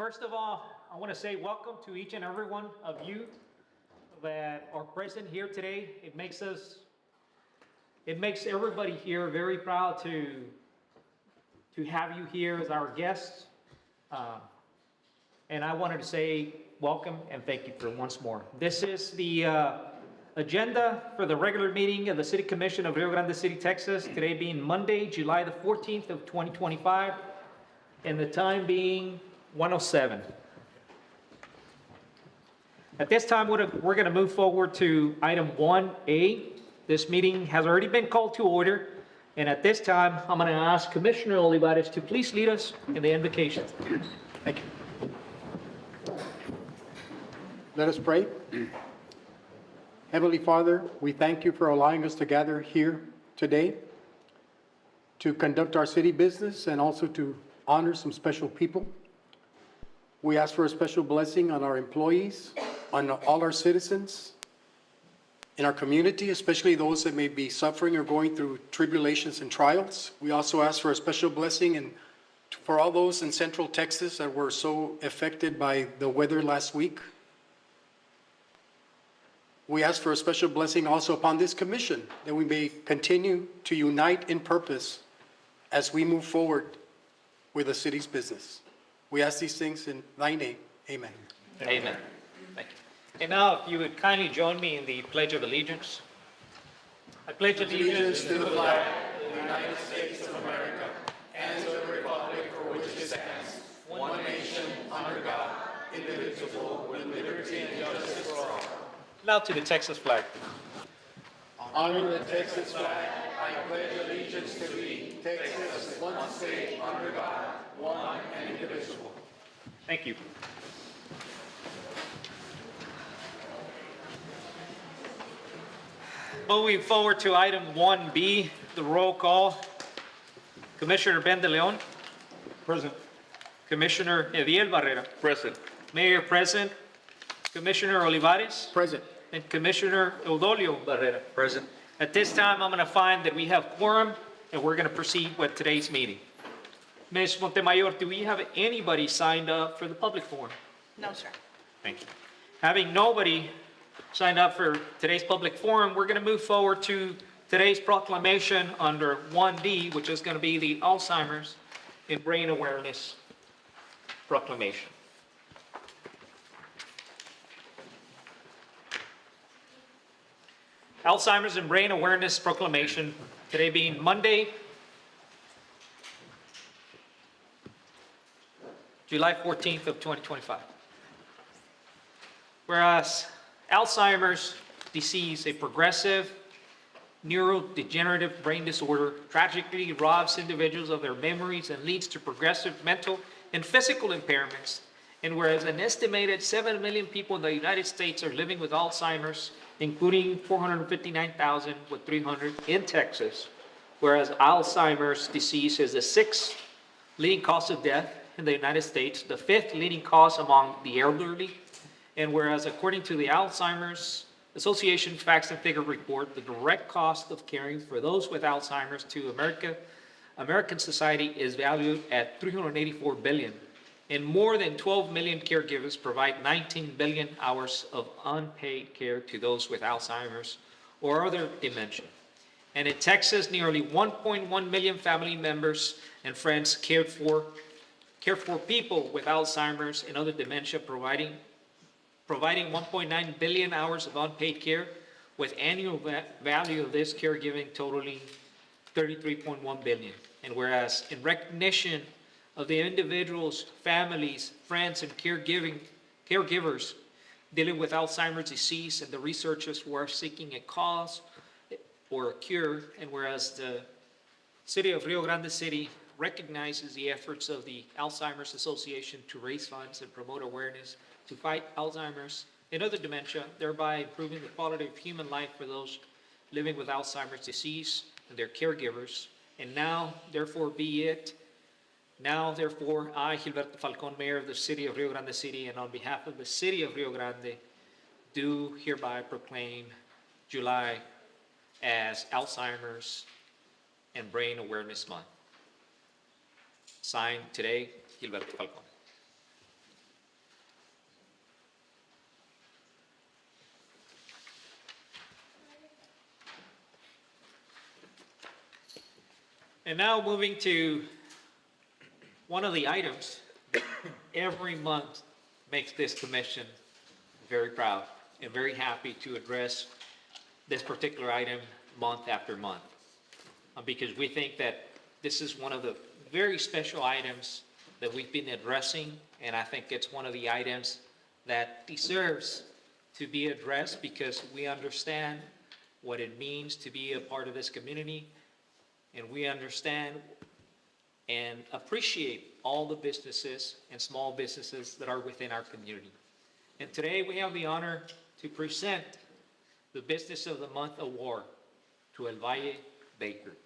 First of all, I want to say welcome to each and every one of you that are present here today. It makes everybody here very proud to have you here as our guests. And I wanted to say welcome and thank you for once more. This is the agenda for the regular meeting of the City Commission of Rio Grande City, Texas, today being Monday, July the 14th of 2025, and the time being 1:07. At this time, we're going to move forward to item 1A. This meeting has already been called to order, and at this time, I'm going to ask Commissioner Olivares to please lead us in the invocation. Thank you. Let us pray. Heavenly Father, we thank you for allowing us to gather here today to conduct our city business and also to honor some special people. We ask for a special blessing on our employees, on all our citizens, in our community, especially those that may be suffering or going through tribulations and trials. We also ask for a special blessing and for all those in Central Texas that were so affected by the weather last week. We ask for a special blessing also upon this commission, that we may continue to unite in purpose as we move forward with the city's business. We ask these things in thy name. Amen. Amen. Thank you. And now, if you would kindly join me in the Pledge of Allegiance. I pledge allegiance to the flag of the United States of America and to the republic for which it stands, one nation, under God, indivisible, with liberty and justice for all. Now to the Texas flag. Honor the Texas flag. I pledge allegiance to thee, Texas, one state, under God, one and indivisible. Thank you. Moving forward to item 1B, the roll call. Commissioner Ben de Leon. Present. Commissioner Eviel Barrera. Present. Mayor present. Commissioner Olivares. Present. And Commissioner Eudolio Barrera. Present. At this time, I'm going to find that we have quorum, and we're going to proceed with today's meeting. Ms. Montemayor, do we have anybody signed up for the public forum? No, sir. Thank you. Having nobody signed up for today's public forum, we're going to move forward to today's proclamation under 1D, which is going to be the Alzheimer's and Brain Awareness Proclamation. Alzheimer's and Brain Awareness Proclamation, today being Monday, July 14th of 2025. Whereas Alzheimer's disease, a progressive neurodegenerative brain disorder, tragically robs individuals of their memories and leads to progressive mental and physical impairments. And whereas an estimated 7 million people in the United States are living with Alzheimer's, including 459,300 in Texas, whereas Alzheimer's disease is the 6th leading cause of death in the United States, the 5th leading cause among the elderly, and whereas according to the Alzheimer's Association Facts and Figure Report, the direct cost of caring for those with Alzheimer's to American society is valued at $384 billion. And more than 12 million caregivers provide 19 billion hours of unpaid care to those with Alzheimer's or other dementia. And in Texas, nearly 1.1 million family members and friends care for people with Alzheimer's and other dementia, providing 1.9 billion hours of unpaid care, with annual value of this caregiving totaling 33.1 billion. And whereas in recognition of the individuals, families, friends, and caregivers dealing with Alzheimer's disease and the researchers who are seeking a cause or a cure, and whereas the City of Rio Grande City recognizes the efforts of the Alzheimer's Association to raise funds and promote awareness to fight Alzheimer's and other dementia, thereby improving the quality of human life for those living with Alzheimer's disease and their caregivers. And now, therefore, be it. Now, therefore, I, Gilberto Falcon, Mayor of the City of Rio Grande City, and on behalf of the City of Rio Grande, do hereby proclaim July as Alzheimer's and Brain Awareness Month. Signed today, Gilberto Falcon. And now moving to one of the items that every month makes this commission very proud and very happy to address this particular item month after month. Because we think that this is one of the very special items that we've been addressing, and I think it's one of the items that deserves to be addressed because we understand what it means to be a part of this community, and we understand and appreciate all the businesses and small businesses that are within our community. And today we have the honor to present the Business of the Month Award to El Valle Bakery.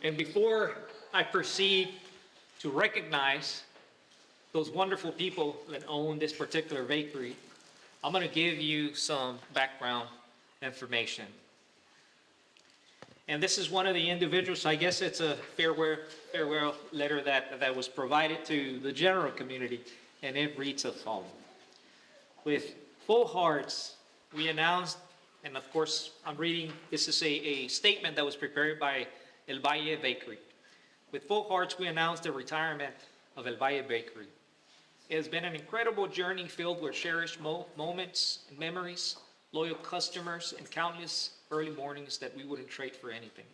And before I proceed to recognize those wonderful people that own this particular bakery, I'm going to give you some background information. And this is one of the individuals, I guess it's a farewell letter that was provided to the general community, and it reads as follows. With full hearts, we announced, and of course, I'm reading, this is a statement that was prepared by El Valle Bakery. With full hearts, we announced the retirement of El Valle Bakery. It has been an incredible journey filled with cherished moments and memories, loyal customers, and countless early mornings that we wouldn't trade for anything.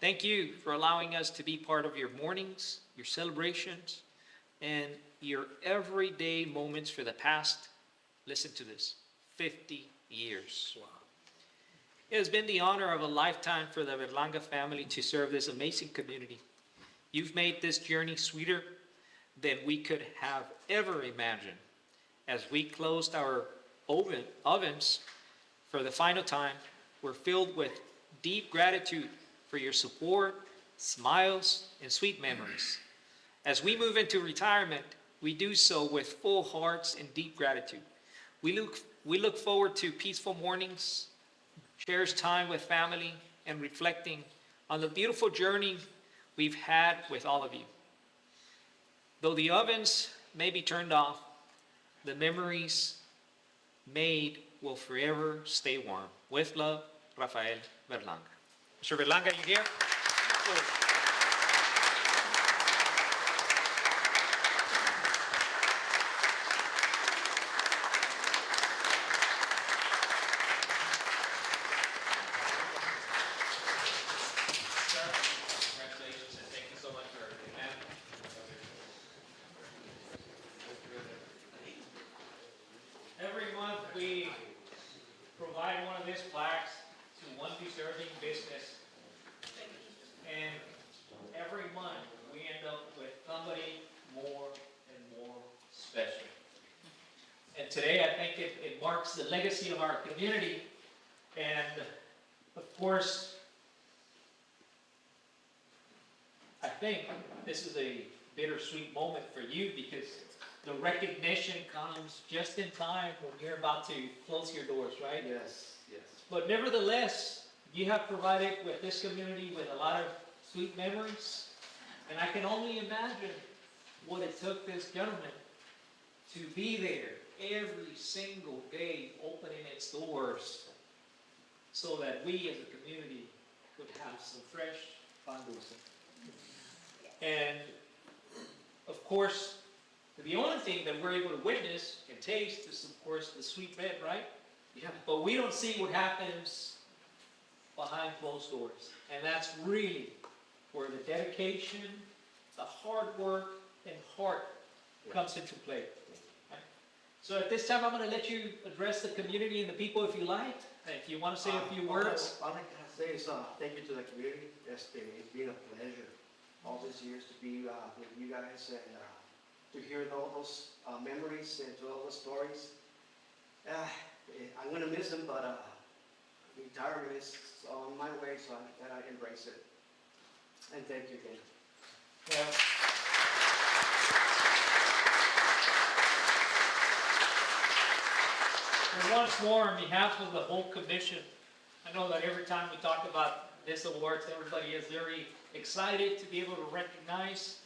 Thank you for allowing us to be part of your mornings, your celebrations, and your everyday moments for the past, listen to this, 50 years. Wow. It has been the honor of a lifetime for the Berlanga family to serve this amazing community. You've made this journey sweeter than we could have ever imagined. As we closed our ovens for the final time, we're filled with deep gratitude for your support, smiles, and sweet memories. As we move into retirement, we do so with full hearts and deep gratitude. We look forward to peaceful mornings, cherished time with family, and reflecting on the beautiful journey we've had with all of you. Though the ovens may be turned off, the memories made will forever stay warm. With love, Rafael Berlanga. Mr. Berlanga, you here? Congratulations, and thank you so much for everything, man. Every month, we provide one of these plaques to one deserving business. And every month, we end up with somebody more and more special. And today, I think it marks the legacy of our community. And of course, I think this is a bittersweet moment for you because the recognition comes just in time when you're about to close your doors, right? Yes, yes. But nevertheless, you have provided with this community with a lot of sweet memories. And I can only imagine what it took this gentleman to be there every single day opening its doors so that we as a community could have some fresh pan dulce. And of course, the only thing that we're able to witness and taste is, of course, the sweet bread, right? Yeah. But we don't see what happens behind closed doors. And that's really where the dedication, the hard work, and heart comes into play. Right? So at this time, I'm going to let you address the community and the people if you like. If you want to say a few words. All I can say is thank you to the community. It's been a pleasure all these years to be with you guys and to hear all those memories and to all the stories. I'm going to miss them, but retirement is on my way, so I embrace it. And thank you again. Yeah. And once more, on behalf of the whole commission, I know that every time we talk about this awards, everybody is very excited to be able to recognize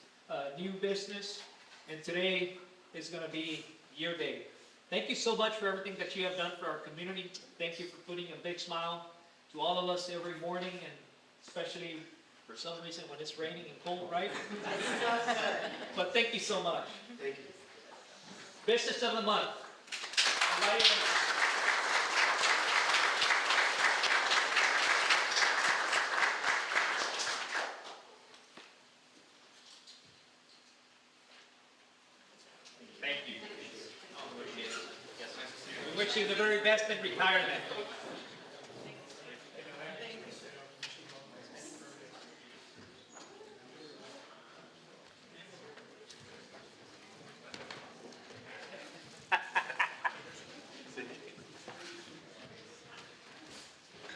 new business, and today is gonna be your day. Thank you so much for everything that you have done for our community. Thank you for putting a big smile to all of us every morning, and especially for some reason when it's raining and cold, right? But thank you so much. Thank you. Business of the month. Invite everybody. Thank you. We wish you the very best in retirement.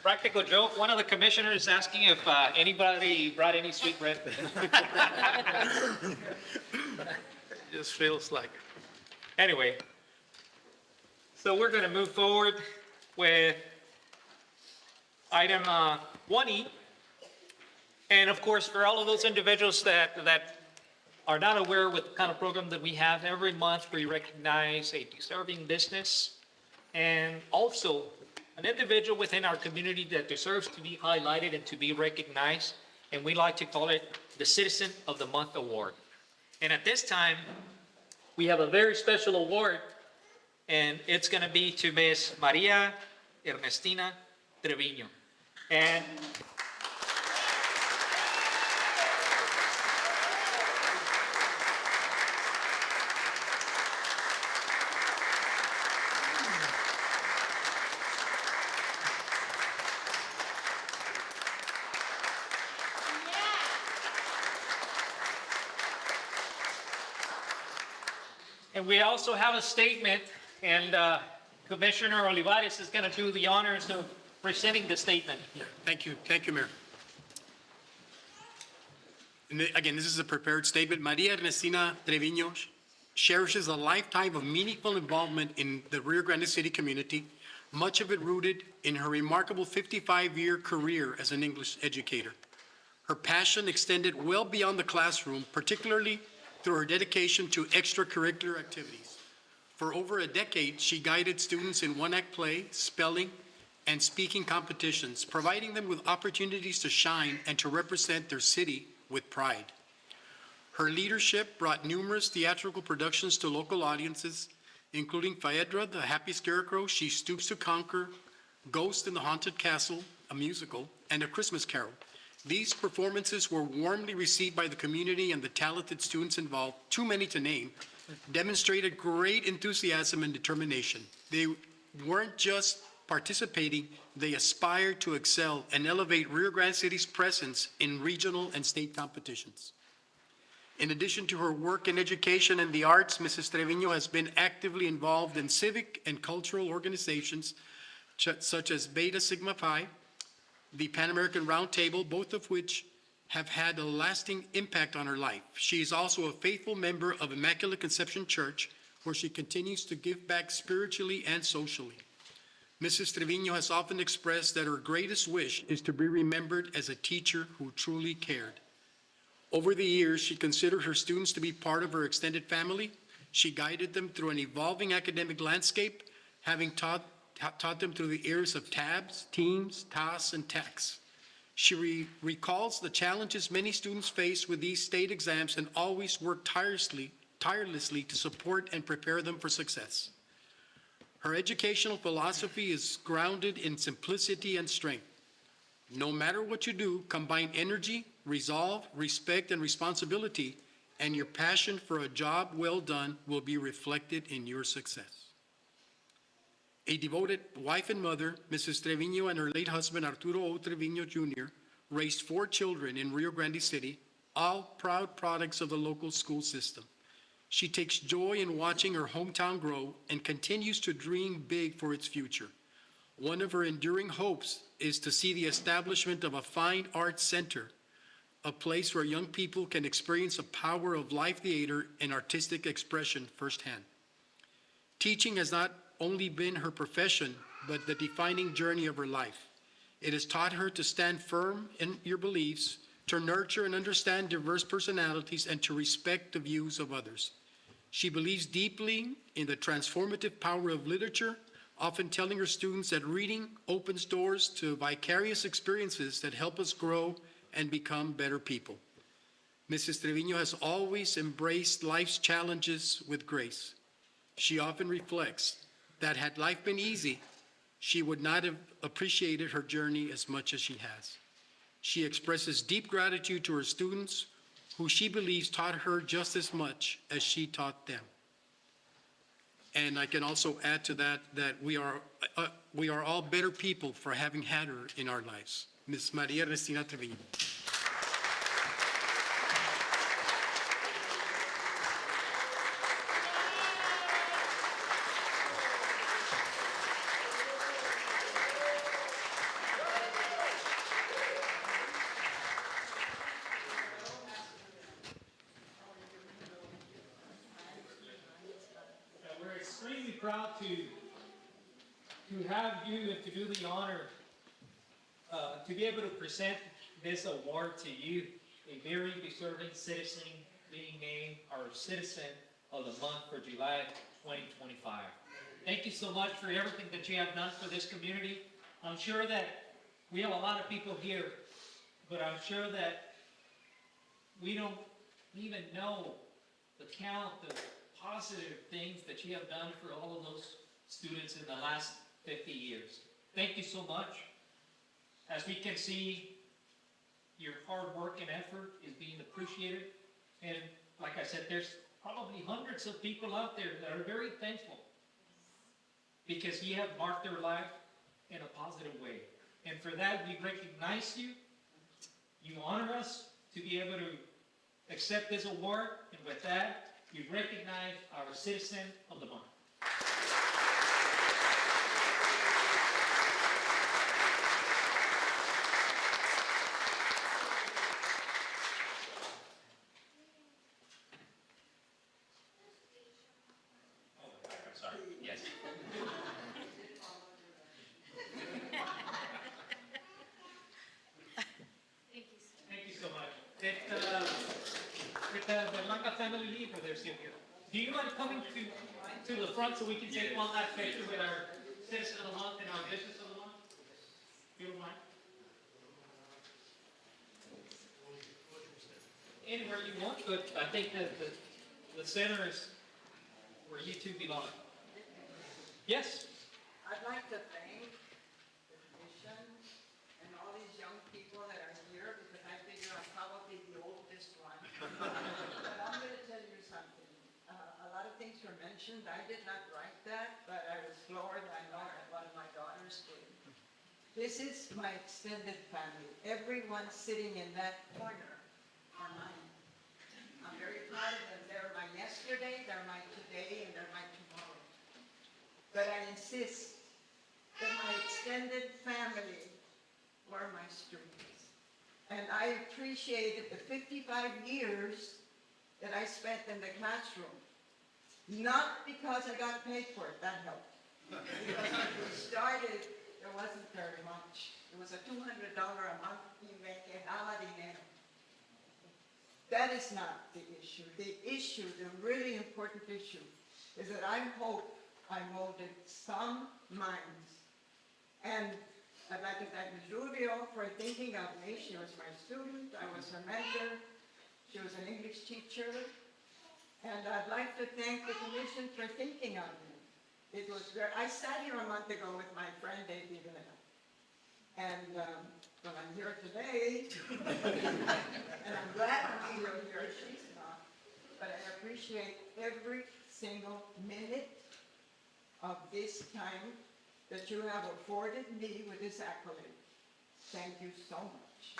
Practical joke, one of the commissioners is asking if anybody brought any sweet bread. Just feels like. Anyway, so we're going to move forward with item 1E. And of course, for all of those individuals that are not aware with the kind of program that we have, every month we recognize a deserving business and also an individual within our community that deserves to be highlighted and to be recognized. And we like to call it the Citizen of the Month Award. And at this time, we have a very special award, and it's going to be to Ms. Maria Ernestina Treviño. And we also have a statement, and Commissioner Olivares is going to do the honors of presenting the statement. Thank you, Mayor. And again, this is a prepared statement. Maria Ernestina Treviño cherishes a lifetime of meaningful involvement in the Rio Grande City community, much of it rooted in her remarkable 55-year career as an English educator. Her passion extended well beyond the classroom, particularly through her dedication to extracurricular activities. For over a decade, she guided students in one-act play, spelling, and speaking competitions, providing them with opportunities to shine and to represent their city with pride. Her leadership brought numerous theatrical productions to local audiences, including Phaedra, the Happy Scarecrow, She Stoops to Conquer, Ghost in the Haunted Castle, a musical, and A Christmas Carol. These performances were warmly received by the community, and the talented students involved, too many to name, demonstrated great enthusiasm and determination. They weren't just participating, they aspired to excel and elevate Rio Grande City's presence in regional and state competitions. In addition to her work in education and the arts, Mrs. Treviño has been actively involved in civic and cultural organizations such as Beta Sigma Phi, the Pan American Roundtable, both of which have had a lasting impact on her life. She is also a faithful member of Immaculate Conception Church, where she continues to give back spiritually and socially. Mrs. Treviño has often expressed that her greatest wish is to be remembered as a teacher who truly cared. Over the years, she considered her students to be part of her extended family. She guided them through an evolving academic landscape, having taught them through the eras of tabs, teams, TAS, and TEX. She recalls the challenges many students face with these state exams and always worked tirelessly to support and prepare them for success. Her educational philosophy is grounded in simplicity and strength. No matter what you do, combine energy, resolve, respect, and responsibility, and your passion for a job well done will be reflected in your success. A devoted wife and mother, Mrs. Treviño and her late husband, Arturo O. Treviño Jr., raised 4 children in Rio Grande City, all proud products of the local school system. She takes joy in watching her hometown grow and continues to dream big for its future. One of her enduring hopes is to see the establishment of a fine arts center, a place where young people can experience the power of live theater and artistic expression firsthand. Teaching has not only been her profession, but the defining journey of her life. It has taught her to stand firm in your beliefs, to nurture and understand diverse personalities, and to respect the views of others. She believes deeply in the transformative power of literature, often telling her students that reading opens doors to vicarious experiences that help us grow and become better people. Mrs. Trevino has always embraced life's challenges with grace. She often reflects that had life been easy, she would not have appreciated her journey as much as she has. She expresses deep gratitude to her students, who she believes taught her just as much as she taught them. And I can also add to that that we are all better people for having had her in our lives. Ms. Maria Ernestina Trevino. We're extremely proud to have you and to do the honor to be able to present this award to you, a very deserving citizen being named our Citizen of the Month for July 2025. Thank you so much for everything that you have done for this community. I'm sure that we have a lot of people here, but I'm sure that we don't even know the count of positive things that you have done for all of those students in the last 50 years. Thank you so much. As we can see, your hard work and effort is being appreciated. And like I said, there's probably hundreds of people out there that are very thankful because you have marked their life in a positive way. And for that, we recognize you. You honor us to be able to accept this award. And with that, we recognize our Citizen of the Month. I'm sorry. Yes. Thank you so much. With the Manga family leave, or they're still here. Do you mind coming to the front so we can take one last picture with our Citizen of the Month and our Business of the Month? If you don't mind. Anywhere you want, but I think that the center is where you two belong. Yes? I'd like to thank the commission and all these young people that are here, because I figure I'm probably the oldest one. But I'm going to tell you something. A lot of things were mentioned. I did not write that, but I was floored. I know that one of my daughters did. This is my extended family. Everyone sitting in that corner are mine. I'm very proud of them. They're my yesterday, they're my today, and they're my tomorrow. But I insist that my extended family were my students. And I appreciated the 55 years that I spent in the classroom. Not because I got paid for it, that helped. Because when we started, there wasn't very much. It was a $200 a month, y me quejaba dinero. That is not the issue. The issue, the really important issue, is that I hope I molded some minds. And I'd like to thank Ms. Rubio for thinking of me. She was my student. I was her mentor. She was an English teacher. And I'd like to thank the commission for thinking of me. It was very, I sat here a month ago with my friend Davy Vanilla. And well, I'm here today. And I'm glad I'm still here. She's not. But I appreciate every single minute of this time that you have afforded me with this accolade. Thank you so much.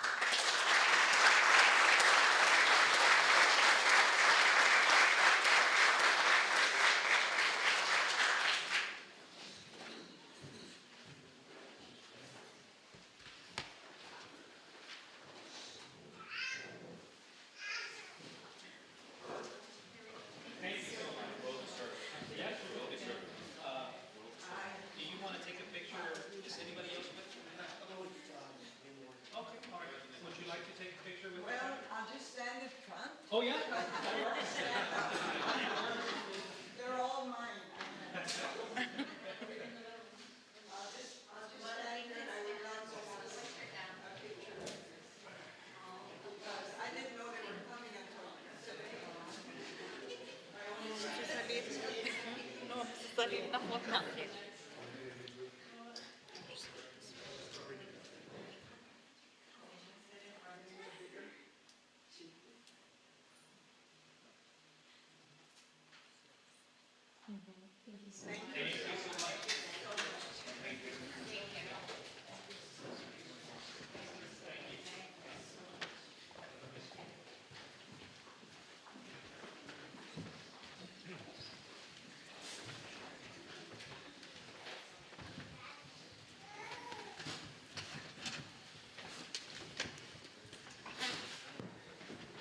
Thank you so much. Yes, do you want to take a picture? Is anybody else with you? Okay, all right. Would you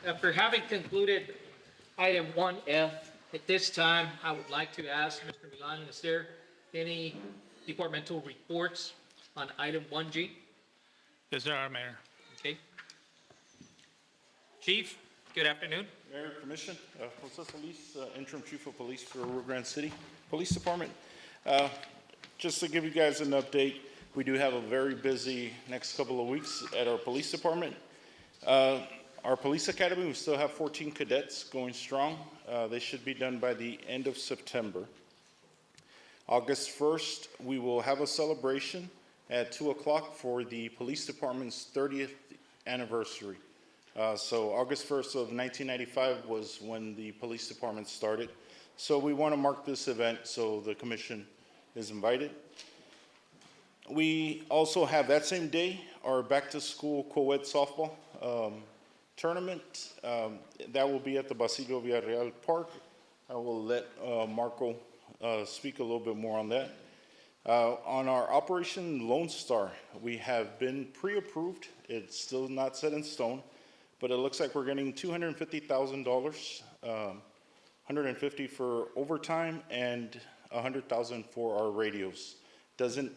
After having concluded item 1F, at this time, I would like to ask Mr. Milan, is there any departmental reports on item 1G? Yes, there are, Mayor. Okay. Chief, good afternoon. Mayor, Commission, Jose Solis, Interim Chief of Police for Rio Grande City Police Department. Just to give you guys an update, we do have a very busy next couple of weeks at our police department. Our police academy, we still have 14 cadets going strong. They should be done by the end of September. August 1st, we will have a celebration at 2 o'clock for the police department's 30th anniversary. So August 1st of 1995 was when the police department started. So we want to mark this event, so the commission is invited. We also have that same day our back-to-school co-ed softball tournament. That will be at the Basilio Villarreal Park. I will let Marco speak a little bit more on that. On our Operation Lone Star, we have been pre-approved. It's still not set in stone, but it looks like we're getting $250,000, $150 for overtime and $100,000 for our radios. Doesn't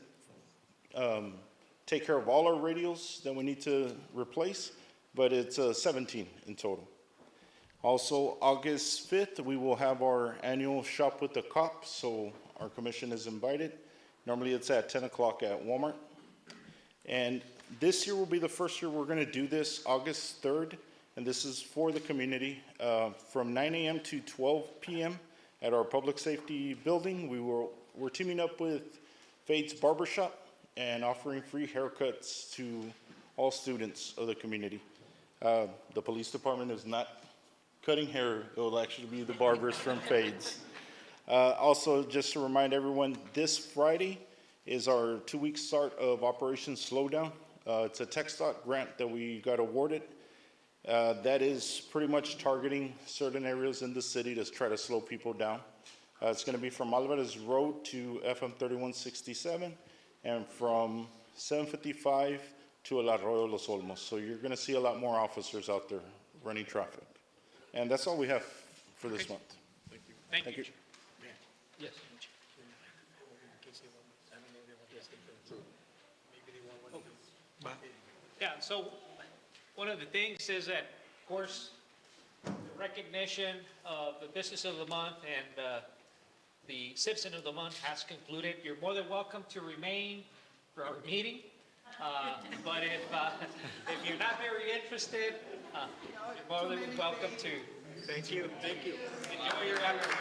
take care of all our radios that we need to replace, but it's 17 in total. Also, August 5th, we will have our annual Shop with the Cops, so our commission is invited. Normally it's at 10 o'clock at Walmart. And this year will be the first year we're going to do this August 3rd, and this is for the community. From 9 a.m. to 12 p.m. at our public safety building, we're teaming up with Fade's Barbershop and offering free haircuts to all students of the community. The police department is not cutting hair. It will actually be the barbers from Fade's. Also, just to remind everyone, this Friday is our 2-week start of Operation Slowdown. It's a TxDOT grant that we got awarded. That is pretty much targeting certain areas in the city to try to slow people down. It's going to be from Alvarez Road to FM 3167 and from 755 to El Arroyo Los Olmos. So you're going to see a lot more officers out there running traffic. And that's all we have for this month. Thank you. Yes. Yeah, so one of the things is that, of course, the recognition of the Business of the Month and the Citizen of the Month has concluded. You're more than welcome to remain for our meeting. But if you're not very interested, you're more than welcome to. Thank you. Thank you. Enjoy your afternoon.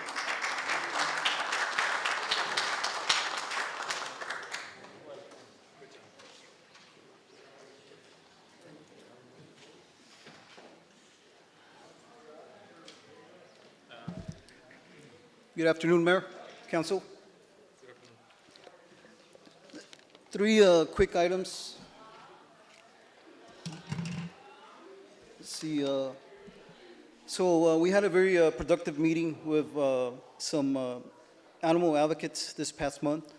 Good afternoon, Mayor, Council. Three quick items. Let's see. So we had a very productive meeting with some animal advocates this past month.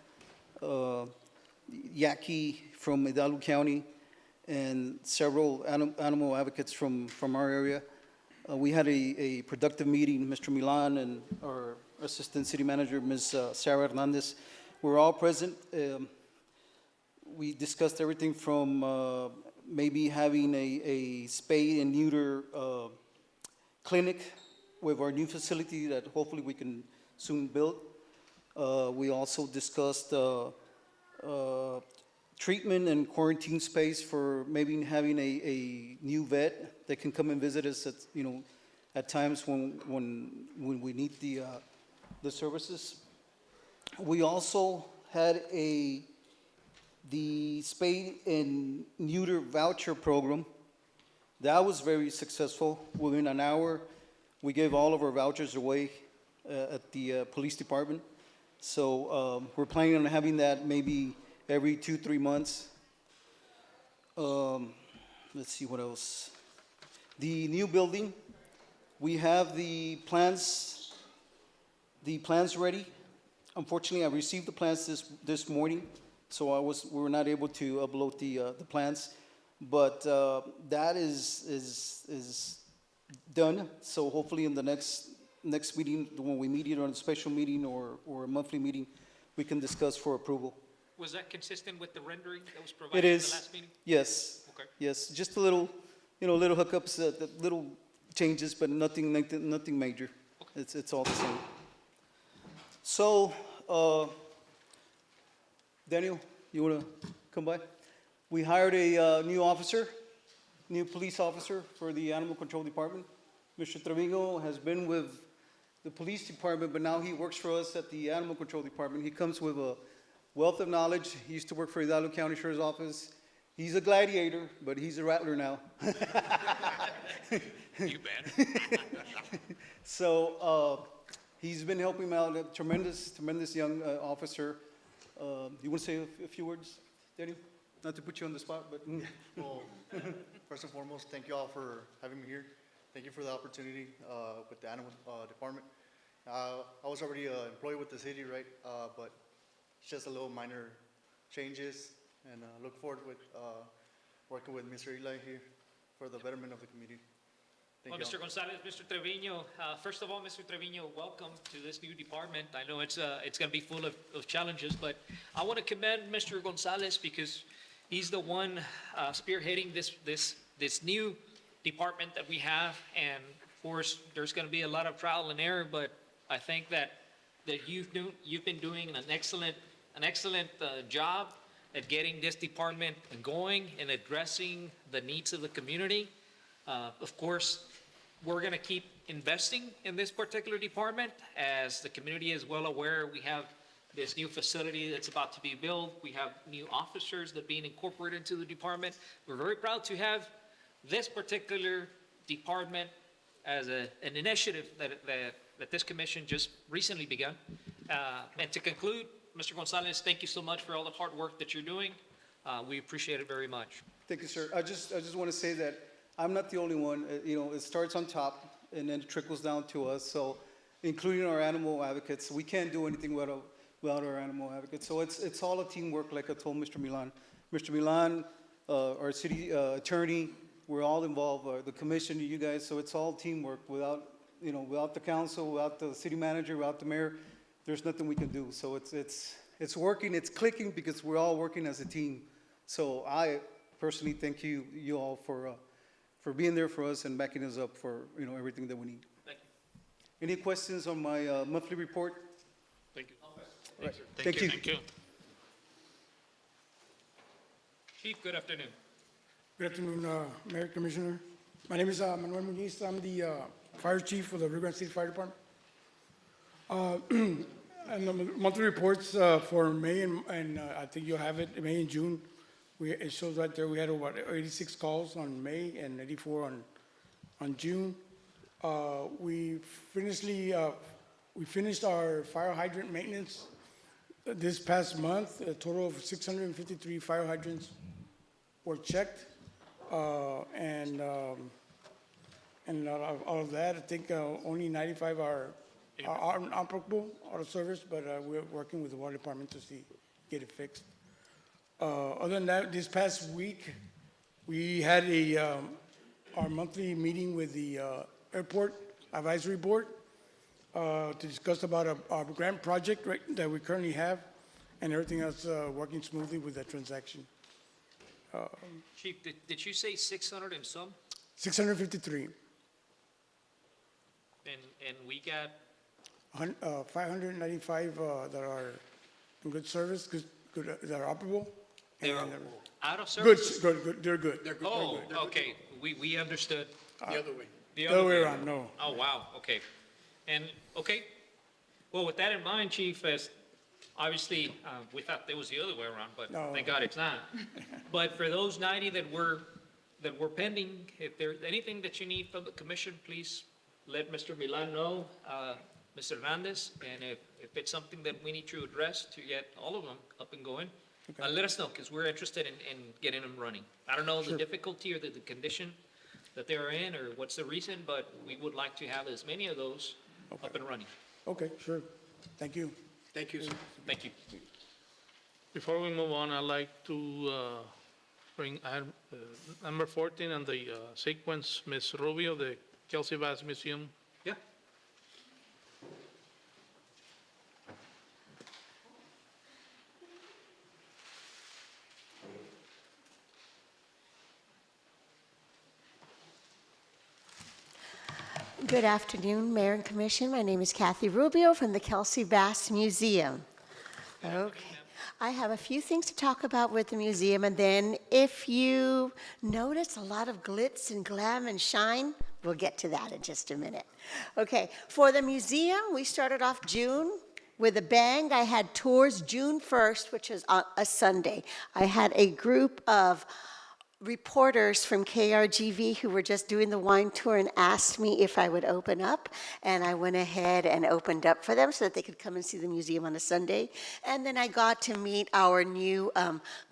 Yaqui from Hidalgo County and several animal advocates from our area. We had a productive meeting. Mr. Milan and our Assistant City Manager, Ms. Sarah Hernandez, were all present. We discussed everything from maybe having a spay and neuter clinic with our new facility that hopefully we can soon build. We also discussed treatment and quarantine space for maybe having a new vet that can come and visit us at times when we need the services. We also had the spay and neuter voucher program. That was very successful. Within an hour, we gave all of our vouchers away at the police department. So we're planning on having that maybe every 2-3 months. Let's see what else. The new building, we have the plans ready. Unfortunately, I received the plans this morning, so we were not able to upload the plans. But that is done. So hopefully in the next meeting, when we meet either on a special meeting or a monthly meeting, we can discuss for approval. Was that consistent with the rendering that was It provided in the is. last meeting? Yes. Okay. Yes, just a little, little hookups, little changes, but nothing major. It's all the same. So, Daniel, you want to come by? We hired a new police officer for the Animal Control Department. Mr. Trevino has been with the police department, but now he works for us at the Animal Control Department. He comes with a wealth of knowledge. He used to work for Hidalgo County Sheriff's Office. He's a gladiator, but he's a rattler now. You bet. So he's been helping me out, a tremendous young officer. You want to say a few words, Daniel? Not to put you on the spot, but. Well, first and foremost, thank you all for having me here. Thank you for the opportunity with the animal department. I was already employed with the city, right? But it's just a little minor changes, and look forward with working with Mr. Eli here for the betterment of the community. Well, Thank you Mr. all. Gonzalez, Mr. Trevino, first of all, Mr. Trevino, welcome to this new department. I know it's going to be full of challenges, but I want to commend Mr. Gonzalez because he's the one spearheading this new department that we have. And of course, there's going to be a lot of trial and error, but I think that you've been doing an excellent job at getting this department going and addressing the needs of the community. Of course, we're going to keep investing in this particular department. As the community is well aware, we have this new facility that's about to be built. We have new officers that are being incorporated into the department. We're very proud to have this particular department as an initiative that this commission just recently begun. And to conclude, Mr. Gonzalez, thank you so much for all the hard work that you're doing. We appreciate it very much. Thank you, sir. I just want to say that I'm not the only one. It starts on top and then it trickles down to us. So, including our animal advocates, we can't do anything without our animal advocates. So it's all a teamwork, like I told Mr. Milan. Mr. Milan, our city attorney, we're all involved. The commission, you guys. So it's all teamwork. Without the council, without the city manager, without the mayor, there's nothing we can do. So it's working. It's clicking because we're all working as a team. So I personally thank you all for being there for us and backing us up for everything that we need. Thank you. Any questions on my monthly report? Thank you. Right. Thank you. Thank you. Chief, good afternoon. Good afternoon, Mayor, Commissioner. My name is Manuel Muniz. I'm the Fire Chief for the Rio Grande City Fire Department. And the monthly reports for May and I think you'll have it, May and June. It shows right there we had about 86 calls on May and 84 on June. We finished our fire hydrant maintenance this past month. A total of 653 fire hydrants were checked. And out of that, I think only 95 are operable, out of service, but we're working with the water department to get it fixed. Other than that, this past week, we had our monthly meeting with the airport advisory board to discuss about our grant project that we currently have, and everything else working smoothly with that transaction. Chief, did you say 600 and some? 653. And we got 595 that are in good service, that are operable. they're and out of Good, service? good, they're good. Oh, okay. We understood. The other way. The Other way around, no. Oh, wow, okay. And, okay. Well, with that in mind, Chief, as Obviously, we thought it was the other way around, but No. thank God it's not. But for those 90 that were pending, if there's anything that you need from the commission, please let Mr. Milan know, Mr. Hernandez, and if it's something that we need to address to get all of them up and going, let us know, because we're interested in getting them running. I don't know the difficulty or the condition that they're in, or what's the reason, but we would like to have as many of those up and running. Okay, sure. Thank you. Thank you, sir. Thank you. Before we move on, I'd like to bring item, number 14 on the sequence, Ms. Rubio, the Kelsey Bass Museum. Yeah. Good afternoon, Mayor and Commission. My name is Kathy Rubio from the Kelsey Bass Museum. Okay. I have a few things to talk about with the museum, and then if you notice a lot of glitz and glam and shine, we'll get to that in just a minute. Okay, for the museum, we started off June with a bang. I had tours June 1st, which is a Sunday. I had a group of reporters from KRGV who were just doing the wine tour and asked me if I would open up, and I went ahead and opened up for them so that they could come and see the museum on a Sunday. And then I got to meet our new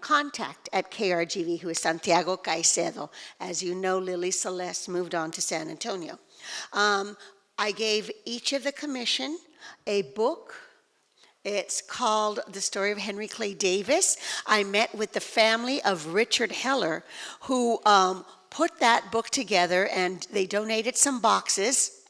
contact at KRGV, who is Santiago Caicedo. As you know, Lily Celeste moved on to San Antonio. I gave each of the commission a book. It's called The Story of Henry Clay Davis. I met with the family of Richard Heller, who put that book together, and they donated some boxes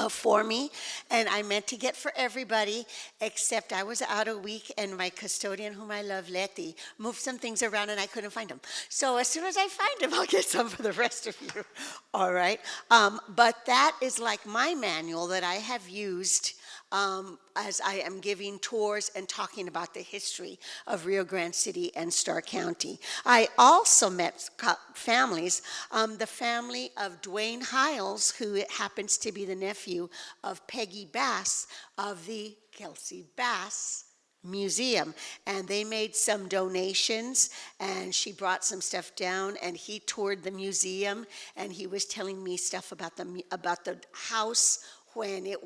for me, and I meant to get for everybody, except I was out a week, and my custodian, whom I love, Letty, moved some things around, and I couldn't find them. So as soon as I find them, I'll get some for the rest of you. All right? But that is like my manual that I have used as I am giving tours and talking about the history of Rio Grande City and Starr County. I also met families, the family of Dwayne Hiles, who happens to be the nephew of Peggy Bass of the Kelsey Bass Museum, and they made some donations, and she brought some stuff down, and he toured the museum, and he was telling me stuff about the house when it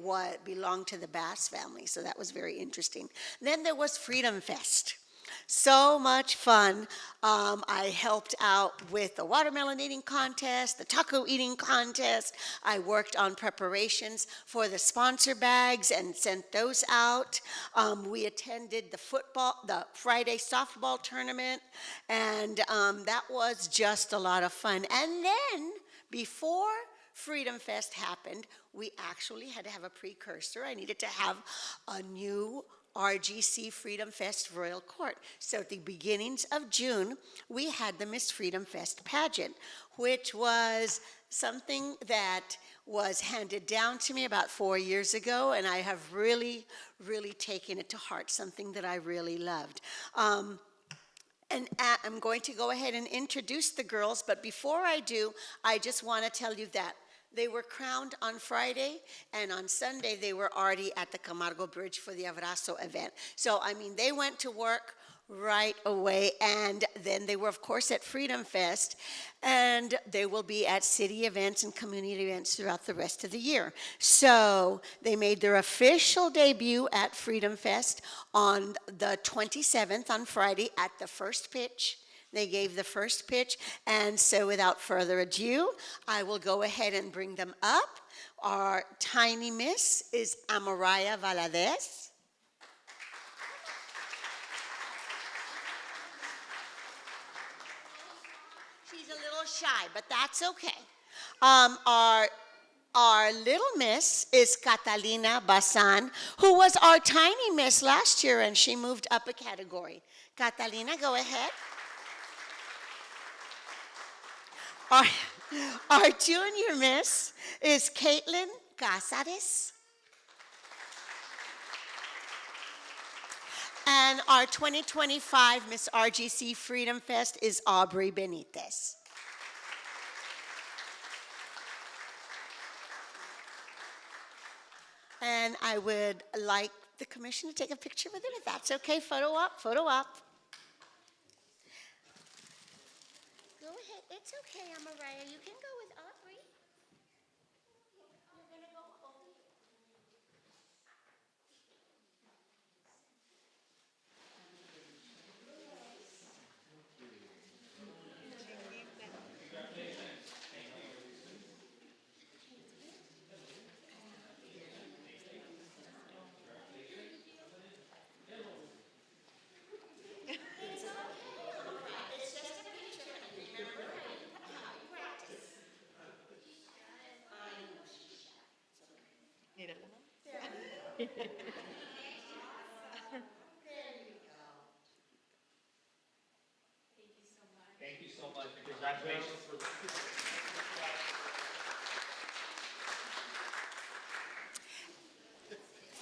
belonged to the Bass family, so that was very interesting. Then there was Freedom Fest. So much fun. I helped out with the watermelon eating contest, the taco eating contest. I worked on preparations for the sponsor bags and sent those out. We attended the Friday softball tournament, and that was just a lot of fun. And then, before Freedom Fest happened, we actually had to have a precursor. I needed to have a new RGC Freedom Fest Royal Court. So at the beginnings of June, we had the Miss Freedom Fest pageant, which was something that was handed down to me about 4 years ago, and I have really, really taken it to heart, something that I really loved. And I'm going to go ahead and introduce the girls, but before I do, I just want to tell you that they were crowned on Friday, and on Sunday they were already at the Camargo Bridge for the Abrazo event. So, I mean, they went to work right away, and then they were, of course, at Freedom Fest, and they will be at city events and community events throughout the rest of the year. So they made their official debut at Freedom Fest on the 27th, on Friday, at the first pitch. They gave the first pitch, and so without further ado, I will go ahead and bring them up. Our tiny miss is Amoraya Valadez. She's a little shy, but that's okay. Our little miss is Catalina Basan, who was our tiny miss last year, and she moved up a category. Catalina, go ahead. Our junior miss is Caitlin Casares. And our 2025 Miss RGC Freedom Fest is Aubrey Benitez. And I would like the commission to take a picture with him, if that's okay. Photo up, photo up. Go ahead, it's okay, Amaraya, you can go with Aubrey. You're gonna go over. It's just a picture, honey. Remember how you practice. Thank you so much. Congratulations for the.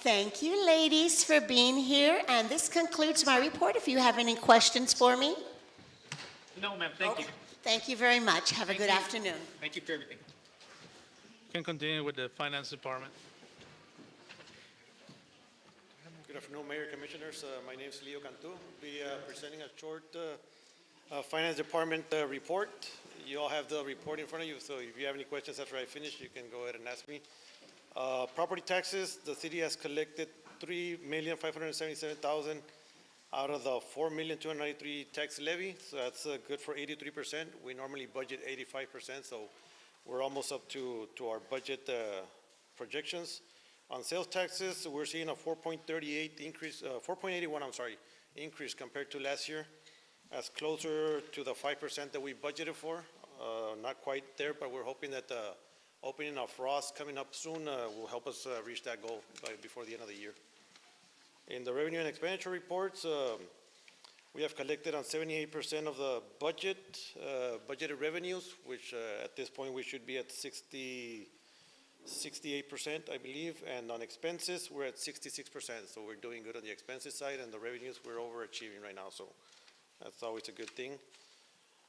Thank you, ladies, for being here, and this concludes my report. If you have any questions for me. No, ma'am, thank you. Thank you very much. Have a good afternoon. Thank you for everything. Can continue with the finance department. Good afternoon, Mayor, Commissioners. My name is Leo Cantu. Be presenting a short Finance Department report. You all have the report in front of you, so if you have any questions after I finish, you can go ahead and ask me. Property taxes, the city has collected $3,577,000 out of the $4,293,000 tax levy, so that's good for 83%. We normally budget 85%, so we're almost up to our budget projections. On sales taxes, we're seeing a 4.38 increase, 4.81, I'm sorry, increase compared to last year. That's closer to the 5% that we budgeted for. Not quite there, but we're hoping that the opening of Ross coming up soon will help us reach that goal before the end of the year. In the revenue and expenditure reports, we have collected on 78% of the budgeted revenues, which at this point we should be at 68%, I believe, and on expenses, we're at 66%, so we're doing good on the expenses side, and the revenues, we're overachieving right now, so that's always a good thing.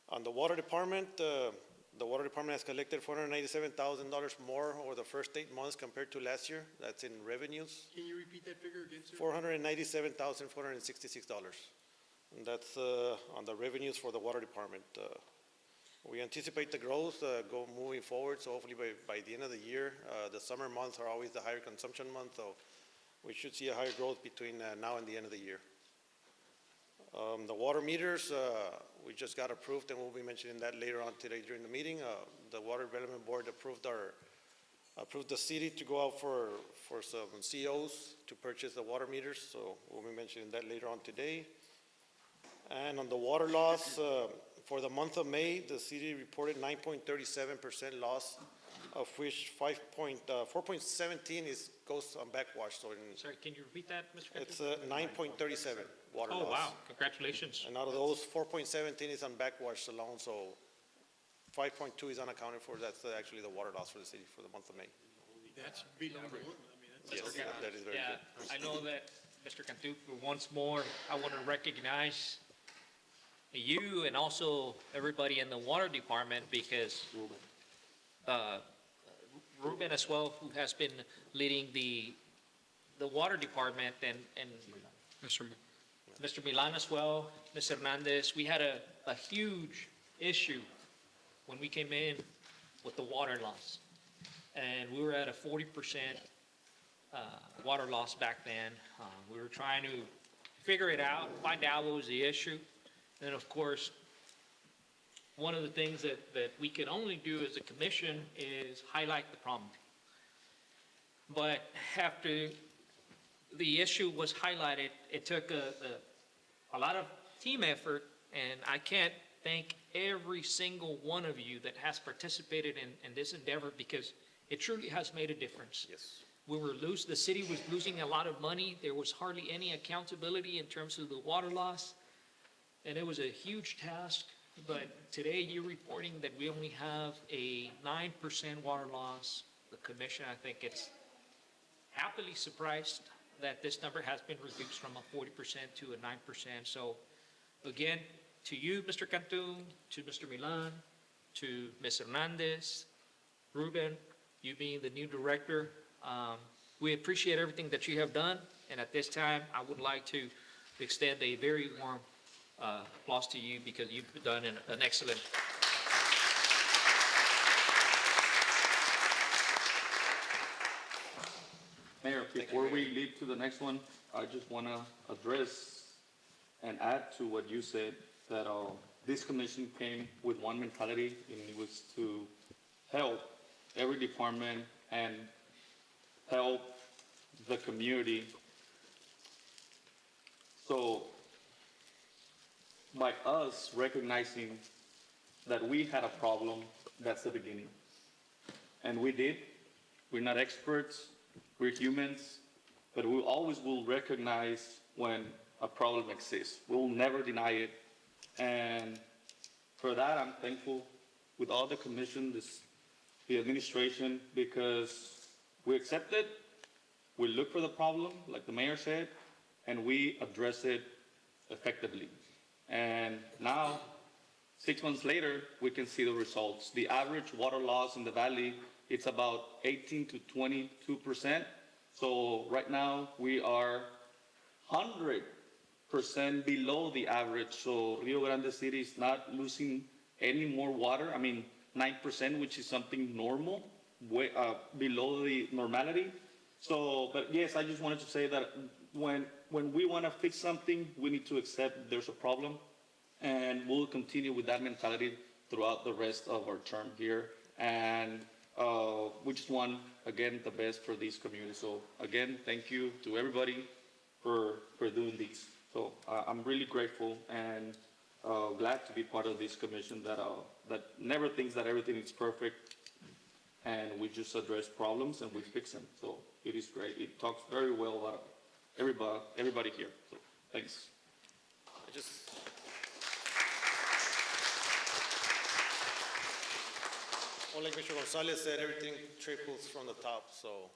On the water department has collected $497,000 more over the first 8 months compared to last year. That's in revenues. Can you repeat that figure again, sir? $497,466. And that's on the revenues for the water department. We anticipate the growth moving forward, so hopefully by the end of the year, the summer months are always the higher consumption month, so we should see a higher growth between now and the end of the year. The water meters, we just got approved, and we'll be mentioning that later on today during the meeting. The Water Development Board approved the city to go out for some COs to purchase the water meters, so we'll be mentioning that later on today. And on the water loss, for the month of May, the city reported 9.37% loss, of which 4.17 goes on backwash. So Sorry, can you repeat that, Mr. Cantu? it's 9.37 water loss. Oh, wow, congratulations. And out of those, 4.17 is on backwash alone, so 5.2 is unaccounted for. That's actually the water loss for the city for the month of May. That's below the one. Yes, that is very Yeah, good. I know that, Mr. Cantu, once more, I want to recognize you and also everybody in the water department, because Ruben as well, who has been leading the water department, and Mr. Milan as well, Ms. Hernandez, we had a huge issue when we came in with the water loss. And we were at a 40% water loss back then. We were trying to figure it out, find out what was the issue. And of course, one of the things that we can only do as a commission is highlight the problem. But after the issue was highlighted, it took a lot of team effort, and I can't thank every single one of you that has participated in this endeavor, because it truly has made a difference. Yes. The city was losing a lot of money. There was hardly any accountability in terms of the water loss, and it was a huge task. But today, you're reporting that we only have a 9% water loss. The commission, I think it's happily surprised that this number has been reduced from a 40% to a 9%. So again, to you, Mr. Cantu, to Mr. Milan, to Ms. Hernandez, Ruben, you being the new director, We appreciate everything that you have done, and at this time, I would like to extend a very warm applause to you because you've done an excellent. Mayor, before we leap to the next one, I just want to address and add to what you said, that this commission came with one mentality, and it was to help every department and help the community. So by us recognizing that we had a problem, that's the beginning. And we did. We're not experts, we're humans, but we always will recognize when a problem exists. We'll never deny it. And for that, I'm thankful with all the commission, the administration, because we accept it, we look for the problem, like the mayor said, and we address it effectively. And now, 6 months later, we can see the results. The average water loss in the valley, it's about 18 to 22%. So right now, we are 100% below the average. So Rio Grande City is not losing any more water. I mean, 9%, which is something normal, way below the normality. So, but yes, I just wanted to say that when we want to fix something, we need to accept there's a problem, and we'll continue with that mentality throughout the rest of our term here. And we just want, again, the best for this community. So again, thank you to everybody for doing this. So I'm really grateful and glad to be part of this commission that never thinks that everything is perfect, and we just address problems and we fix them. So it is great. It talks very well about everybody here. So thanks. Like Mr. Gonzalez said, everything trickles from the top, so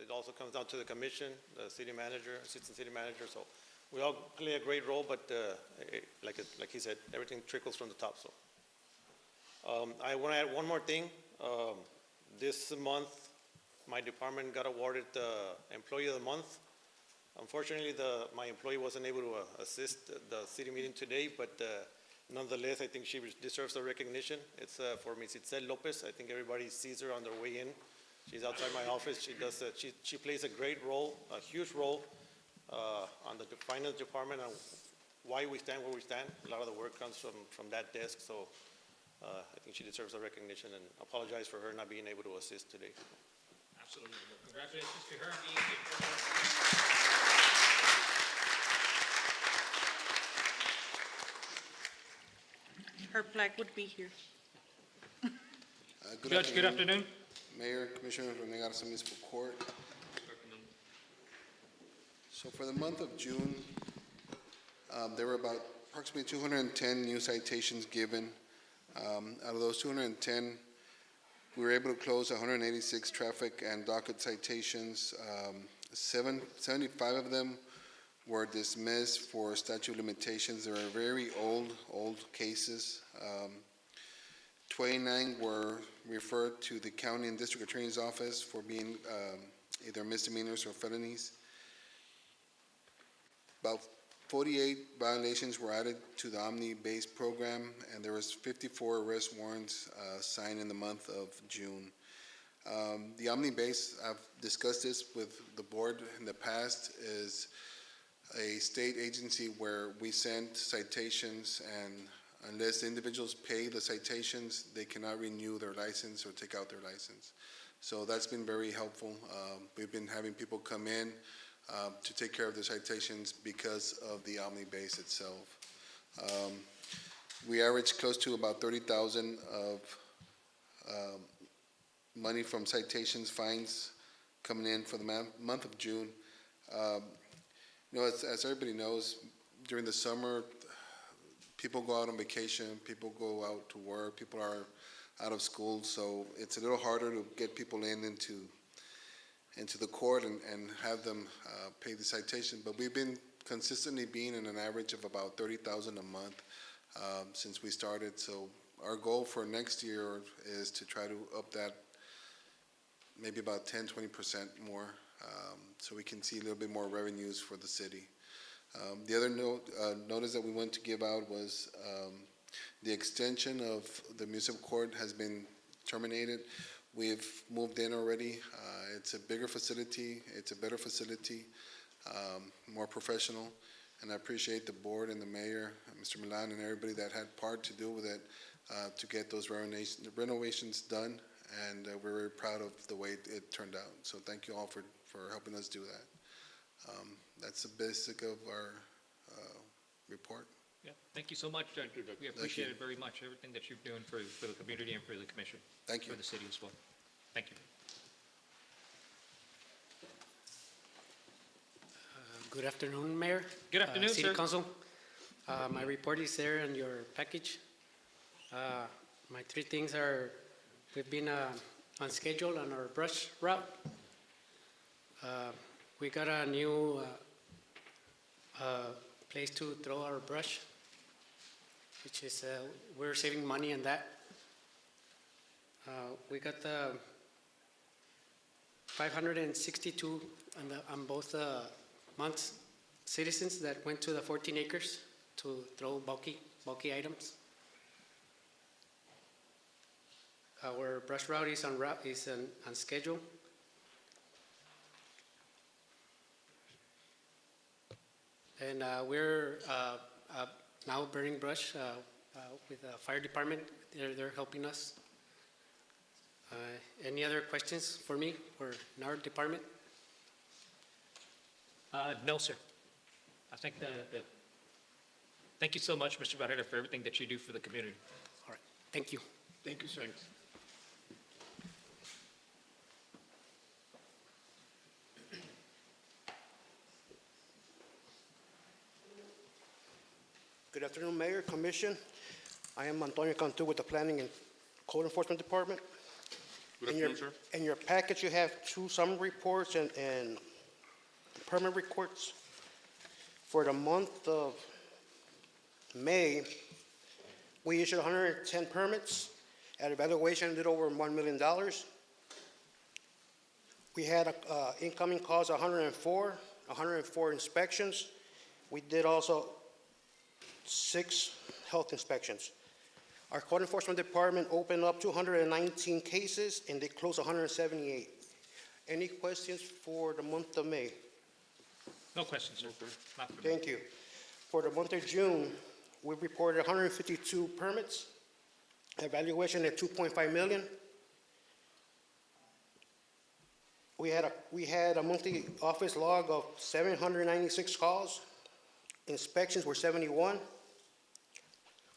it also comes down to the commission, the city manager, assistant city manager, so we all play a great role, but like he said, everything trickles from the top, so. I want to add one more thing. This month, my department got awarded the Employee of the Month. Unfortunately, my employee wasn't able to assist the city meeting today, but nonetheless, I think she deserves the recognition. It's for Ms. Itzel Lopez. I think everybody sees her on their way in. She's outside my office. She plays a great role, a huge role on the finance department and why we stand where we stand. A lot of the work comes from that desk, so I think she deserves a recognition, and apologize for her not being able to assist today. Absolutely. Congratulations to her being here. Her plaque would be here. Judge, good afternoon. Mayor, Commissioners, Rene Garza Municipal Court. So for the month of June, there were about approximately 210 new citations given. Out of those 210, we were able to close 186 traffic and docket citations. 75 of them were dismissed for statute of limitations. They were very old cases. 29 were referred to the county and district attorney's office for being either misdemeanors or felonies. About 48 violations were added to the Omni-based program, and there was 54 arrest warrants signed in the month of June. The Omni-based, I've discussed this with the board in the past, is a state agency where we send citations, and unless the individuals pay the citations, they cannot renew their license or take out their license. So that's been very helpful. We've been having people come in to take care of the citations because of the Omni-base itself. We average close to about 30,000 of money from citations, fines coming in for the month of June. You know, as everybody knows, during the summer, people go out on vacation, people go out to work, people are out of school, so it's a little harder to get people into the court and have them pay the citation. But we've been consistently being in an average of about 30,000 a month since we started. So our goal for next year is to try to up that maybe about 10-20% more so we can see a little bit more revenues for the city. The other notice that we want to give out was the extension of the municipal court has been terminated. We've moved in already. It's a bigger facility. It's a better facility, more professional. And I appreciate the board and the mayor, Mr. Milan, and everybody that had part to do with it to get those renovations done. And we're very proud of the way it turned out. So thank you all for helping us do that. That's the basic of our report. Yeah, thank you so much, Judge. We appreciate it very much, everything that you're doing for the community and for the commission. Thank you. For the city as well. Thank you. Good afternoon, Mayor. Good afternoon, City sir. Council. My report is there in your package. My three things are, we've been on schedule on our brush route. We got a new place to throw our brush, which is, we're saving money on that. We got the 562 on both months citizens that went to the 14 acres to throw bulky items. Our brush route is on schedule. And we're now burning brush with the fire department. They're helping us. Any other questions for me or in our department? No, sir. I think thank you so much, Mr. Barrera, for everything that you do for the community. All right, thank you. Thank you, sir. Good afternoon, Mayor, Commission. I am Antonio Cantu with the Planning and Code Enforcement Department. Good afternoon, sir. In your package, you have two summary reports and permit reports. For the month of May, we issued 110 permits at a valuation a little over $1 million. We had incoming calls 104 inspections. We did also 6 health inspections. Our code enforcement department opened up 219 cases and they closed 178. Any questions for the month of May? No questions, sir. Not for me. Thank you. For the month of June, we reported 152 permits, evaluation at 2.5 million. We had a monthly office log of 796 calls. Inspections were 71.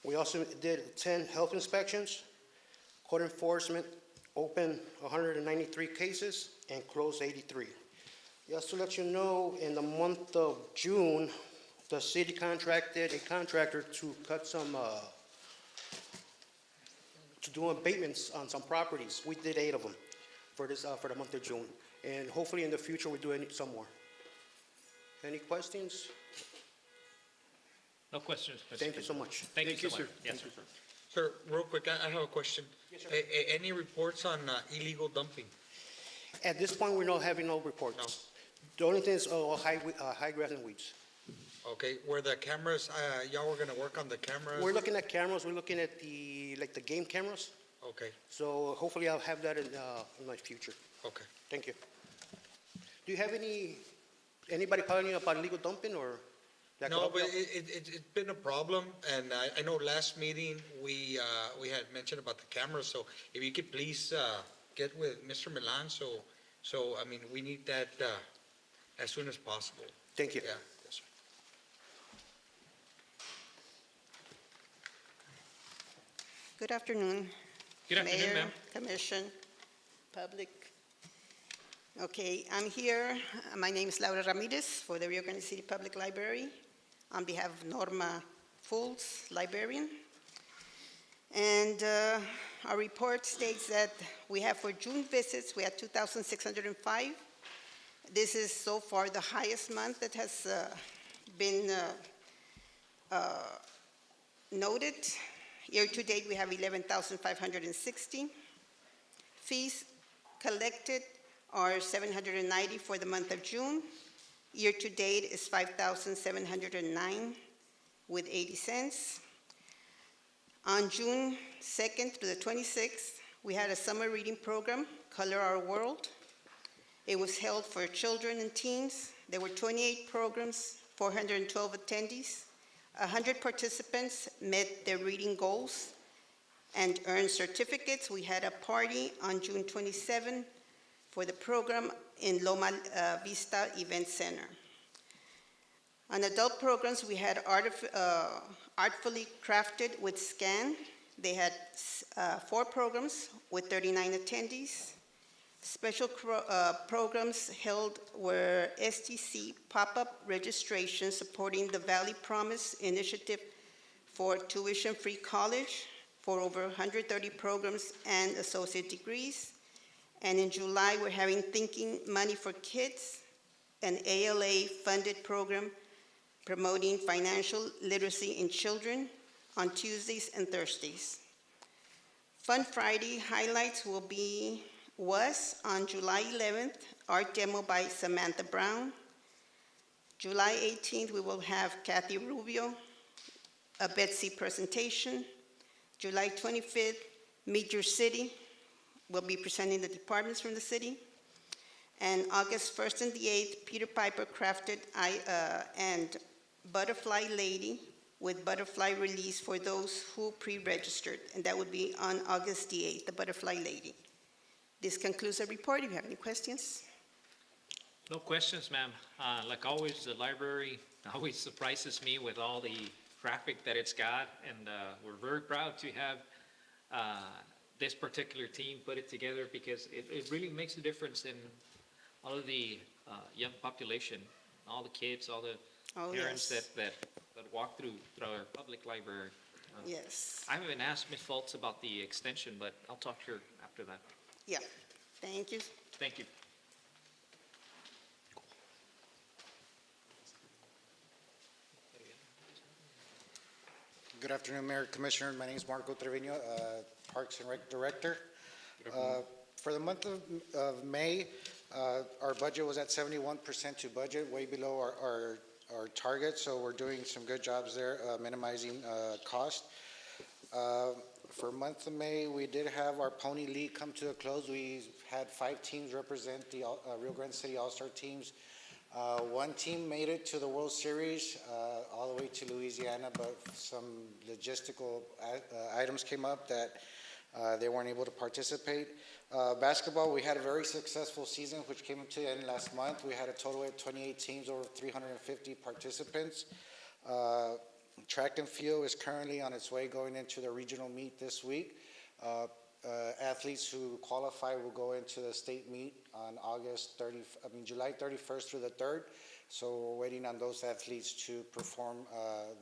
We also did 10 health inspections. Code enforcement opened 193 cases and closed 83. Just to let you know, in the month of June, the city contracted a contractor to cut some, to do abatements on some properties. We did 8 of them for the month of June. And hopefully in the future, we'll do some more. Any questions? No questions, Mr. Thank you so much. Thank you so much. Yes, sir. Sir, real quick, I have a question. Yes, sir. Any reports on illegal dumping? At this point, we're not having no reports. The only thing is high grass and weeds. Okay, were the cameras, y'all were gonna work on the cameras? We're looking at cameras, we're looking at the game cameras. Okay, So hopefully I'll have that in my future. okay. Thank you. Do you have anybody calling you about illegal dumping or? that could No, help but you out? it's been a problem, and I know last meeting, we had mentioned about the cameras, so if you could please get with Mr. Milan, so, I mean, we need that as soon as possible. Thank you. Yeah, yes, sir. Good afternoon. Good afternoon, Mayor, ma'am. Commission, public. Okay, I'm here. My name is Laura Ramirez for the Rio Grande City Public Library on behalf of Norma Fools, librarian. And our report states that we have for June visits, we had 2,605. This is so far the highest month that has been noted. Year to date, we have 11,560. Fees collected are 790 for the month of June. Year-to-date is 5,709 with 80 cents. On June 2nd through the 26th, we had a summer reading program, Color Our World. It was held for children and teens. There were 28 programs, 412 attendees. 100 participants met their reading goals and earned certificates. We had a party on June 27 for the program in Loma Vista Event Center. On adult programs, we had Artfully Crafted with SCAN. They had 4 programs with 39 attendees. Special programs held were STC pop-up registration supporting the Valley Promise Initiative for tuition-free college for over 130 programs and associate degrees. And in July, we're having Thinking Money for Kids, an ALA-funded program promoting financial literacy in children on Tuesdays and Thursdays. Fun Friday highlights was on July 11th, art demo by Samantha Brown. July 18th, we will have Kathy Rubio, a Betsy presentation. July 25th, Meet Your City. We'll be presenting the departments from the city. And August 1st and the 8th, Peter Piper crafted and Butterfly Lady with butterfly release for those who pre-registered. And that would be on August the 8th, the Butterfly Lady. This concludes the report. If you have any questions. No questions, ma'am. Like always, the library always surprises me with all the traffic that it's got, and we're very proud to have this particular team put it together because it really makes a difference in all of the young population, all the kids, all the parents Yes. that walk through our public library. Yes. I haven't asked Ms. Fultz about the extension, but I'll talk to her after that. Yeah. Thank you. Thank you. Good afternoon, Mayor, Commissioner. My name is Marco Trevino, Parks and Rec Director. For the month of May, our budget was at 71% to budget, way below our target, so we're doing some good jobs there, minimizing cost. For month of May, we did have our Pony League come to a close. We had 5 teams represent the Rio Grande City All-Star teams. One team made it to the World Series all the way to Louisiana, but some logistical items came up that they weren't able to participate. Basketball, we had a very successful season, which came to an end last month. We had a total of 28 teams, over 350 participants. Track and field is currently on its way going into the regional meet this week. Athletes who qualify will go into the state meet on July 31st through the 3rd. So we're waiting on those athletes to perform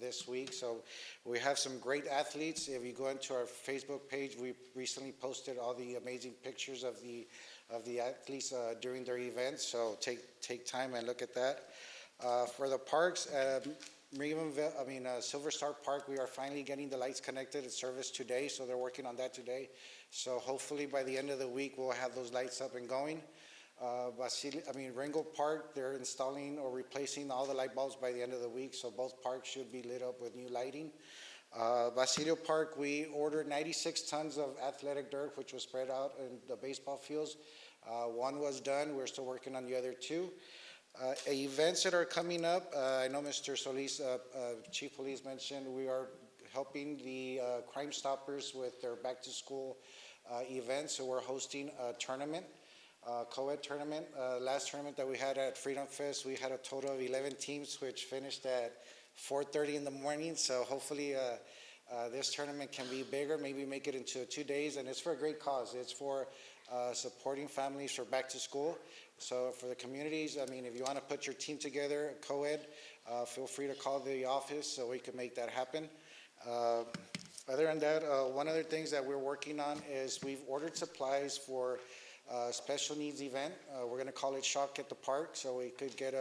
this week. So we have some great athletes. If you go into our Facebook page, we recently posted all the amazing pictures of the athletes during their events. So take time and look at that. For the parks, Silver Star Park, we are finally getting the lights connected and service today, so they're working on that today. So hopefully by the end of the week, we'll have those lights up and going. Ringo Park, they're installing or replacing all the light bulbs by the end of the week, so both parks should be lit up with new lighting. Basilio Park, we ordered 96 tons of athletic dirt, which was spread out in the baseball fields. One was done, we're still working on the other 2. Events that are coming up, I know Mr. Solis, Chief Police mentioned, we are helping the Crime Stoppers with their back-to-school event, so we're hosting a tournament, co-ed tournament. Last tournament that we had at Freedom Fest, we had a total of 11 teams, which finished at 4:30 in the morning, so hopefully this tournament can be bigger, maybe make it into 2 days, and it's for a great cause. It's for supporting families for back to school. So for the communities, if you want to put your team together, co-ed, feel free to call the office so we can make that happen. Other than that, one other things that we're working on is we've ordered supplies for a special needs event. We're going to call it Shock at the Park, so we could get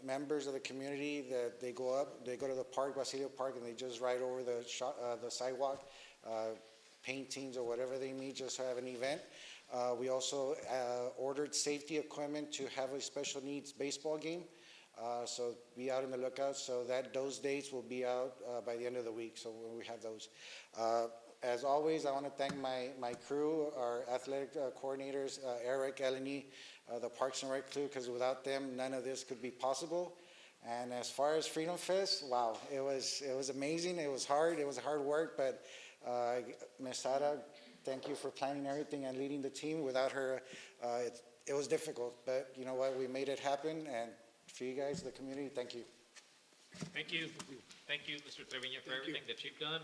members of the community that they go to the park, Basilio Park, and they just ride over the sidewalk, paintings or whatever they need just to have an event. We also ordered safety equipment to have a special needs baseball game. So be out on the lookout. So those dates will be out by the end of the week. So when we have those. As always, I want to thank my crew, our athletic coordinators, Eric, Eleni, the Parks and Rec crew, because without them, none of this could be possible. And as far as Freedom Fest, wow, it was amazing. It was hard. It was hard work, but Ms. Sara, thank you for planning everything and leading the team. Without her, it was difficult, but you know what? We made it happen, and for you guys, the community, thank you. Thank you. Thank you, Mr. Trevino, for everything that you've done.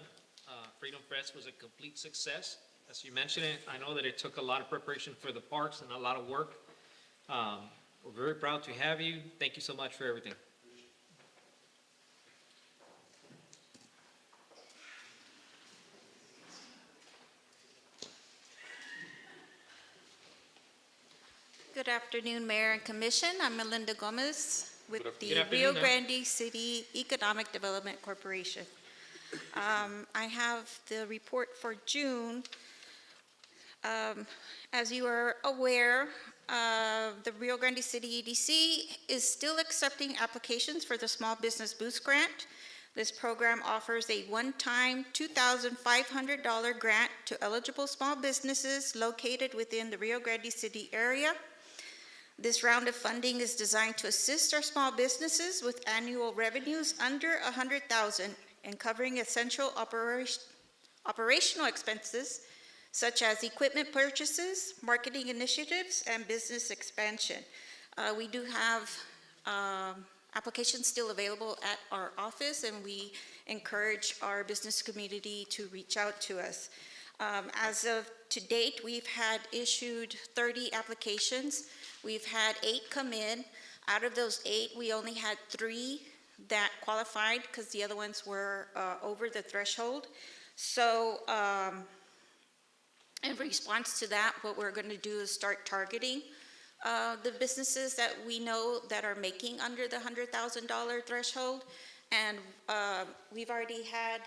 Freedom Fest was a complete success. As you mentioned it, I know that it took a lot of preparation for the parks and a lot of work. We're very proud to have you. Thank you so much for everything. Good afternoon, Mayor and Commission. I'm Melinda Gomez with the Good afternoon, Rio ma'am. Grande City Economic Development Corporation. I have the report for June. As you are aware, the Rio Grande City EDC is still accepting applications for the Small Business Boost Grant. This program offers a one-time $2,500 grant to eligible small businesses located within the Rio Grande City area. This round of funding is designed to assist our small businesses with annual revenues under $100,000 and covering essential operational expenses such as equipment purchases, marketing initiatives, and business expansion. We do have applications still available at our office, and we encourage our business community to reach out to us. As of to date, we've had issued 30 applications. We've had 8 come in. Out of those 8, we only had 3 that qualified because the other ones were over the threshold. So in response to that, what we're going to do is start targeting the businesses that we know that are making under the $100,000 threshold. And we've already had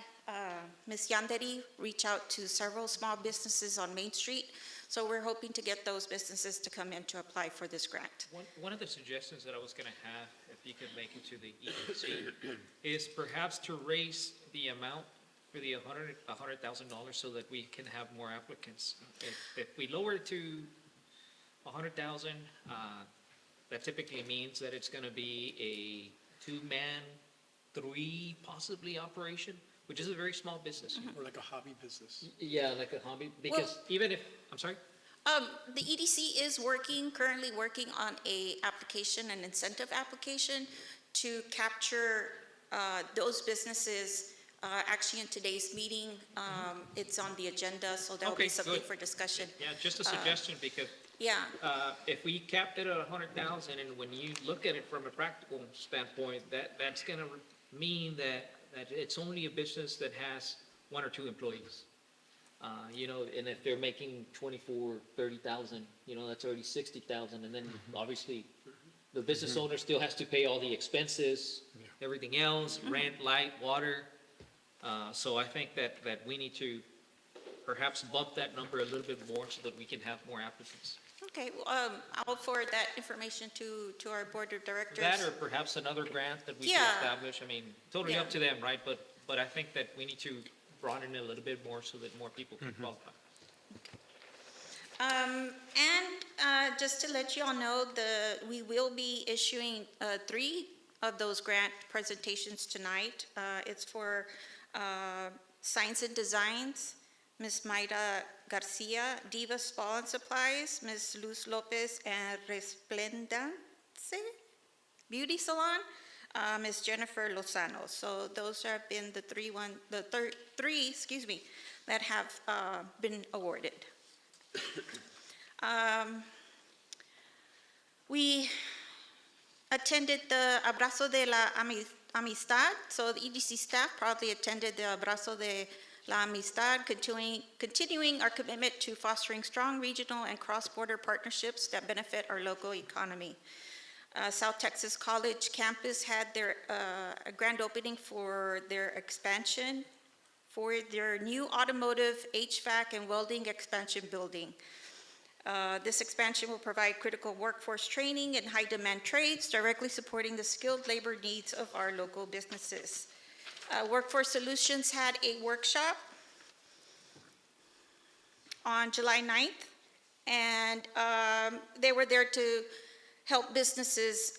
Ms. Yandere reach out to several small businesses on Main Street. So we're hoping to get those businesses to come in to apply for this grant. One of the suggestions that I was going to have, if you could make it to the EDC, is perhaps to raise the amount for the $100,000 so that we can have more applicants. If we lower it to $100,000, that typically means that it's going to be a 2-man, 3 possibly operation, which is a very small business. Or like a hobby business. Yeah, like a hobby, because even if, I'm sorry? The EDC is currently working on an incentive application to capture those businesses. Actually, in today's meeting, it's on the agenda, so that'll be something for discussion. Yeah, just a suggestion, because if we capped it at 100,000, and when you look at it from a practical standpoint, that's going to mean that it's only a business that has 1 or 2 employees. And if they're making 24, 30,000, that's already 60,000, and then obviously the business owner still has to pay all the expenses, everything else, rent, light, water. So I think that we need to perhaps bump that number a little bit more so that we can have more applicants. Okay, I'll forward that information to our board of directors. That or perhaps another grant that we can establish. I mean, totally up to them, right? But I think that we need to broaden it a little bit more so that more people can qualify. And just to let you all know, we will be issuing 3 of those grant presentations tonight. It's for Signs and Designs, Ms. Mayra Garcia, Diva Spa and Supplies, Ms. Luz Lopez, and Resplendence Beauty Salon, Ms. Jennifer Lozano. So those have been the three that have been awarded. We attended the Abrazo de la Amistad, so the EDC staff proudly attended the Abrazo de la Amistad, continuing our commitment to fostering strong regional and cross-border partnerships that benefit our local economy. South Texas College campus had their grand opening for their expansion for their new automotive HVAC and welding expansion building. This expansion will provide critical workforce training in high-demand trades, directly supporting the skilled labor needs of our local businesses. Workforce Solutions had a workshop on July 9th, and they were there to help businesses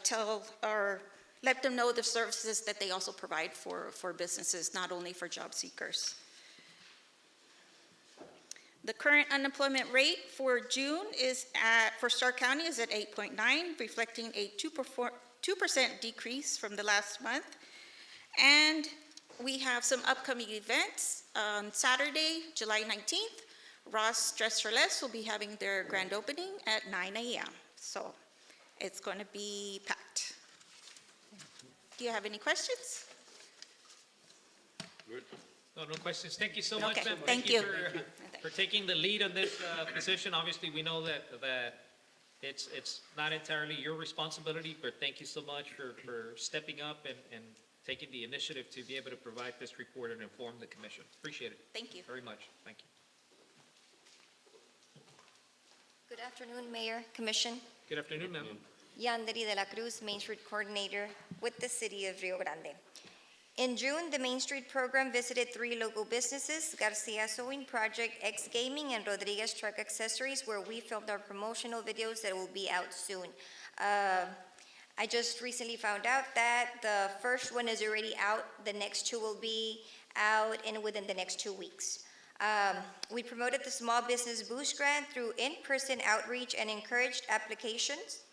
tell or let them know the services that they also provide for businesses, not only for job seekers. The current unemployment rate for June for Starr County is at 8.9, reflecting a 2% decrease from the last month. And we have some upcoming events. On Saturday, July 19th, Ross Dress for Less will be having their grand opening at 9 a.m. So it's going to be packed. Do you have any questions? Good. No questions. Thank you so much, Okay, ma'am. thank you. For taking the lead on this position. Obviously, we know that it's not entirely your responsibility, but thank you so much for stepping up and taking the initiative to be able to provide this report and inform the commission. Appreciate it. Thank you. Very much. Thank you. Good afternoon, Mayor, Commission. Good afternoon, ma'am. Yandere de la Cruz, Main Street Coordinator with the City of Rio Grande. In June, the Main Street program visited 3 local businesses, Garcia Sewing Project, X Gaming, and Rodriguez Truck Accessories, where we filmed our promotional videos that will be out soon. I just recently found out that the first one is already out. The next 2 will be out within the next 2 weeks. We promoted the Small Business Boost Grant through in-person outreach and encouraged applications.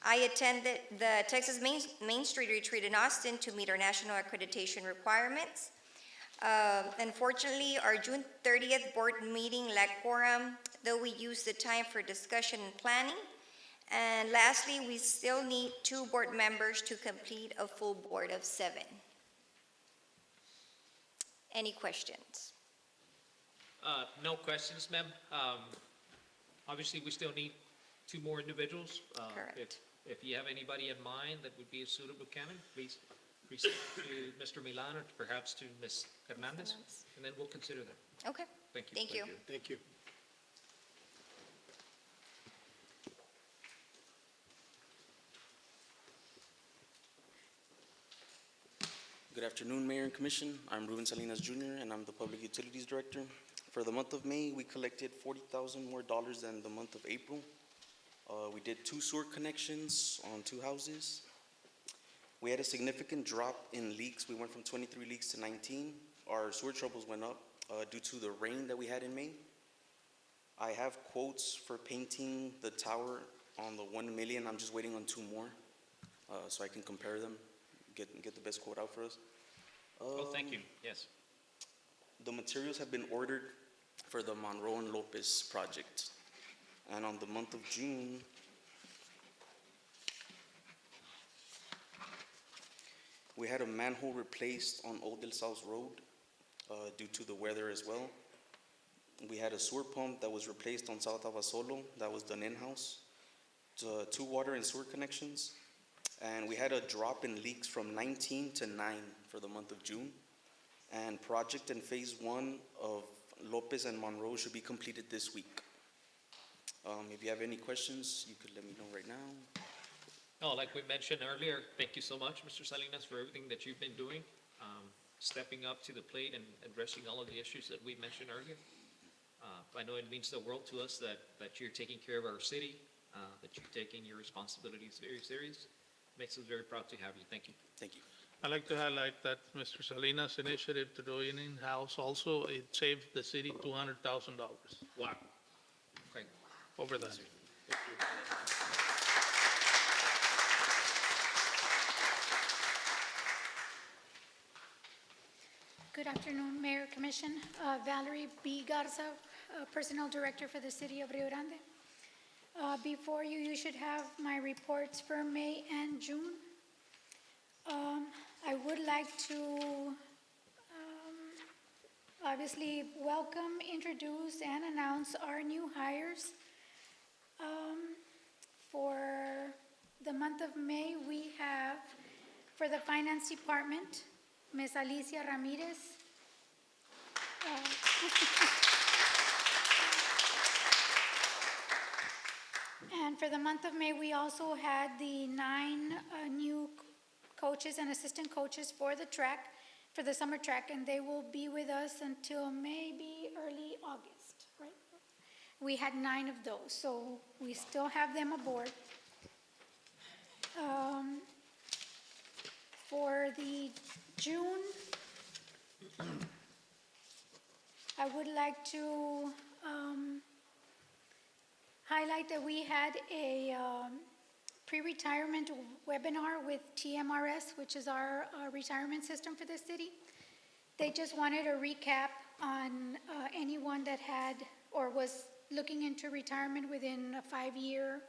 I attended the Texas Main Street Retreat in Austin to meet our national accreditation requirements. Unfortunately, our June 30th board meeting lacked quorum, though we used the time for discussion and planning. And lastly, we still need 2 board members to complete a full board of 7. Any questions? No questions, ma'am. Obviously, we still need 2 more individuals. Correct. If you have anybody in mind that would be a suitable candidate, please present to Mr. Milan or perhaps to Ms. Hernandez, and then we'll consider them. Okay. Thank you. Thank you. Thank you. Good afternoon, Mayor and Commission. I'm Ruben Salinas Jr., and I'm the Public Utilities Director. For the month of May, we collected $40,000 more than the month of April. We did 2 sewer connections on 2 houses. We had a significant drop in leaks. We went from 23 leaks to 19. Our sewer troubles went up due to the rain that we had in May. I have quotes for painting the tower on the 1 million. I'm just waiting on 2 more so I can compare them, get the best quote out for us. Oh, thank you. Yes. The materials have been ordered for the Monroe and Lopez project. And on the month of June, we had a manhole replaced on Old Del South Road due to the weather as well. We had a sewer pump that was replaced on South Abasolo that was done in-house. 2 water and sewer connections. And we had a drop in leaks from 19 to 9 for the month of June. And project in phase 1 of Lopez and Monroe should be completed this week. If you have any questions, you could let me know right now. No, like we mentioned earlier, thank you so much, Mr. Salinas, for everything that you've been doing, stepping up to the plate and addressing all of the issues that we mentioned earlier. I know it means the world to us that you're taking care of our city, that you're taking your responsibilities very serious. Makes us very proud to have you. Thank you. Thank you. I'd like to highlight that Mr. Salinas' initiative to do it in-house also, it saved the city $200,000 Wow. Great. over that. Good afternoon, Mayor, Commission. Valerie B. Garza, Personnel Director for the City of Rio Grande. Before you, you should have my reports for May and June. I would like to obviously welcome, introduce, and announce our new hires. For the month of May, we have, for the Finance Department, Ms. Alicia Ramirez. And for the month of May, we also had the 9 new coaches and assistant coaches for the track, for the summer track, and they will be with us until maybe early August, right? We had 9 of those, so we still have them aboard. For the June, I would like to highlight that we had a pre-retirement webinar with TMRS, which is our retirement system for the city. They just wanted a recap on anyone that had or was looking into retirement within a 5-year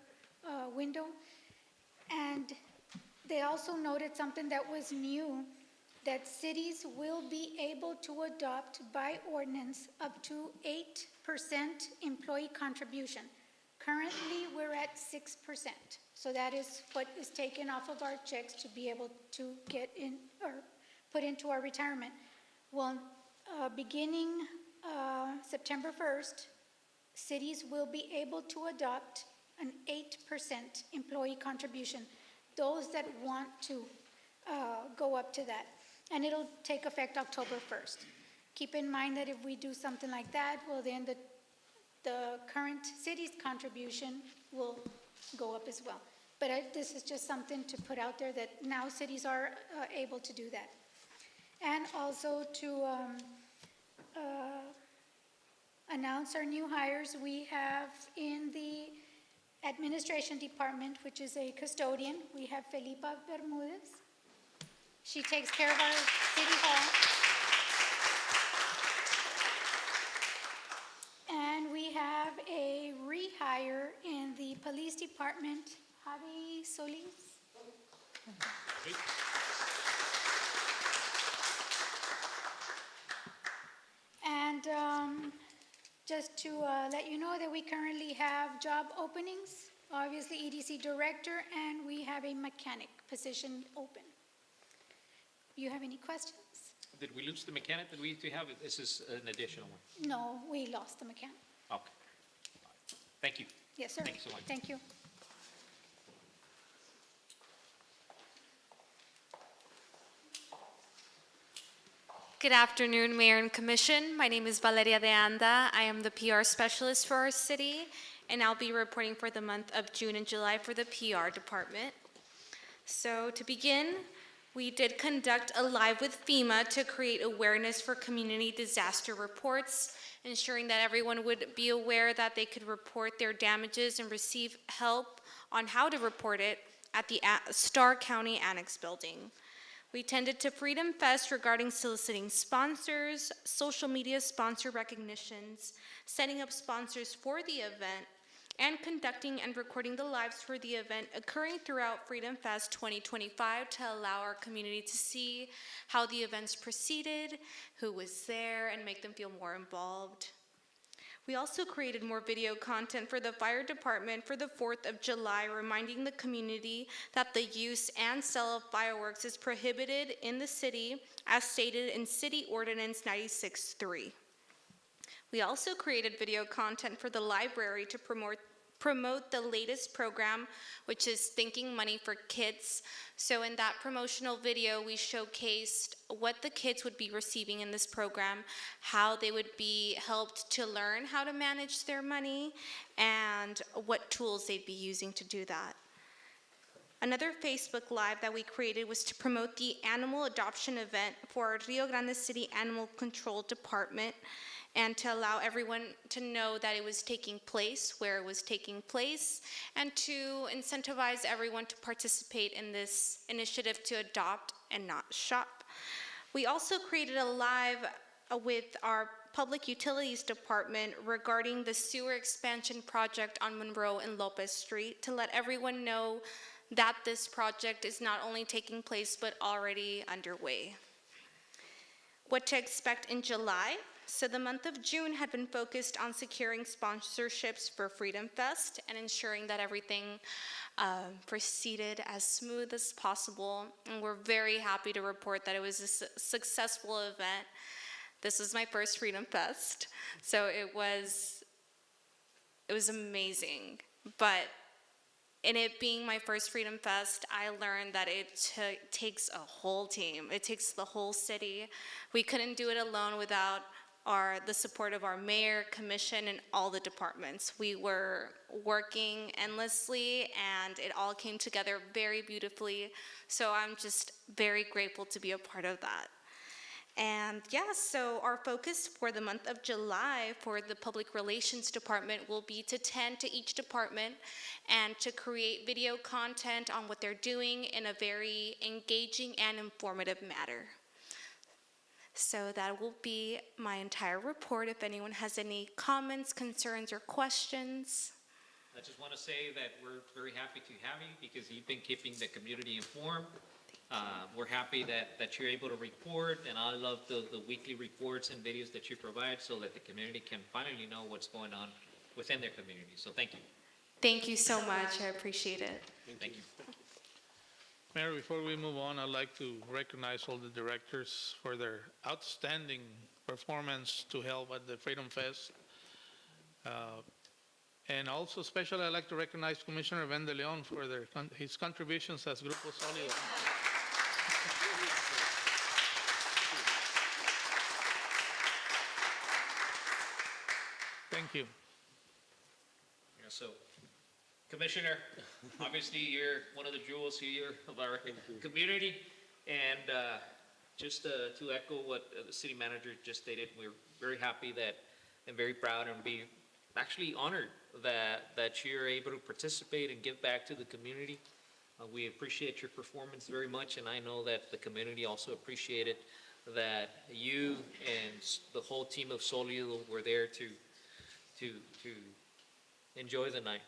window. And they also noted something that was new, that cities will be able to adopt by ordinance up to 8% employee contribution. Currently, we're at 6%. So that is what is taken off of our checks to be able to get in or put into our retirement. Well, beginning September 1st, cities will be able to adopt an 8% employee contribution. Those that want to go up to that. And it'll take effect October 1st. Keep in mind that if we do something like that, well, then the current city's contribution will go up as well. But this is just something to put out there that now cities are able to do that. And also to announce our new hires. We have in the administration department, which is a custodian, we have Felipa Bermudez. She takes care of our city hall. And we have a rehire in the police department, Javi Solis. And just to let you know that we currently have job openings, obviously EDC director, and we have a mechanic position open. Do you have any questions? Did we lose the mechanic that we used to have? This is an additional one. No, we lost the mechanic. Okay. Thank you. Yes, sir. Thank you so much. Thank you. Good afternoon, Mayor and Commission. My name is Valeria de Anda. I am the PR specialist for our city, and I'll be reporting for the month of June and July for the PR department. So to begin, we did conduct a live with FEMA to create awareness for community disaster reports, ensuring that everyone would be aware that they could report their damages and receive help on how to report it at the Starr County Annex Building. We attended to Freedom Fest regarding soliciting sponsors, social media sponsor recognitions, setting up sponsors for the event, and conducting and recording the lives for the event occurring throughout Freedom Fest 2025 to allow our community to see how the events proceeded, who was there, and make them feel more involved. We also created more video content for the fire department for the 4th of July, reminding the community that the use and sale of fireworks is prohibited in the city as stated in City Ordinance 96-3. We also created video content for the library to promote the latest program, which is Thinking Money for Kids. So in that promotional video, we showcased what the kids would be receiving in this program, how they would be helped to learn how to manage their money, and what tools they'd be using to do that. Another Facebook Live that we created was to promote the animal adoption event for our Rio Grande City Animal Control Department, and to allow everyone to know that it was taking place, where it was taking place, and to incentivize everyone to participate in this initiative to adopt and not shop. We also created a live with our Public Utilities Department regarding the sewer expansion project on Monroe and Lopez Street to let everyone know that this project is not only taking place but already underway. What to expect in July? So the month of June had been focused on securing sponsorships for Freedom Fest and ensuring that everything proceeded as smooth as possible. And we're very happy to report that it was a successful event. This was my first Freedom Fest, so it was amazing. But in it being my first Freedom Fest, I learned that it takes a whole team. It takes the whole city. We couldn't do it alone without the support of our mayor, commission, and all the departments. We were working endlessly, and it all came together very beautifully. So I'm just very grateful to be a part of that. And yeah, so our focus for the month of July for the Public Relations Department will be to tend to each department and to create video content on what they're doing in a very engaging and informative manner. So that will be my entire report. If anyone has any comments, concerns, or questions. I just want to say that we're very happy to have you because you've been keeping the community informed. We're happy that you're able to report, and I love the weekly reports and videos that you provide so that the community can finally know what's going on within their community. So thank you. Thank you so much. I appreciate it. Thank you. Mayor, before we move on, I'd like to recognize all the directors for their outstanding performance to help at the Freedom Fest. And also especially I'd like to recognize Commissioner Ben de Leon for his contributions as Grupo Sólido. Thank you. Yeah, so, Commissioner, obviously you're one of the jewels here of our community, and just to echo what the city manager just stated, we're very happy that and very proud and be actually honored that you're able to participate and give back to the community. We appreciate your performance very much, and I know that the community also appreciated that you and the whole team of Solido were there to enjoy the night.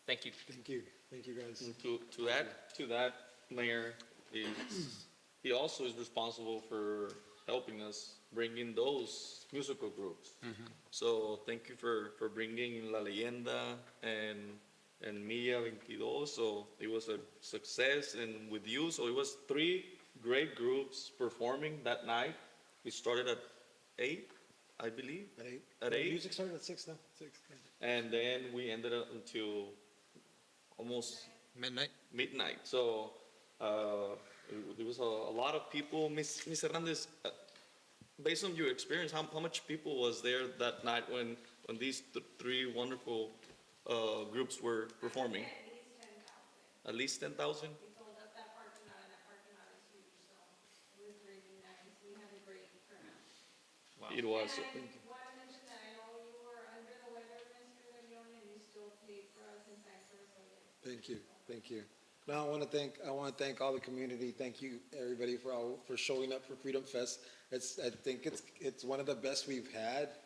Thank you. Thank you. Thank you, guys. And to add to that, Mayor, he also is responsible for helping us bring in those musical groups. So thank you for bringing La Leyenda and Milla 22. So it was a success, and with you, so it was 3 great groups performing that night. We started at 8, I believe. At 8. Music started at 6 now. 6. And then we ended up until almost midnight. So there was a lot of people. Ms. Hernandez, based on your experience, how much people was there that night when these 3 wonderful groups were performing? At least 10,000. We filled up that parking lot, and that parking lot is huge, so it was really nice. We had a great turnout. Wow. It was. And I want to mention that I know you were under the weather, Mr. Leon, and you still played for us and sang for us all day. Thank you, thank you. Now I want to thank all the community. Thank you, everybody, for showing up for Freedom Fest. I think it's one of the best we've had,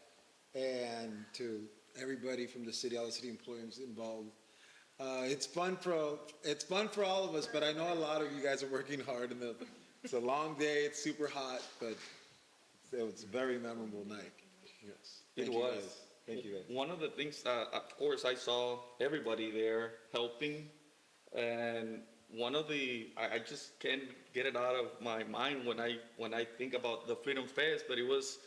and to everybody from the city, all the city employees involved. It's fun for all of us, but I know a lot of you guys are working hard, and it's a long day. It's super hot, but it was a very memorable night. Yes, It was. Thank you guys. One of the things that, of course, I saw everybody there helping, and I just can't get it out of my mind when I think about the Freedom Fest, but it was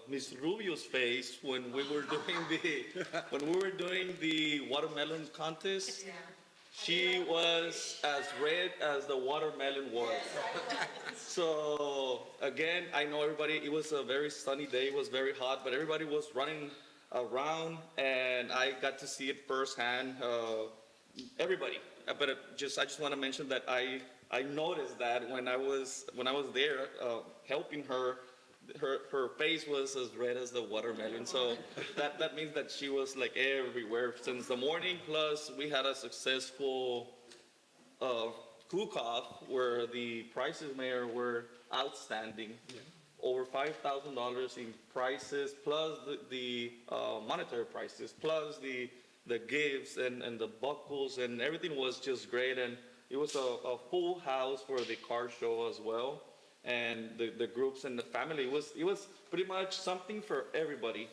Ms. Rubio's face when we were doing the watermelon contest. She was as red as the watermelon was. So again, I know everybody, it was a very sunny day, it was very hot, but everybody was running around, and I got to see it firsthand. Everybody, but I just want to mention that I noticed that when I was there helping her. Her face was as red as the watermelon, so that means that she was like everywhere since the morning. Plus, we had a successful cook-off where the prices, Mayor, were outstanding. Yeah. Over $5,000 in prices, plus the monetary prices, plus the gifts and the buckles, and everything was just great. And it was a full house for the car show as well. And the groups and the family, it was pretty much something for everybody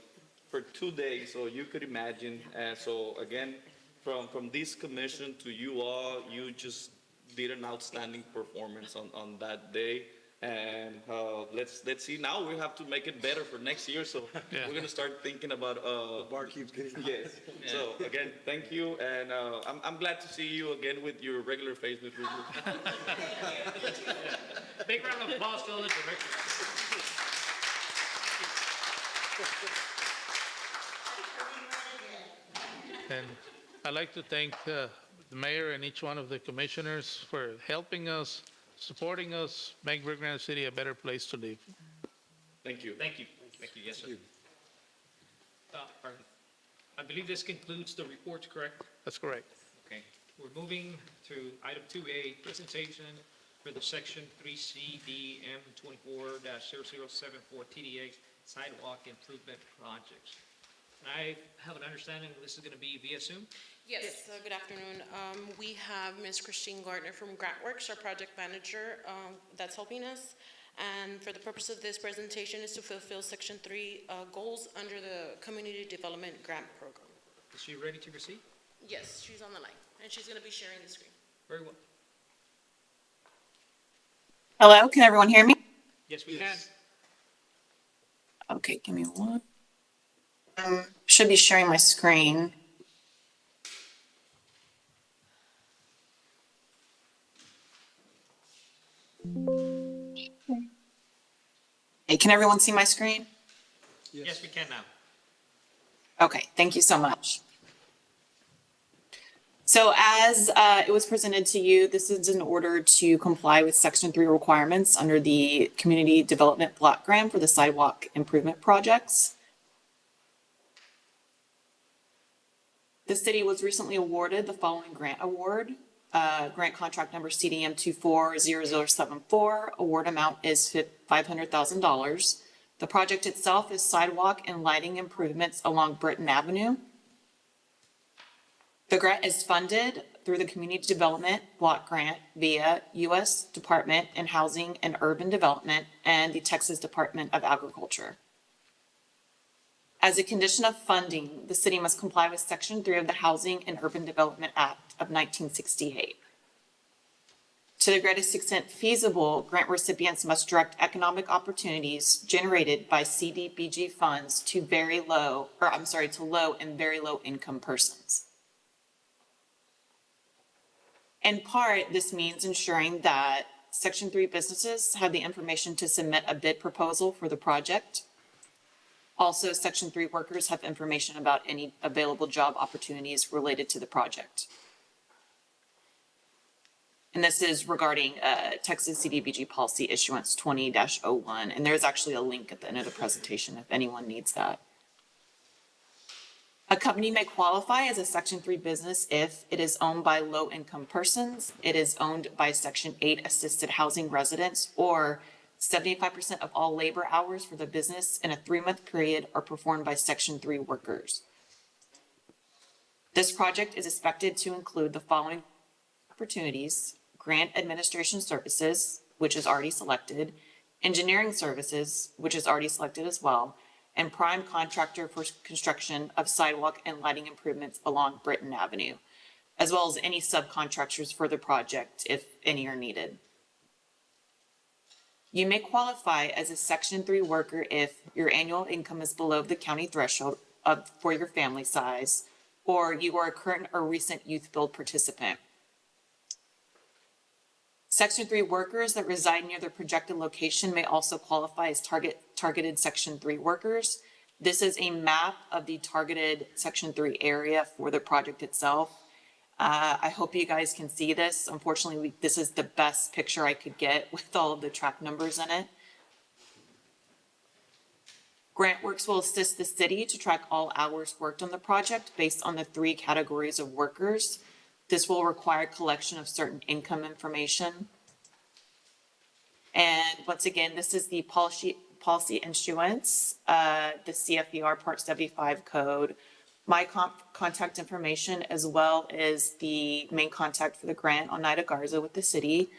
for 2 days, so you could imagine. And so again, from this commission to you all, you just did an outstanding performance on that day. And let's see. Now we have to make it better for next year. So we're gonna start thinking about. The bar keeps getting. Yes. So again, thank you, and I'm glad to see you again with your regular face, Ms. Rizzo. Big round of applause to all the directors. And I'd like to thank the mayor and each one of the commissioners for helping us, supporting us, make Rio Grande City a better place to live. Thank you. Thank you. Thank you, yes, sir. I believe this concludes the reports, correct? That's correct. Okay. We're moving to item 2A, presentation for the section 3CDM 24-0074 TDA sidewalk improvement projects. I have an understanding this is going to be via Zoom. Yes, good afternoon. We have Ms. Christine Gardner from GrantWorks, our project manager, that's helping us. And for the purpose of this presentation is to fulfill Section 3 goals under the Community Development Grant Program. Is she ready to proceed? Yes, she's on the line, and she's going to be sharing the screen. Very well. Hello, can everyone hear me? Yes, we can. Okay, give me one. Should be sharing my screen. Hey, can everyone see my screen? Yes, we can now. Okay, thank you so much. So as it was presented to you, this is in order to comply with Section 3 requirements under the Community Development Block Grant for the sidewalk improvement projects. The city was recently awarded the following grant award. Grant contract number CDM 240074. Award amount is $500,000. The project itself is sidewalk and lighting improvements along Britton Avenue. The grant is funded through the Community Development Block Grant via U.S. Department in Housing and Urban Development and the Texas Department of Agriculture. As a condition of funding, the city must comply with Section 3 of the Housing and Urban Development Act of 1968. To the greatest extent feasible, grant recipients must direct economic opportunities generated by CDBG funds to low and very low income persons. In part, this means ensuring that Section 3 businesses have the information to submit a bid proposal for the project. Also, Section 3 workers have information about any available job opportunities related to the project. And this is regarding Texas CDBG policy issuance 20-01. And there's actually a link at the end of the presentation if anyone needs that. A company may qualify as a Section 3 business if it is owned by low-income persons, it is owned by Section 8 assisted housing residents, or 75% of all labor hours for the business in a 3-month period are performed by Section 3 workers. This project is expected to include the following opportunities: grant administration services, which is already selected, engineering services, which is already selected as well, and prime contractor for construction of sidewalk and lighting improvements along Britton Avenue, as well as any subcontractors for the project if any are needed. You may qualify as a Section 3 worker if your annual income is below the county threshold for your family size, or you are a current or recent youth build participant. Section 3 workers that reside near their projected location may also qualify as targeted Section 3 workers. This is a map of the targeted Section 3 area for the project itself. I hope you guys can see this. Unfortunately, this is the best picture I could get with all of the track numbers in it. GrantWorks will assist the city to track all hours worked on the project based on the 3 categories of workers. This will require collection of certain income information. And once again, this is the policy issuance, the CFER Part 75 code, my contact information, as well as the main contact for the grant, Oneida Garza with the city.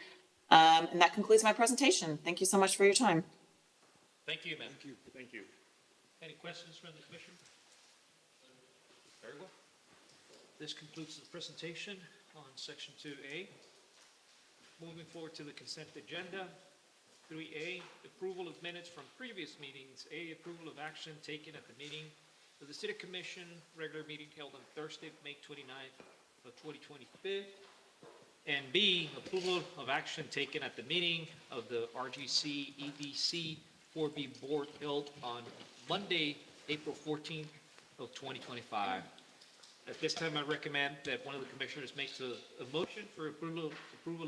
And that concludes my presentation. Thank you so much for your time. Thank you, ma'am. Thank you. Thank you. Any questions from the commission? Very well. This concludes the presentation on Section 2A. Moving forward to the consent agenda. 3A, approval of minutes from previous meetings. A, approval of action taken at the meeting of the City Commission, regular meeting held on Thursday, May 29th of 2025. And B, approval of action taken at the meeting of the RGC-EDC 4B Board held on Monday, April 14th of 2025. At this time, I recommend that one of the commissioners makes a motion for approval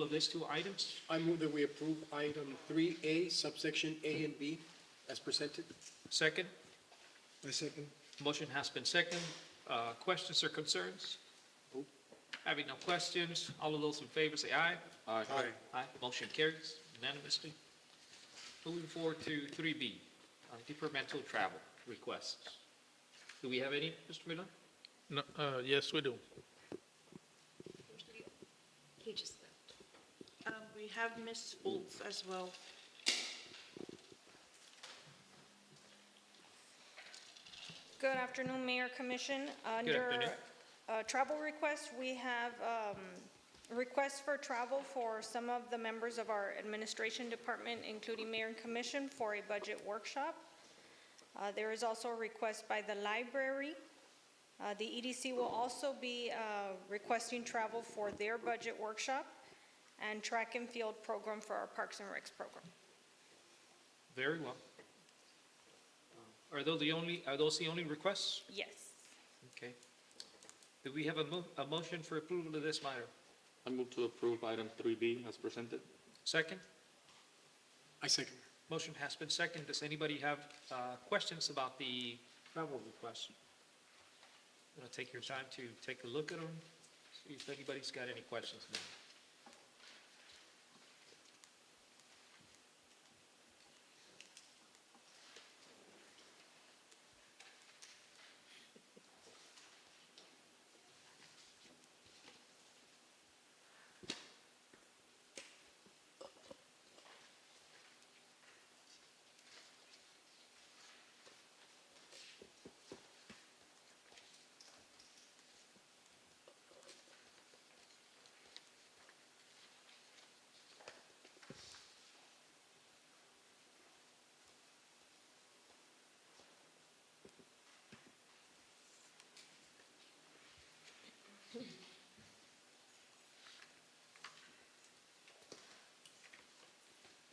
of these two items. I move that we approve item 3A, subsection A and B, as presented. Second, I second. motion has been seconded. Questions or concerns? Having no questions, all of those in favor say aye. Aye. Aye. Motion carries unanimously. Moving forward to 3B, departmental travel requests. Do we have any, Mr. Milan? No, yes, we do. He just left. We have Ms. Foltz as well. Good afternoon, Mayor, Commission. Good afternoon. Under travel requests, we have requests for travel for some of the members of our administration department, including Mayor and Commission, for a budget workshop. There is also a request by the library. The EDC will also be requesting travel for their budget workshop and track and field program for our Parks and Recs program. Very well. Are those the only requests? Yes. Okay. Do we have a motion for approval of this matter? I move to approve item 3B as presented. Second? I second. Motion has been seconded. Does anybody have questions about the travel request? Take your time to take a look at them, see if anybody's got any questions now.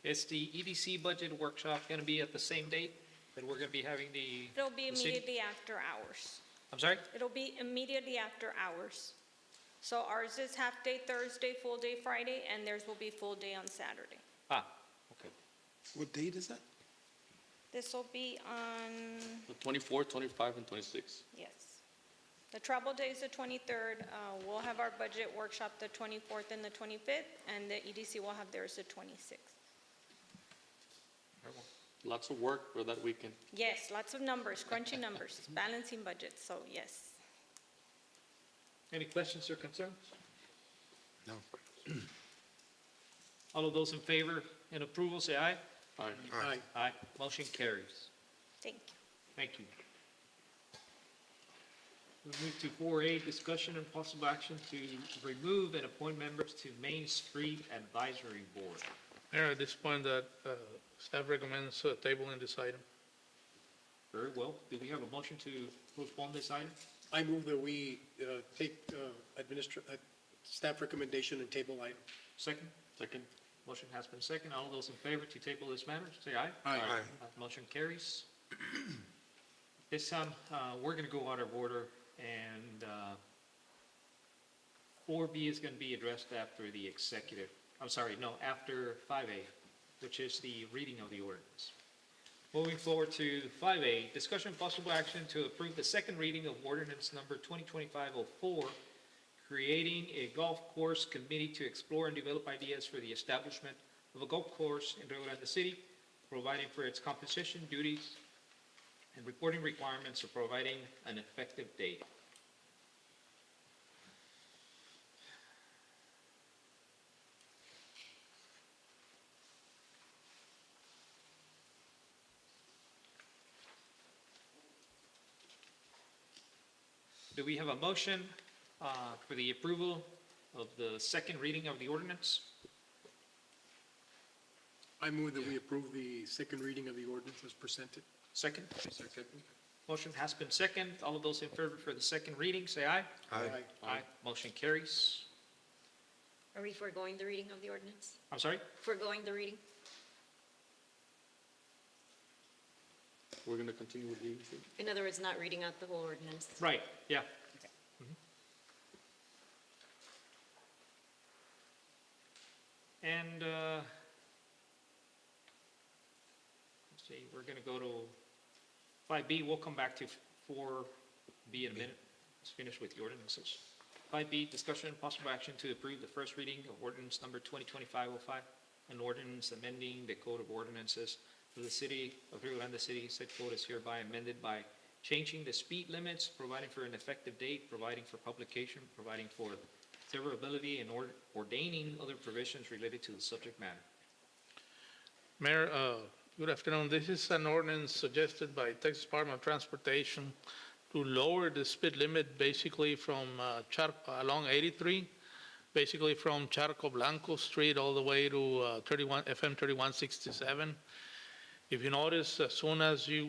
Is the EDC budget workshop going to be at the same date that we're going to be having the? It'll be the city? immediately after hours. I'm sorry? It'll be immediately after hours. So ours is half-day Thursday, full-day Friday, and theirs will be full-day on Saturday. Ah, okay. What date is that? This will be on, The 24th, 25, and 26. yes. The travel day is the 23rd. We'll have our budget workshop the 24th and the 25th, and the EDC will have theirs the 26th. Very well. Lots of work for that weekend. Yes, lots of numbers, crunchy numbers, balancing budgets, so yes. Any questions or concerns? No. All of those in favor and approval, say aye. Aye. Aye. Aye. Motion carries. Thank you. Thank you. We move to 4A, discussion and possible action to remove and appoint members to Main Street Advisory Board. Mayor, at this point, that staff recommends tabling this item. Very well. Do we have a motion to postpone this item? I move that we take staff recommendation and table item. Second? Second. Motion has been seconded. All those in favor to table this matter, say aye. Aye. Motion carries. This time, we're going to go out of order, and 4B is going to be addressed after the executive. I'm sorry, no, after 5A, which is the reading of the ordinance. Moving forward to 5A, discussion possible action to approve the second reading of ordinance number 2025-04, creating a golf course committee to explore and develop ideas for the establishment of a golf course in Rio Grande City, providing for its composition, duties, and reporting requirements, of providing an effective date. Do we have a motion for the approval of the second reading of the ordinance? I move that we approve the second reading of the ordinance as presented. Second? Second. Motion has been second. All of those in favor for the second reading, say aye. Aye. Aye. Motion carries. Are we foregoing the reading of the ordinance? I'm sorry? Foregoing the reading? We're gonna continue with the, In other words, not reading out the whole ordinance? Right, yeah. Mhm. And, let's see, we're gonna go to 5B. We'll come back to 4B in a minute. Let's finish with the ordinances. 5B, discussion and possible action to approve the first reading of ordinance number 2025-05, an ordinance amending the Code of Ordinances of the City of Rio Grande City. Said code is hereby amended by changing the speed limits, providing for an effective date, providing for publication, providing for severability, and ordaining other provisions related to the subject matter. Mayor, good afternoon. This is an ordinance suggested by Texas Department of Transportation to lower the speed limit basically from along 83, basically from Charco Blanco Street all the way to FM 3167. If you notice, as soon as you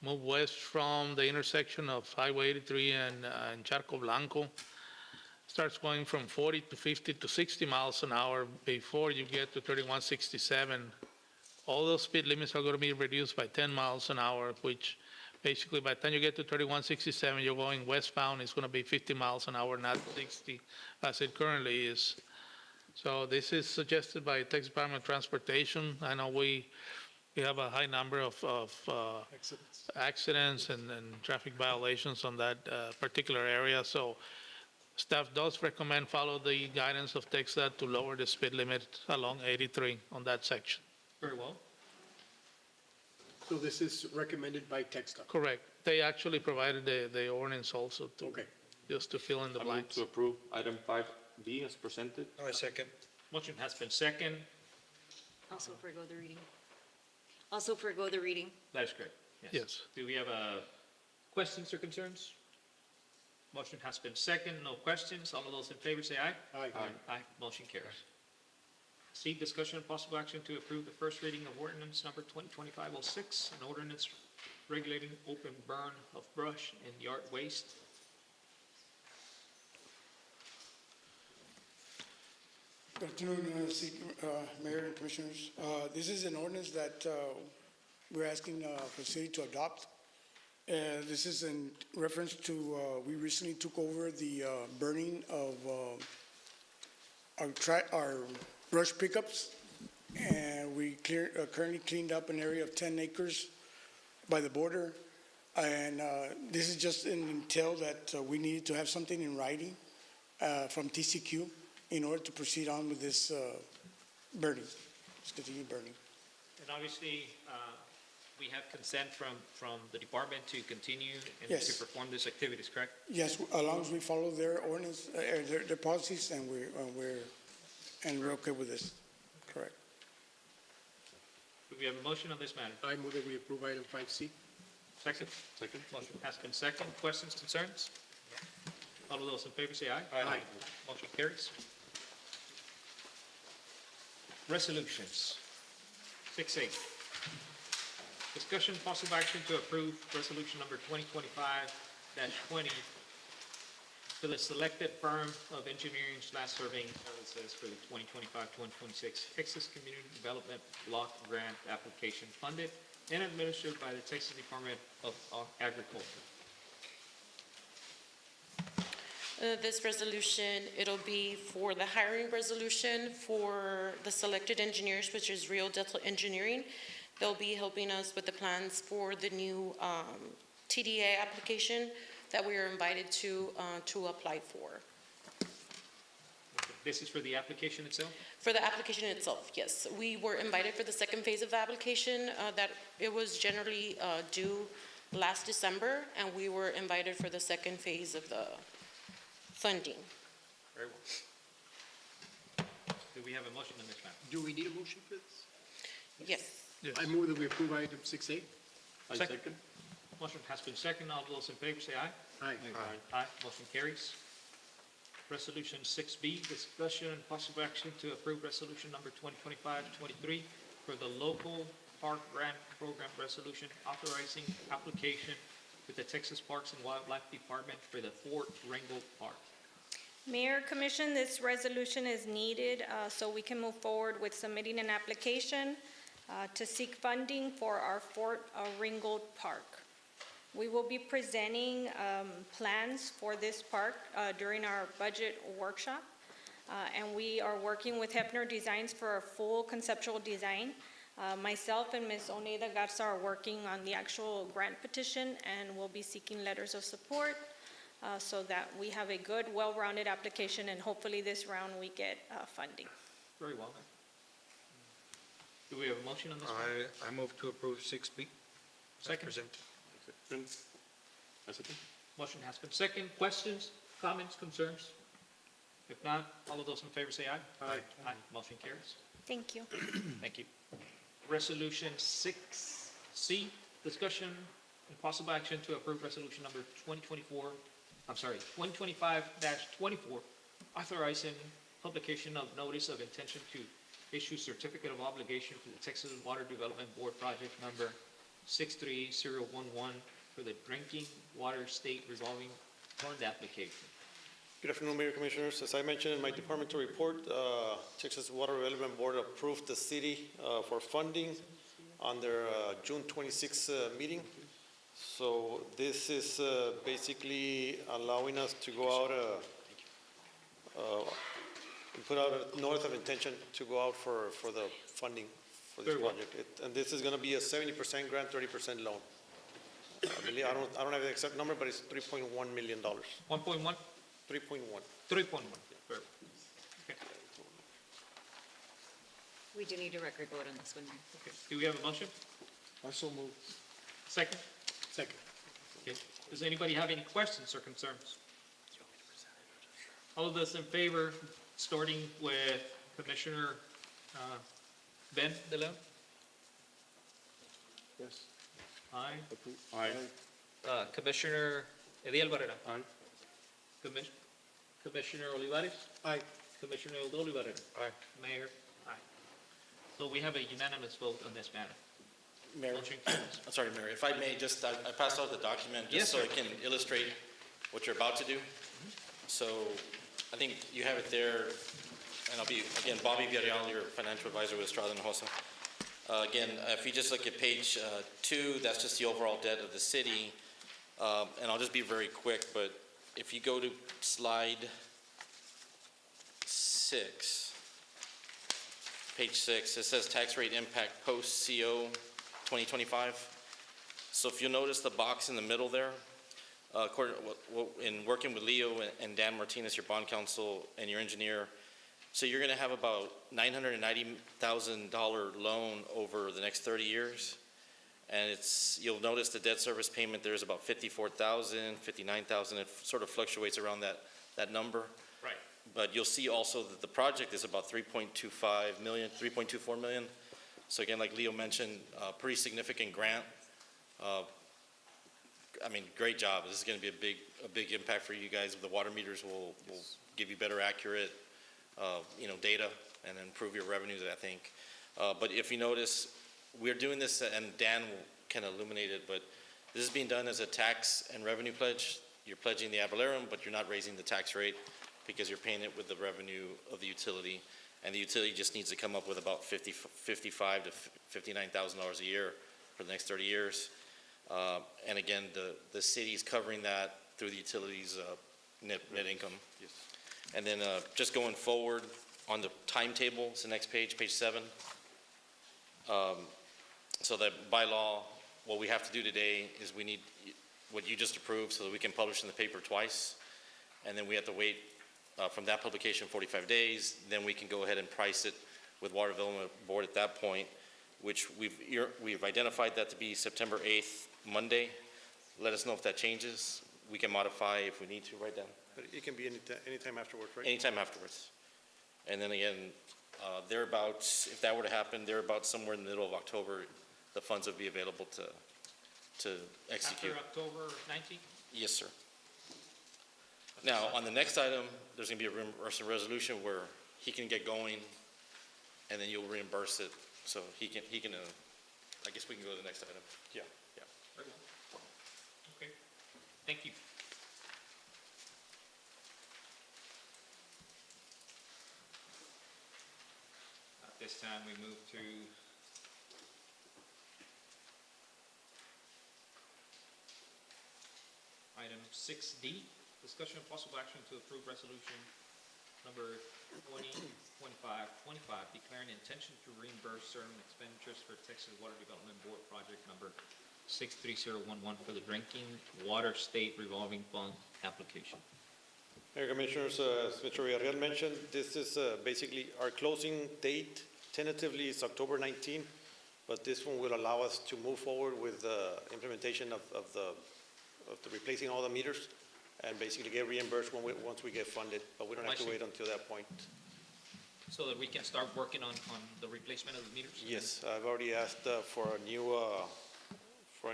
move west from the intersection of Highway 83 and Charco Blanco, starts going from 40 to 50 to 60 miles an hour before you get to 3167. All those speed limits are going to be reduced by 10 miles an hour, which basically by the time you get to 3167, you're going westbound, it's going to be 50 miles an hour, not 60 as it currently is. So this is suggested by Texas Department of Transportation. I know we have a high number of accidents and traffic violations on that particular area. So staff does recommend follow the guidance of TxDOT to lower the speed limit along 83 on that section. Very well. So this is recommended by TxDOT? Correct. They actually provided the ordinance also to, just to fill in the I move blanks. to approve item 5B as presented. No, I second. Motion has been second. Also forego the reading? Also forego the reading? That is correct. Yes. Do we have questions or concerns? Motion has been second. No questions. All of those in favor say aye. Aye. Aye. Motion carries. C, discussion and possible action to approve the first reading of ordinance number 2025-06, an ordinance regulating open burn of brush and yard waste. Good afternoon, Mayor and Commissioners. This is an ordinance that we're asking for the city to adopt. This is in reference to, we recently took over the burning of our brush pickups, and we currently cleaned up an area of 10 acres by the border. And this is just an entail that we needed to have something in writing from TCQ in order to proceed on with this burning, this continued burning. And obviously, we have consent from the department to continue and Yes. to perform these activities, correct? Yes, as long as we follow their ordinance, their policies, and we're okay with this, correct. Do we have a motion on this matter? I move that we approve item 5C. Second? Second. Motion has been second. Questions, concerns? All of those in favor say aye. Aye. Motion carries. Resolutions. 6A. Discussion possible action to approve resolution number 2025-20 for the selected firm of engineering/surveying services for the 2025-2026 Texas Community Development Block Grant application funded and administered by the Texas Department of Agriculture. This resolution, it'll be for the hiring resolution for the selected engineers, which is Rio Delta Engineering. They'll be helping us with the plans for the new TDA application that we are invited to apply for. This is for the application itself? For the application itself, yes. We were invited for the second phase of the application that it was generally due last December, and we were invited for the second phase of the funding. Very well. Do we have a motion on this matter? Do we need a motion for this? Yes. I move that we approve item 6A. I second. Motion has been second. All those in favor say aye. Aye. Aye. Motion carries. Resolution 6B, discussion and possible action to approve resolution number 2025-23, for the local park grant program resolution authorizing application with the Texas Parks and Wildlife Department for the Fort Ringgold Park. Mayor, Commission, this resolution is needed so we can move forward with submitting an application to seek funding for our Fort Ringgold Park. We will be presenting plans for this park during our budget workshop, and we are working with Hefner Designs for a full conceptual design. Myself and Ms. Oneida Garza are working on the actual grant petition, and we'll be seeking letters of support so that we have a good, well-rounded application, and hopefully this round we get funding. Very well, then. Do we have a motion on this one? I move to approve 6B. Second. Presented. Motion has been second. Questions, comments, concerns? If not, all of those in favor say aye. Aye. Aye. Motion carries. Thank you. Thank you. Resolution 6C, discussion and possible action to approve resolution number 2025-24, authorizing publication of notice of intention to issue certificate of obligation for the Texas Water Development Board project number 63011 for the drinking water state revolving fund application. Good afternoon, Mayor Commissioners. As I mentioned in my departmental report, Texas Water Development Board approved the city for funding on their June 26th meeting. So this is basically allowing us to go out, put out a notice of intention to go out for the funding for this Very well. project. And this is going to be a 70% grant, 30% loan. I believe, I don't have the exact number, but it's $3.1 million. 1.1? 3.1. 3.1. Very well. Okay. We do need a record vote on this one, Mayor. Okay. Do we have a motion? I so move. Second? Second. Okay. Does anybody have any questions or concerns? All of those in favor, starting with Commissioner Ben De Leon? Yes. Aye. Aye. Commissioner Ediel Barrera? Aye. Commissioner Olivares? Aye. Commissioner Eudolio Barrera? Aye. Mayor? Aye. So we have a unanimous vote on this matter. Mayor, Motion carries. I'm sorry, Mayor, if I may, just, I passed out the document Yes, just so sir. I can illustrate what you're about to do. So I think you have it there, and I'll be, again, Bobby Villarreal, your financial advisor with Estrada and Hosa. Again, if you just look at page 2, that's just the overall debt of the city. And I'll just be very quick, but if you go to slide 6, page 6, it says tax rate impact post-CO 2025. So if you'll notice the box in the middle there, in working with Leo and Dan Martinez, your bond counsel, and your engineer, so you're going to have about $990,000 loan over the next 30 years. And you'll notice the debt service payment there is about $54,000, $59,000. It sort of fluctuates around that number. Right. But you'll see also that the project is about $3.25 million, $3.24 million. So again, like Leo mentioned, pretty significant grant. I mean, great job. This is going to be a big impact for you guys. The water meters will give you better accurate, data and improve your revenues, I think. But if you notice, we're doing this, and Dan can illuminate it, but this is being done as a tax and revenue pledge. You're pledging the ad valorem, but you're not raising the tax rate because you're paying it with the revenue of the utility. And the utility just needs to come up with about $55,000 to $59,000 a year for the next 30 years. And again, the city's covering that through the utilities' net income. Yes. And then just going forward on the timetable, it's the next page, page 7. So that by law, what we have to do today is we need what you just approved so that we can publish in the paper twice. And then we have to wait from that publication 45 days. Then we can go ahead and price it with Water Development Board at that point, which we've identified that to be September 8th, Monday. Let us know if that changes. We can modify if we need to right down. But it can be anytime afterwards, right? Anytime afterwards. And then again, thereabouts, if that were to happen, thereabouts somewhere in the middle of October, the funds would be available to execute. After October 19th? Yes, sir. Now, on the next item, there's going to be a resolution where he can get going, and then you'll reimburse it So he can, I guess we can go to the next item. Yeah. Yeah. Very well. Okay, thank you. At this time, we move to item 6D, discussion of possible action to approve resolution number 2025-25, declaring intention to reimburse certain expenditures for Texas Water Development Board project number 63011 for the drinking water state revolving fund application. Mayor Commissioners, as Mr. Villarreal mentioned, this is basically our closing date. Tentatively, it's October 19, but this one will allow us to move forward with the implementation of the replacing all the meters and basically get reimbursed once we get funded, but we don't have to wait until that point. So that we can start working on the replacement of the meters? Yes, I've already asked for a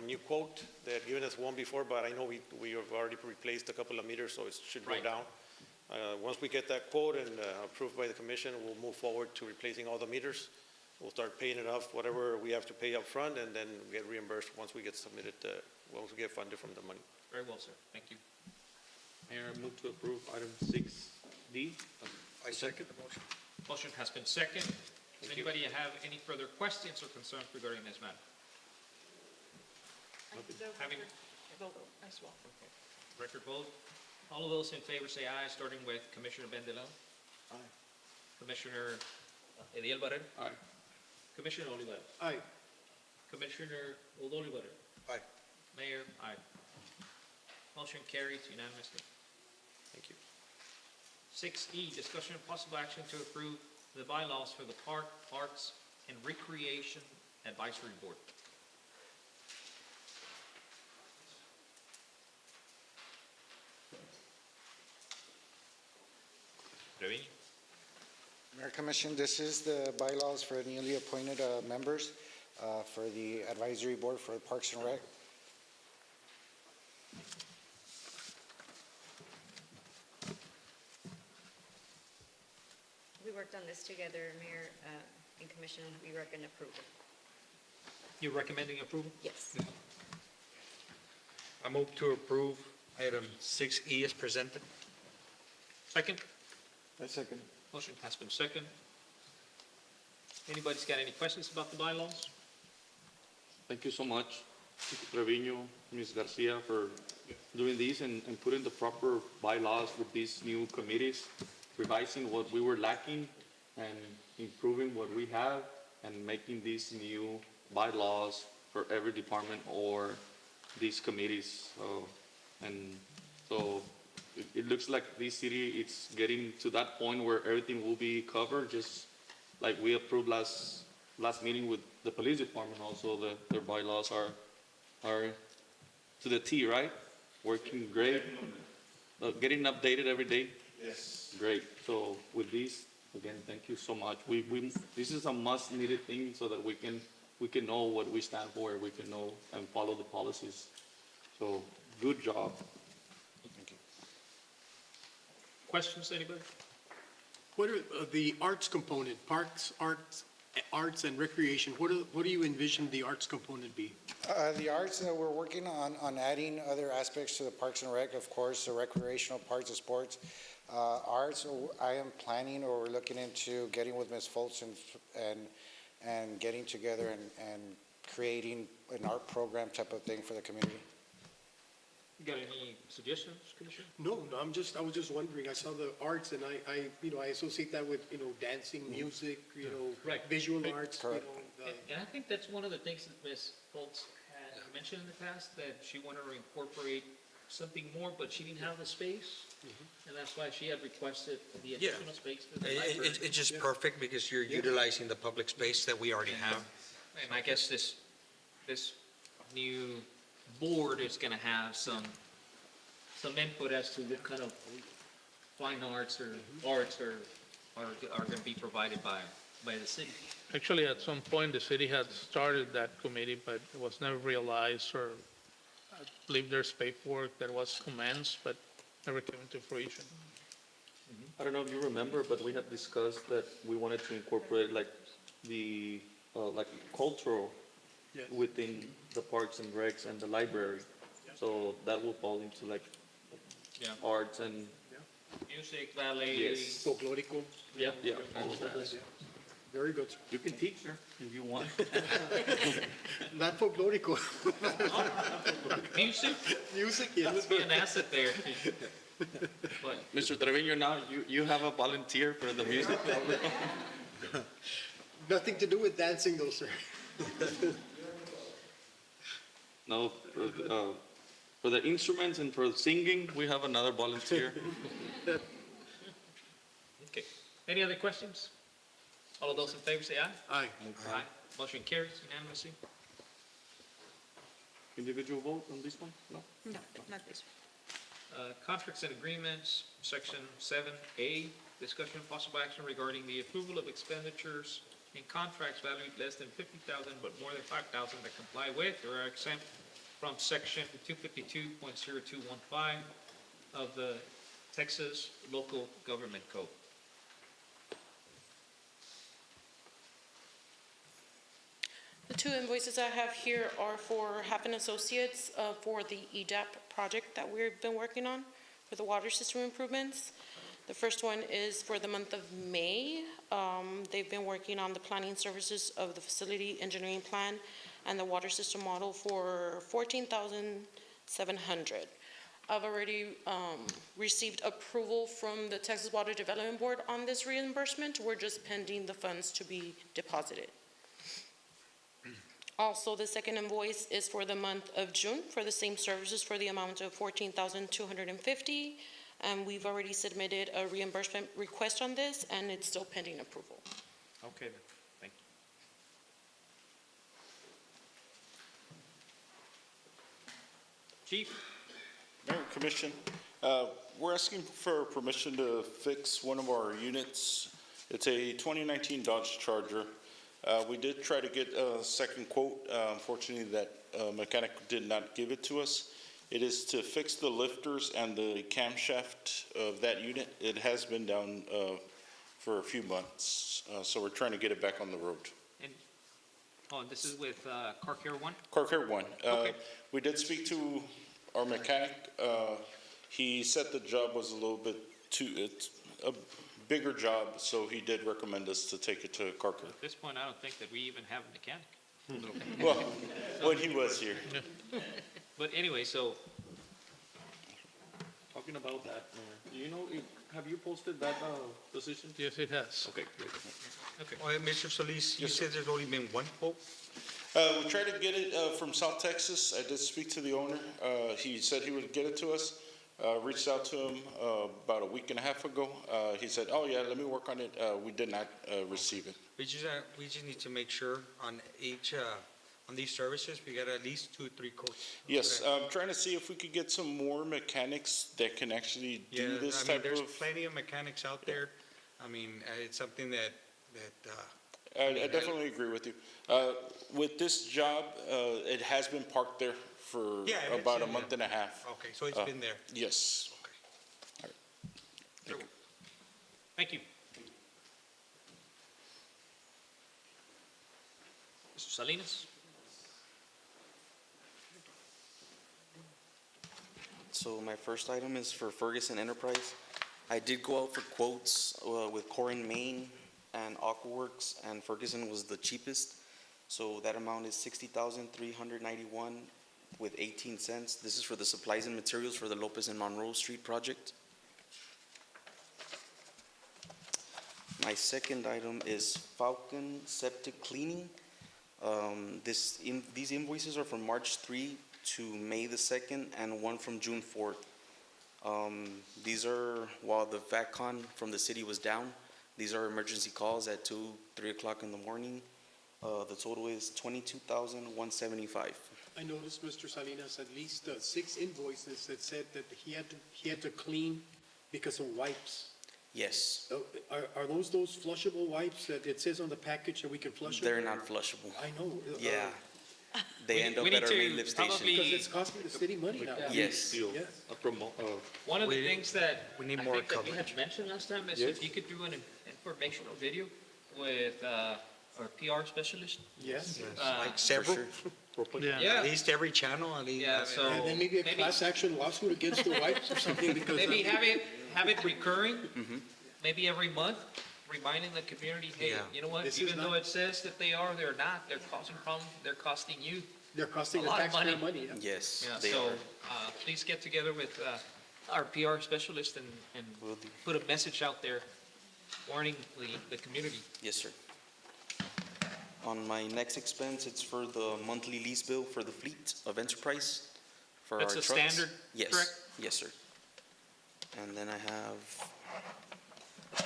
new quote. They had given us one before, but I know we have already replaced a couple of meters, so it should go Right. down. Once we get that quote and approved by the commission, we'll move forward to replacing all the meters. We'll start paying it off, whatever we have to pay up front, and then get reimbursed once we get submitted, once we get funded from the money. Very well, sir. Thank you. Mayor, I move to approve item 6D. I second the motion. Motion has been second. Does anybody have any further questions or concerns regarding this matter? Having Vote as well. record vote, all of those in favor say aye, starting with Commissioner Bendelon. Aye. Commissioner Ediel Barrera. Aye. Commissioner Olivares. Aye. Commissioner Olivares. Aye. Mayor, aye. Motion carries unanimously. Thank you. 6E, discussion of possible action to approve the bylaws for the Park, Arts, and Recreation Advisory Board. Trevino? Mayor Commission, this is the bylaws for newly appointed members for the advisory board for Parks and Rec. We worked on this together, Mayor and Commission. We recommend approval. You're recommending approval? Yes. I move to approve item 6E as presented. Second? I second. Motion has been second. Anybody's got any questions about the bylaws? Thank you so much, Mr. Trevino, Ms. Garcia, for doing this and putting the proper bylaws with these new committees, revising what we were lacking and improving what we have and making these new bylaws for every department or these committees. So it looks like this city, it's getting to that point where everything will be covered, just like we approved last meeting with the police department also, their bylaws are to the T, right? Working great, getting updated every day. Yes. Great. So with this, again, thank you so much. This is a must needed thing so that we can know what we stand for, we can know and follow the policies. So good job. Questions, anybody? What are the arts component, parks, arts and recreation? What do you envision the arts component be? The arts, we're working on adding other aspects to the Parks and Rec, of course, the recreational parts, the sports. Arts, I am planning or we're looking into getting with Ms. Foltz and getting together and creating an art program type of thing for the community. You got any suggestions, Commissioner? No, I was just wondering, I saw the arts and I associate that with, dancing, music, Right. visual arts. Correct. And I think that's one of the things that Ms. Foltz had mentioned in the past, that she wanted to incorporate something more, but she didn't have the space. And that's why she had requested the additional space for the library. It's just perfect because you're utilizing the public space that we already have. And I guess this new board is gonna have some input as to what kind of fine arts or arts are gonna be provided by the city. Actually, at some point, the city had started that committee, but it was never realized, or I believe there's paperwork that was commenced, but never came into fruition. I don't know if you remember, but we had discussed that we wanted to incorporate like the like cultural Yes. within the parks and recs and the library. So that will fall into like Yeah. arts and, Music, ballet. yes. Folklorico. Yeah, all of that. Very good, sir. You can teach her if you want. Not folklorico. Music, Music, that would yes. be an asset there. But Mr. Trevino, now you have a volunteer for the music. Nothing to do with dancing though, sir. No, for the instruments and for singing, we have another volunteer. Okay. Any other questions? All of those in favor say aye. Aye. Aye. Motion carries unanimously. Individual vote on this one? No? No, not this Contracts and agreements, section 7A, discussion of possible action regarding the approval of expenditures in contracts valued less than 50,000 but more than 5,000 that comply with or are exempt from section 252.0215 of the Texas Local Government Code. The two invoices I have here are for Happen Associates for the EDAP project that we've been working on for the water system improvements. The first one is for the month of May. They've been working on the planning services of the facility engineering plan and the water system model for $14,700. I've already received approval from the Texas Water Development Board on this reimbursement. We're just pending the funds to be deposited. Also, the second invoice is for the month of June for the same services for the amount of $14,250. And we've already submitted a reimbursement request on this, and it's still pending approval. Okay, then. Thank you. Chief? Mayor and Commission, we're asking for permission to fix one of our units. It's a 2019 Dodge Charger. We did try to get a second quote. Unfortunately, that mechanic did not give it to us. It is to fix the lifters and the camshaft of that unit. It has been down for a few months, so we're trying to get it back on the road. And, this is with Car Care One? Car Care One. Okay. We did speak to our mechanic. He said the job was a little bit it's a bigger job, so he did recommend us to take it to Car Care. At this point, I don't think that we even have a mechanic. Well, when he was here. But anyway, so, Talking about that, do you know, have you posted that position? Yes, it has. Okay, great. okay. Well, Mr. Solis, you said there's only been one quote? We tried to get it from South Texas. I did speak to the owner. He said he would get it to us. Reached out to him about a week and a half ago. He said, "Oh yeah, let me work on it." We did not receive it. We just need to make sure on each, on these services, we got at least 2-3 quotes. Yes, Okay. I'm trying to see if we could get some more mechanics that can actually do this I mean, type there's of. plenty of mechanics out there. I mean, it's something that I definitely agree with you. With this job, it has been parked there for Yeah, it's about a in month there. and a half. Okay, so it's been there. Yes. Thank you. Mr. Salinas? So my first item is for Ferguson Enterprise. I did go out for quotes with Corin Maine and Aquaworks, and Ferguson was the cheapest. So that amount is $60,391 with 18 cents. This is for the supplies and materials for the Lopez and Monroe Street project. My second item is Falcon Septic Cleaning. These invoices are from March 3 to May the 2nd and one from June 4th. These are while the VACCON from the city was down. These are emergency calls at 2, 3 o'clock in the morning. The total is $22,175. I noticed, Mr. Salinas, at least 6 invoices that said that he had to clean because of wipes. Yes, Are those flushable wipes that it says on the package that we can flush them? they're not flushable. I know. Yeah, they end up we at need our to main lift station. probably- Because it's costing the city money now. Yes. Yes. One of the things that we need I more think that you coverage. had mentioned last time is Yes. if you could do an informational video with our PR specialist. Yes. Like several, Yeah. at least every channel, at least. Yeah, so. And then maybe a class action lawsuit against the wives or something because. Maybe have it recurring, maybe every month, reminding the community, hey, Yeah. you know what? This is Even though not- it says that they're not, they're causing problems, they're costing you. They're costing A the lot of taxpayer money. money, yeah. Yes, Yeah, they so, are. please get together with, our PR specialist and Will do. put a message out there warning the community. Yes, sir. On my next expense, it's for the monthly lease bill for the fleet of Enterprise for our That's trucks. a standard, Yes, correct? yes, sir. And then I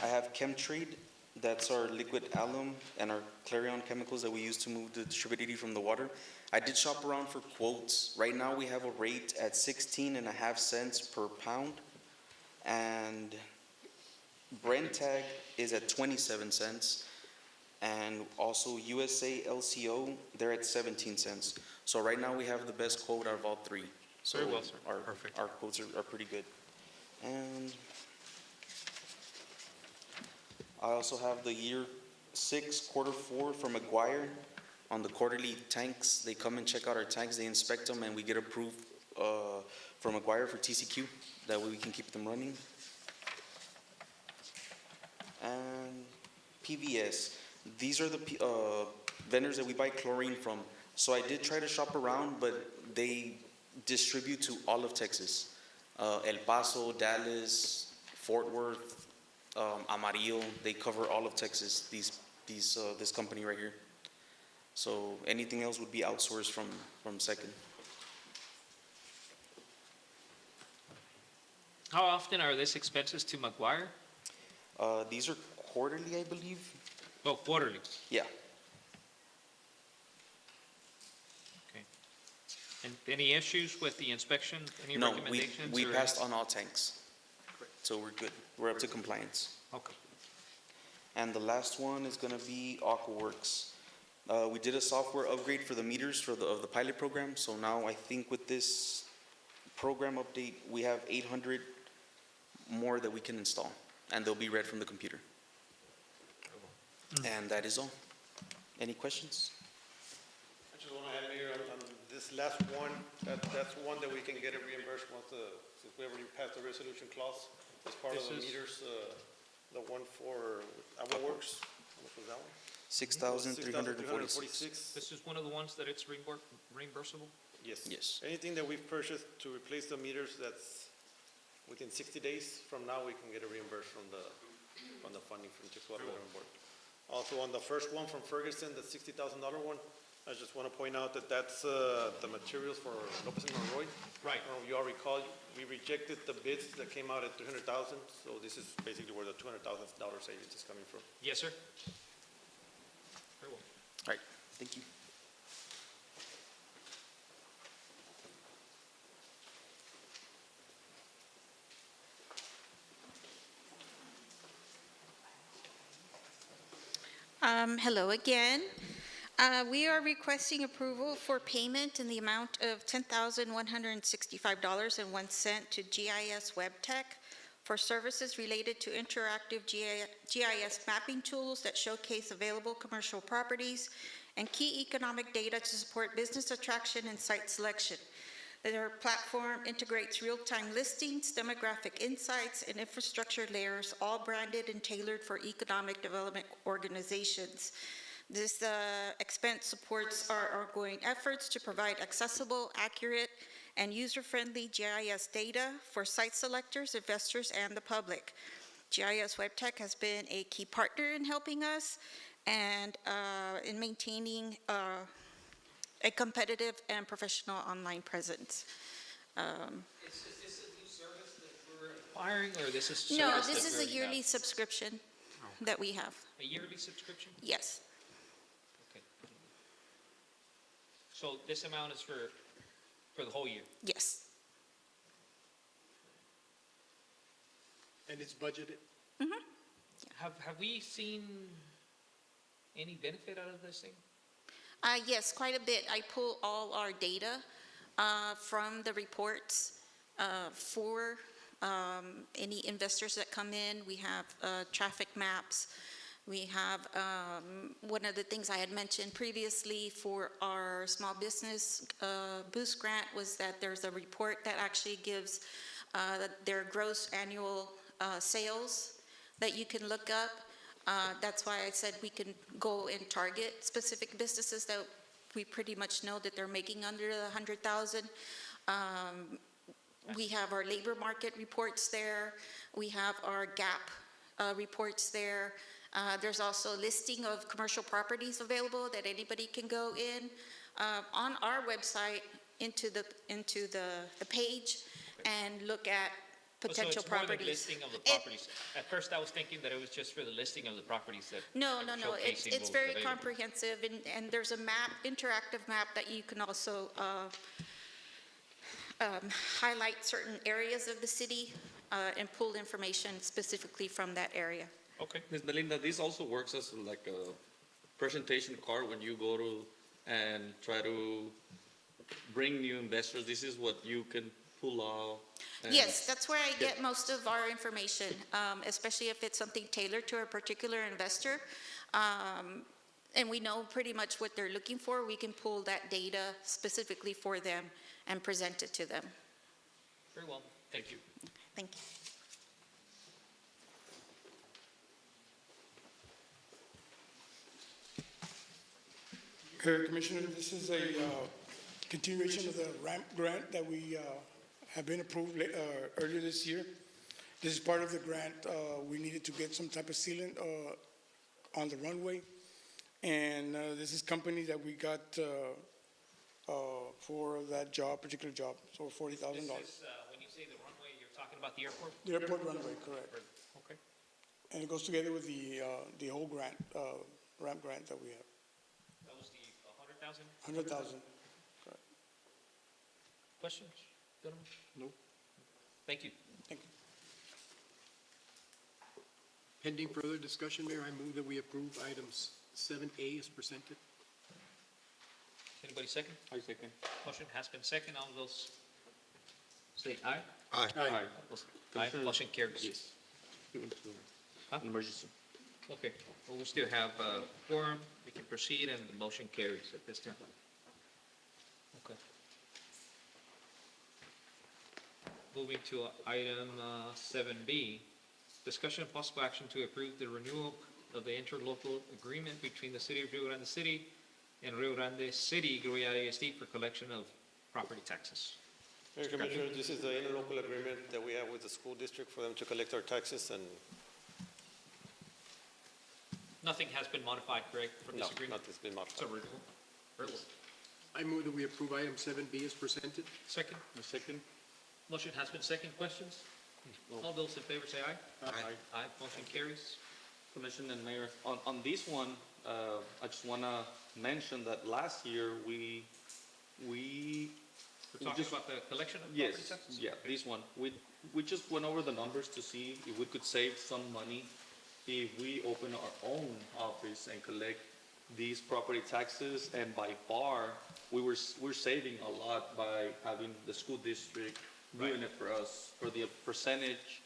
have Chemtrade, that's our liquid alum and our Clarion chemicals that we use to move the distributed heat from the water. I did shop around for quotes. Right now, we have a rate at 16.5 cents per pound, and Brenntag is at 27 cents. And also USA LCO, they're at 17 cents. So right now, we have the best quote out of all three. So Very well, sir. our quotes are pretty good. And I also have the year 6, quarter 4 from McGuire on the quarterly tanks. They come and check out our tanks, they inspect them, and we get approved from McGuire for TCQ. That way we can keep them running. And PVS. These are the vendors that we buy chlorine from. So I did try to shop around, but they distribute to all of Texas. El Paso, Dallas, Fort Worth, Amarillo, they cover all of Texas, this company right here. So anything else would be outsourced from Second. How often are these expenses to McGuire? These are quarterly, I believe. Oh, quarterly, Yeah. okay. And any issues with the inspection, any No, recommendations? we or passed any- on all tanks. So we're good. We're up to compliance. Okay. And the last one is gonna be AquaWorks. We did a software upgrade for the meters of the pilot program, so now I think with this program update, we have 800 more that we can install, and they'll be read from the computer. And that is all. Any questions? I just want to add, Mayor, on this last one, that's one that we can get it reimbursed once since we already passed the resolution clause as part of the This is- meters, the one for AquaWorks, how much was that one? 6,346. This is one of the ones that it's reimbursable? Yes. Yes. Anything that we've purchased to replace the meters that's within 60 days from now, we can get it reimbursed from the funding from Texas Water Development Board. Also, on the first one from Ferguson, the $60,000 one, I just want to point out that that's the materials for Lopez and Monroy. Right. You all recall, we rejected the bids that came out at $300,000, so this is basically where the $200,000 savings is coming from. Yes, sir. Very well. All right, thank you. Hello again. We are requesting approval for payment in the amount of $10,165.01 to GIS WebTech for services related to interactive GIS mapping tools that showcase available commercial properties and key economic data to support business attraction and site selection. Their platform integrates real-time listings, demographic insights, and infrastructure layers, all branded and tailored for economic development organizations. This expense supports our ongoing efforts to provide accessible, accurate, and user-friendly GIS data for site selectors, investors, and the public. GIS WebTech has been a key partner in helping us and in maintaining a competitive and professional online presence. Is this a new service that we're acquiring, or this is? No, service this that is we a already yearly have? subscription that we have. A yearly subscription? Yes. Okay. So this amount is for the whole year? Yes. And it's budgeted? Have we seen any benefit out of this thing? Yes, quite a bit. I pull all our data from the reports for any investors that come in. We have traffic maps, We have, one of the things I had mentioned previously for our small business boost grant was that there's a report that actually gives their gross annual sales that you can look up. That's why I said we can go and target specific businesses that we pretty much know that they're making under the 100,000. We have our labor market reports there. We have our gap reports there. There's also a listing of commercial properties available that anybody can go in on our website into the page and look at potential So it's more the properties. listing of the properties. At first, I was thinking that it was just for the listing of the properties that. No, that no, were no, showcasing it's what very was available. comprehensive, and there's a map, interactive map that you can also highlight certain areas of the city and pull information specifically from that area. Okay. Ms. Melinda, this also works as like a presentation card when you go to and try to bring new investors. This is what you can pull out. and- Yes, that's where I get most of our information, especially if it's something tailored to a particular investor. And we know pretty much what they're looking for. We can pull that data specifically for them and present it to them. Very well, thank you. Thank you. Commissioner, this is a continuation of the ramp grant that we have been approved earlier this year. This is part of the grant. We needed to get some type of sealant on the runway. And this is company that we got for that job, particular job, so $40,000. This is, when you say the runway, you're talking about the airport? The airport runway, correct. Okay. And it goes together with the whole grant, ramp grant that we have. That was the 100,000? 100,000. Questions, gentlemen? No. Thank you. Thank you. Pending further discussion, Mayor, I move that we approve items 7A as presented. Anybody second? I second. Motion has been second. All those say aye. Aye. Aye. Aye, motion carries. Yes. Huh? Emergency. Okay, well, we still have a quorum. We can proceed and the motion carries at this time. Okay. Moving to item 7B, discussion and possible action to approve the renewal of the interlocal agreement between the City of Rio Grande City and Rio Grande City, Gruya ISD for collection of property taxes. Mayor Commissioner, this is the interlocal agreement that we have with the school district for them to collect our taxes, and Nothing has been modified, correct, from no, this agreement? nothing's been It's a modified. renewal. Very well. I move that we approve item 7B as presented. Second? I second. Motion has been second. Questions? All those in favor say aye. Aye. Aye, motion carries. Commission and Mayor, on this one, I just want to mention that last year we We're talking just- about the collection of property Yes, taxes? yeah, this one. We just went over the numbers to see if we could save some money if we open our own office and collect these property taxes. And by far, we're saving a lot by having the school district doing it for us. For the percentage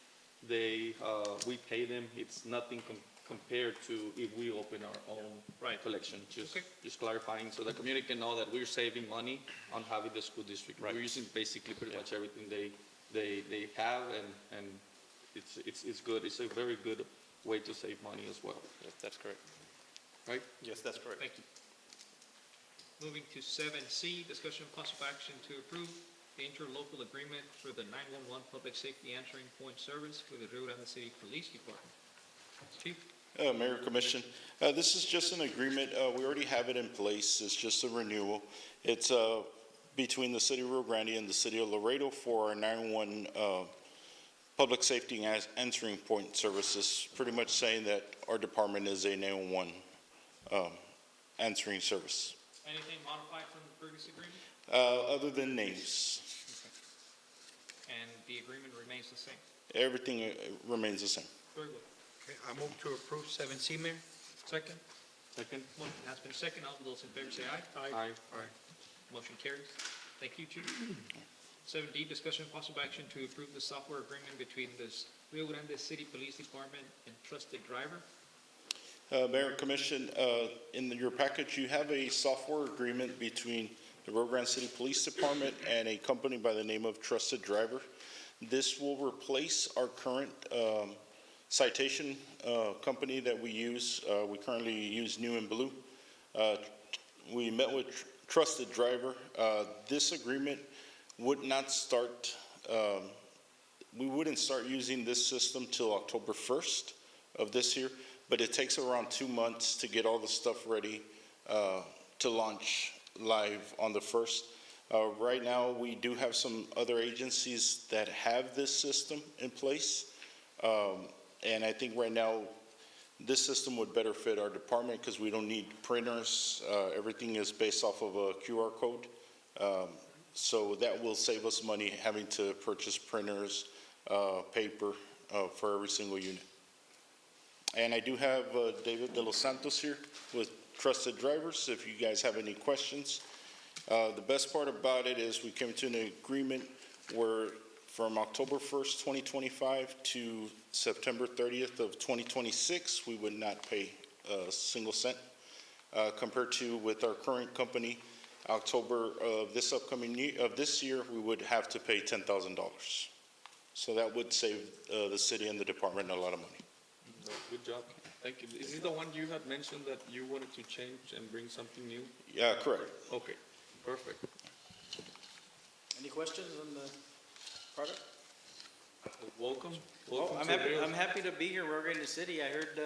we pay them, it's nothing compared to if we open our own collection. Just clarifying so the community can know that we're saving money on having the school district. We're using basically pretty much everything they have, and it's good. It's a very good way to save money as well. Yes, that's correct. Right? Yes, that's correct. Thank you. Moving to 7C, discussion of possible action to approve the interlocal agreement for the 911 public safety answering point service for the Rio Grande City Police Department. Chief? Mayor Commission, this is just an agreement. We already have it in place. It's just a renewal. It's between the City of Rio Grande and the City of Laredo for our 911 public safety answering point services, pretty much saying that our department is a 911 answering service. Anything modified from the previous agreement? Other than names, And the agreement remains the same? everything remains the same. Very good. Okay, I move to approve 7C, Mayor. Second? Second. Motion has been second. All those in favor say aye. Aye. Motion carries. Thank you, Chief. 7D, discussion of possible action to approve the software agreement between the Rio Grande City Police Department and Trusted Driver. Mayor and Commission, in your package, you have a software agreement between the Rio Grande City Police Department and a company by the name of Trusted Driver. This will replace our current citation company that we use. We currently use New and Blue. We met with Trusted Driver. This agreement would not start, we wouldn't start using this system till October 1st of this year, but it takes around 2 months to get all the stuff ready to launch live on the 1st. Right now, we do have some other agencies that have this system in place. And I think right now, this system would better fit our department because we don't need printers. Everything is based off of a QR code. So that will save us money having to purchase printers, paper for every single unit. And I do have David De Los Santos here with Trusted Drivers, if you guys have any questions. The best part about it is we came to an agreement where from October 1st, 2025 to September 30th of 2026, we would not pay a single cent compared to with our current company, October of this upcoming year, of this year, we would have to pay $10,000. So that would save the city and the department a lot of money. Good job. Thank you. Is this the one you had mentioned that you wanted to change and bring something new? Yeah, correct. Okay, perfect. Any questions on the product? Welcome. I'm happy to be here. We're in the city. I heard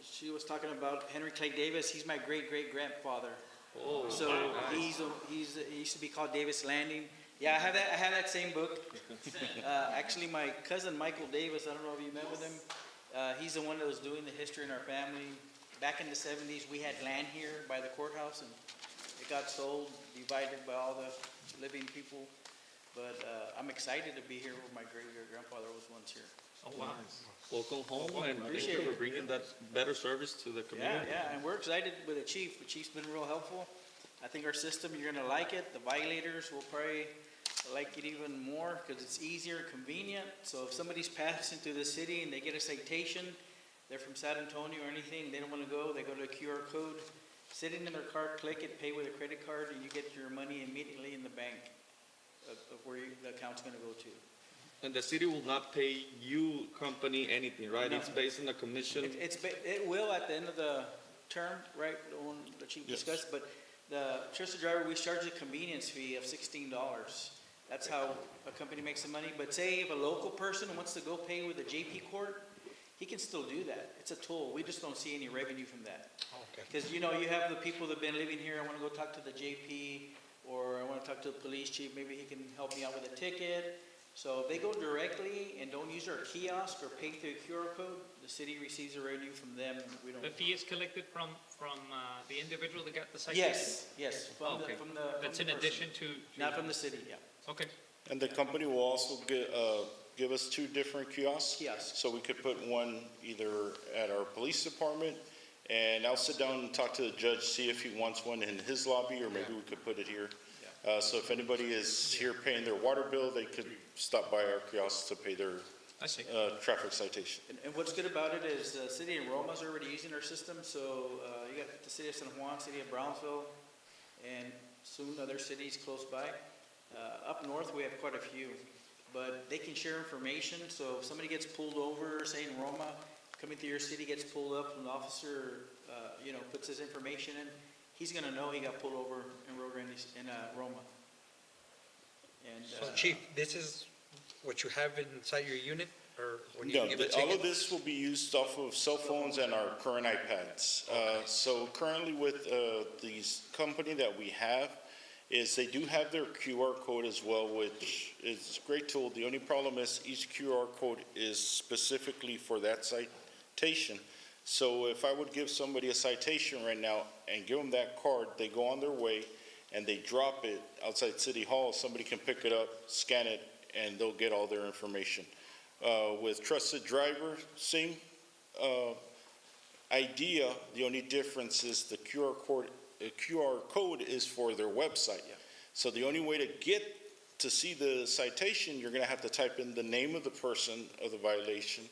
she was talking about Henry Clay Davis. He's my great-great-grandfather. Oh, so nice. he used to be called Davis Landing. Yeah, I have that same book. Actually, my cousin Michael Davis, I don't know if you met with him. He's the one that was doing the history in our family. Back in the 70s, we had land here by the courthouse, and it got sold, divided by all the living people. But I'm excited to be here where my great-great-grandfather was once here. Oh, wow. Welcome home, and thank Appreciate you for it. bringing that better service to the community. Yeah, and we're excited with the chief. The chief's been real helpful. I think our system, you're gonna like it. The violators will probably like it even more because it's easier, convenient. So if somebody's passing through the city and they get a citation, they're from San Antonio or anything, they don't wanna go, they go to a QR code, sitting in their car, click it, pay with a credit card, and you get your money immediately in the bank of where the account's gonna go to. And the city will not pay you, company, anything, right? No. It's based on the commission? It will at the end of the term, right, the one the chief discussed, but the Trusted Driver, we charge a convenience fee of $16. That's how a company makes the money. But say if a local person wants to go pay with a JP court, he can still do that. It's a tool. We just don't see any revenue from that. Because, you have the people that have been living here, I want to go talk to the JP, or I want to talk to the police chief, maybe he can help me out with a ticket. So if they go directly and don't use our kiosk or pay through a QR code, the city receives a revenue from them. And we don't. The fee is collected from the individual that got the citation? Yes. From Okay. the That's in person. addition to. Not from the city, yeah. Okay. And the company will also give us 2 different kiosks. So we could put one either at our police department, and I'll sit down and talk to the judge, see if he wants one in his lobby, or maybe we could put it here. So if anybody is here paying their water bill, they could stop by our kiosk to pay their traffic citation. And what's good about it is the city of Roma's already using our system, so you got the city of San Juan, city of Brownsville, and soon other cities close by. Up north, we have quite a few, but they can share information, so if somebody gets pulled over, say in Roma, coming through your city, gets pulled up, and the officer, puts his information in, he's gonna know he got pulled over in Rio Grande, in Roma. And, So Chief, this is what you have inside your unit, or when you No, give a all of ticket? this will be used off of cell phones and our current iPads. So currently with these company that we have, is they do have their QR code as well, which is a great tool. The only problem is each QR code is specifically for that citation. So if I would give somebody a citation right now and give them that card, they go on their way and they drop it outside City Hall, somebody can pick it up, scan it, and they'll get all their information. With Trusted Driver, same idea. The only difference is the QR code is for their website. So the only way to get to see the citation, you're going to have to type in the name of the person of the violation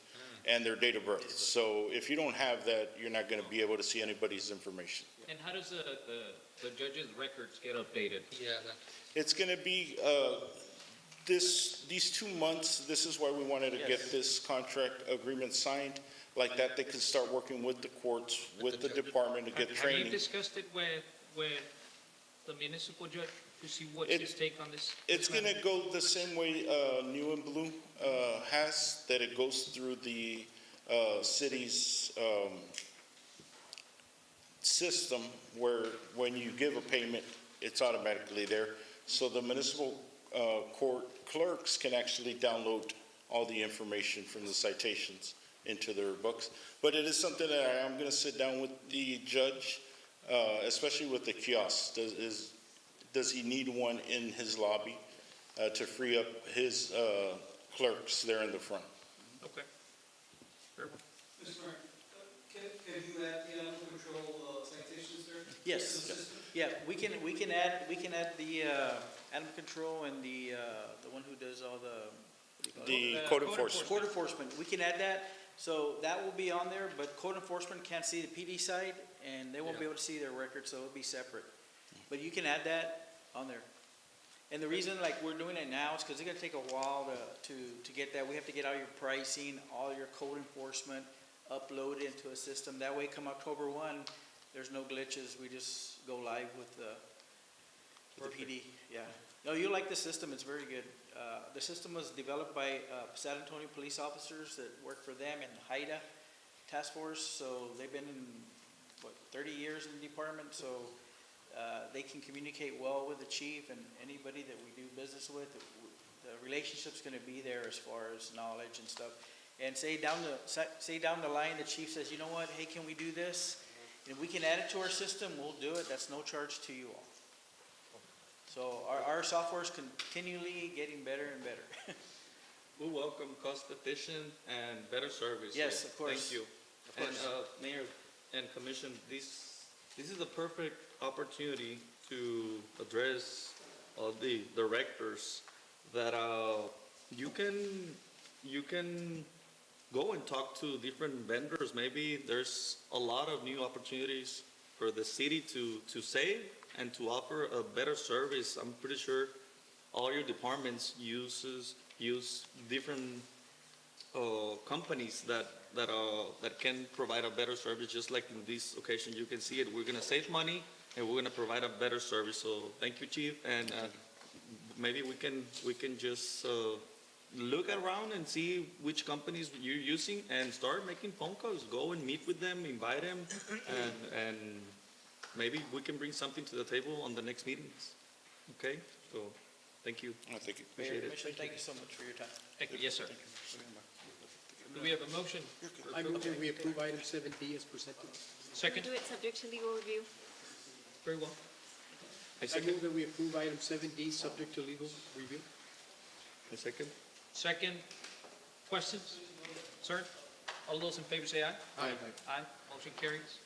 and their date of birth. So if you don't have that, you're not going to be able to see anybody's information. And how does the judge's records get updated? Yeah, It's going to be, these 2 months, this is why we wanted to get this contract agreement signed. Like that, they can start working with the courts, with the department to get Have you training. discussed it with the municipal judge to see what's his take on this? It's going to go the same way New and Blue has, that it goes through the city's system where when you give a payment, it's automatically there. So the municipal court clerks can actually download all the information from the citations into their books. But it is something that I am going to sit down with the judge, especially with the kiosks. Does he need one in his lobby to free up his clerks there in the front? Okay. Very well. Mr. Mayor, can you add the animal control citations there? Yes, yeah, we can add the animal control and the one who does all The code enforcement. Code enforcement, we can add that, so that will be on there, but code enforcement can't see the PD side, and they won't be able to see their record, so it'll be separate. But you can add that on there. And the reason, like, we're doing it now is because it's gonna take a while to get that. We have to get all your pricing, all your code enforcement uploaded into a system. That way, come October 1, there's no glitches. We just go live with the PD, yeah. No, you like the system, it's very good. The system was developed by San Antonio police officers that work for them in HIDA task force, so they've been in, 30 years in the department, so they can communicate well with the chief and anybody that we do business with. The relationship's gonna be there as far as knowledge and stuff. And say down the line, the chief says, you know what, hey, can we do this? And if we can add it to our system, we'll do it, that's no charge to you all. So our software is continually getting better and better. We welcome cost efficient and better service. Yes, of course. Thank you. Of course. And Mayor and Commission, this is the perfect opportunity to address all the directors that you can go and talk to different vendors. Maybe there's a lot of new opportunities for the city to save and to offer a better service. I'm pretty sure all your departments use different companies that can provide a better service. Just like in this occasion, you can see it. We're gonna save money and we're gonna provide a better service. So thank you, Chief, and maybe we can just look around and see which companies you're using and start making phone calls. Go and meet with them, invite them, and maybe we can bring something to the table on the next meetings. Okay, so thank you. Thank you. Mayor, Appreciate it. Commissioner, thank you so much for your time. Thank you. Yes, sir. Do we have a motion? I move that we approve item 7D as presented. Second? Do it subject to legal review. Very well. I move that we approve item 7D subject to legal review. A second? Second, questions? Sir? All those in favor say aye. Aye. Aye, motion carries.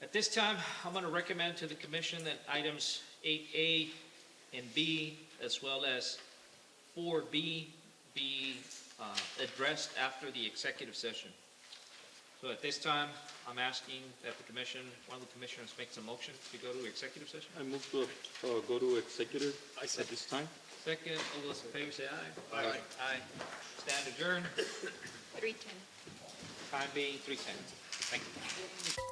At this time, I'm going to recommend to the commission that items 8A and B, as well as 4B, be addressed after the executive session. So at this time, I'm asking that the commission, one of the commissioners makes a motion to go to executive session. I move to go to executive at this time. Second, all those in favor say aye. Aye. Aye. Stand adjourned, 3:10. time being 3:10. Thank you.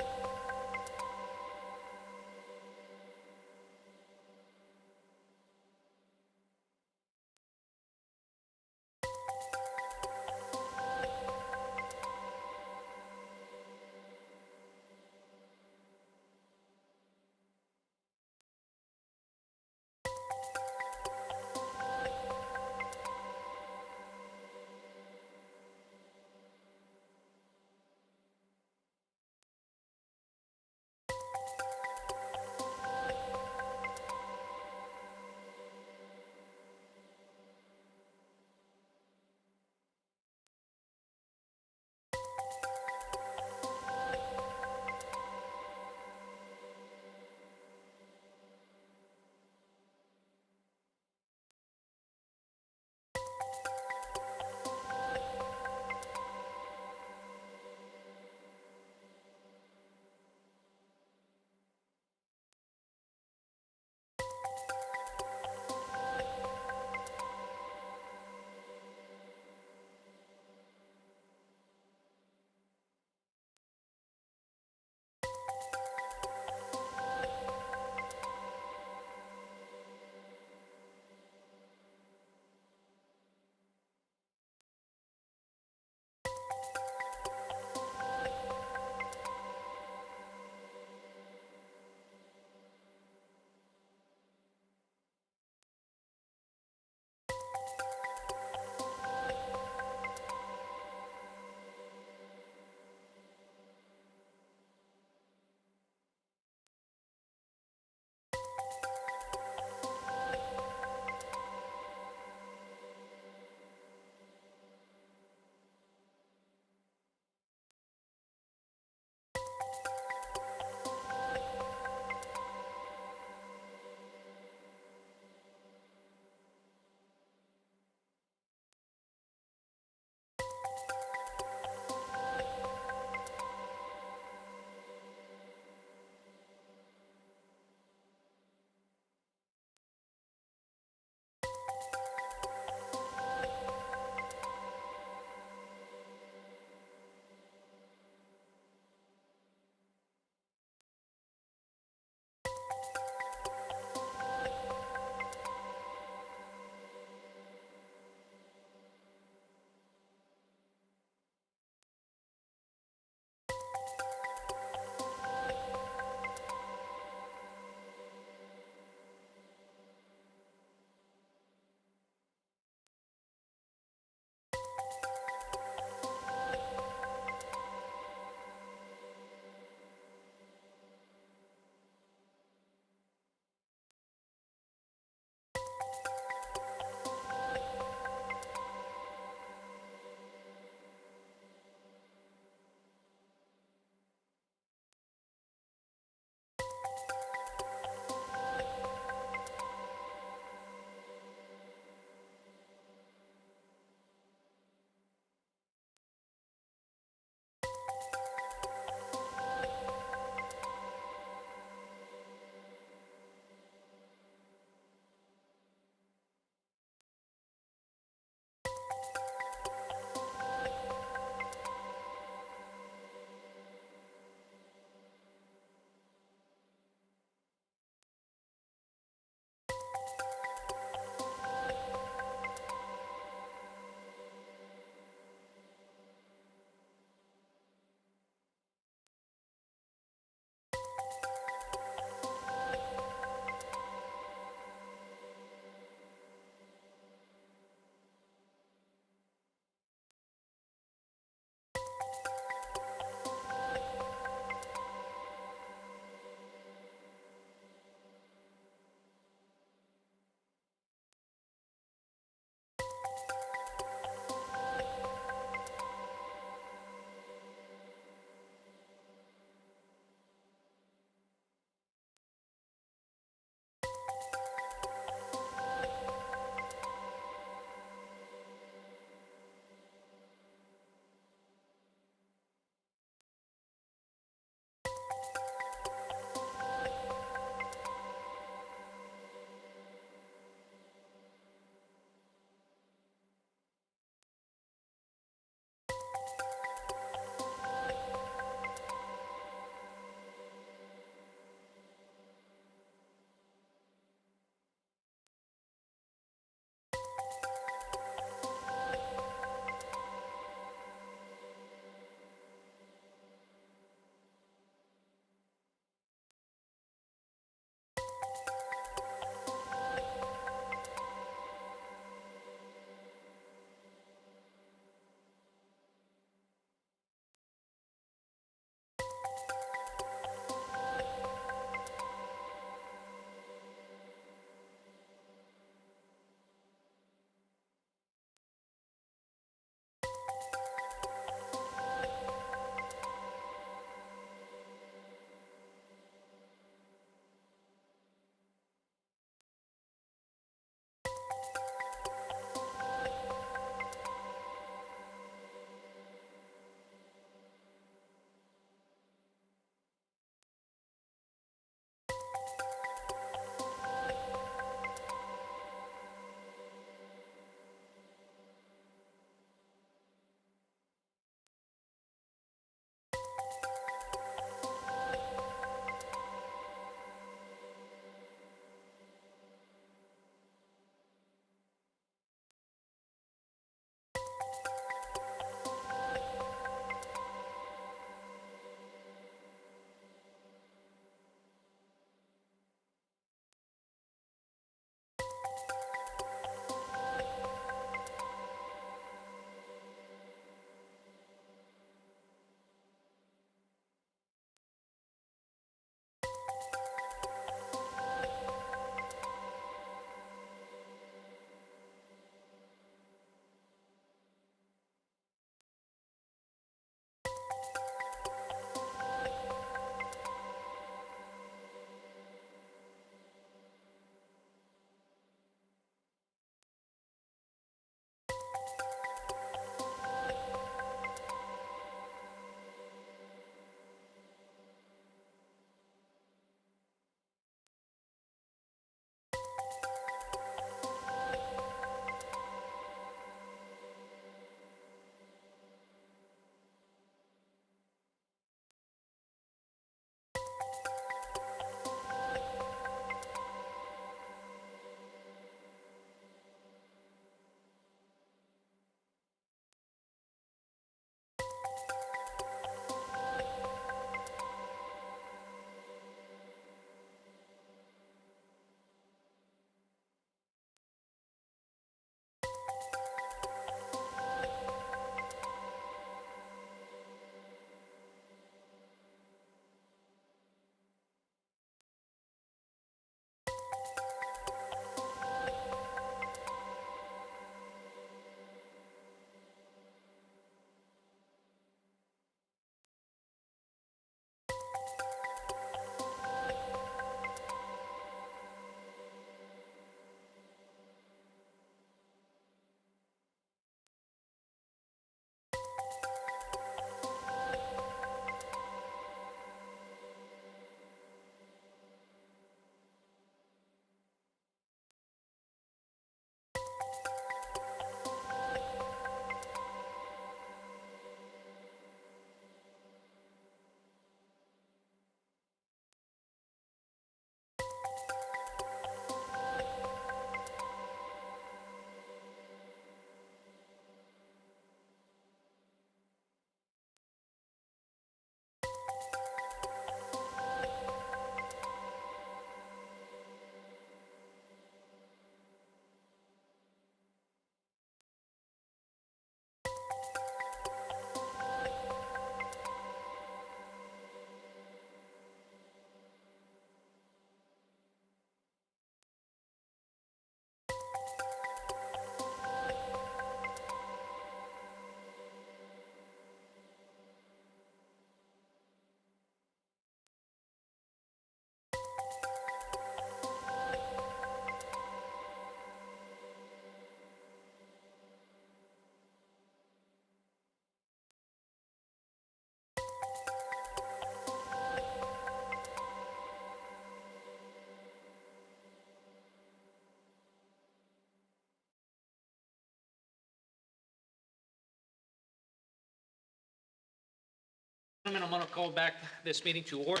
I'm going to call back this meeting to order.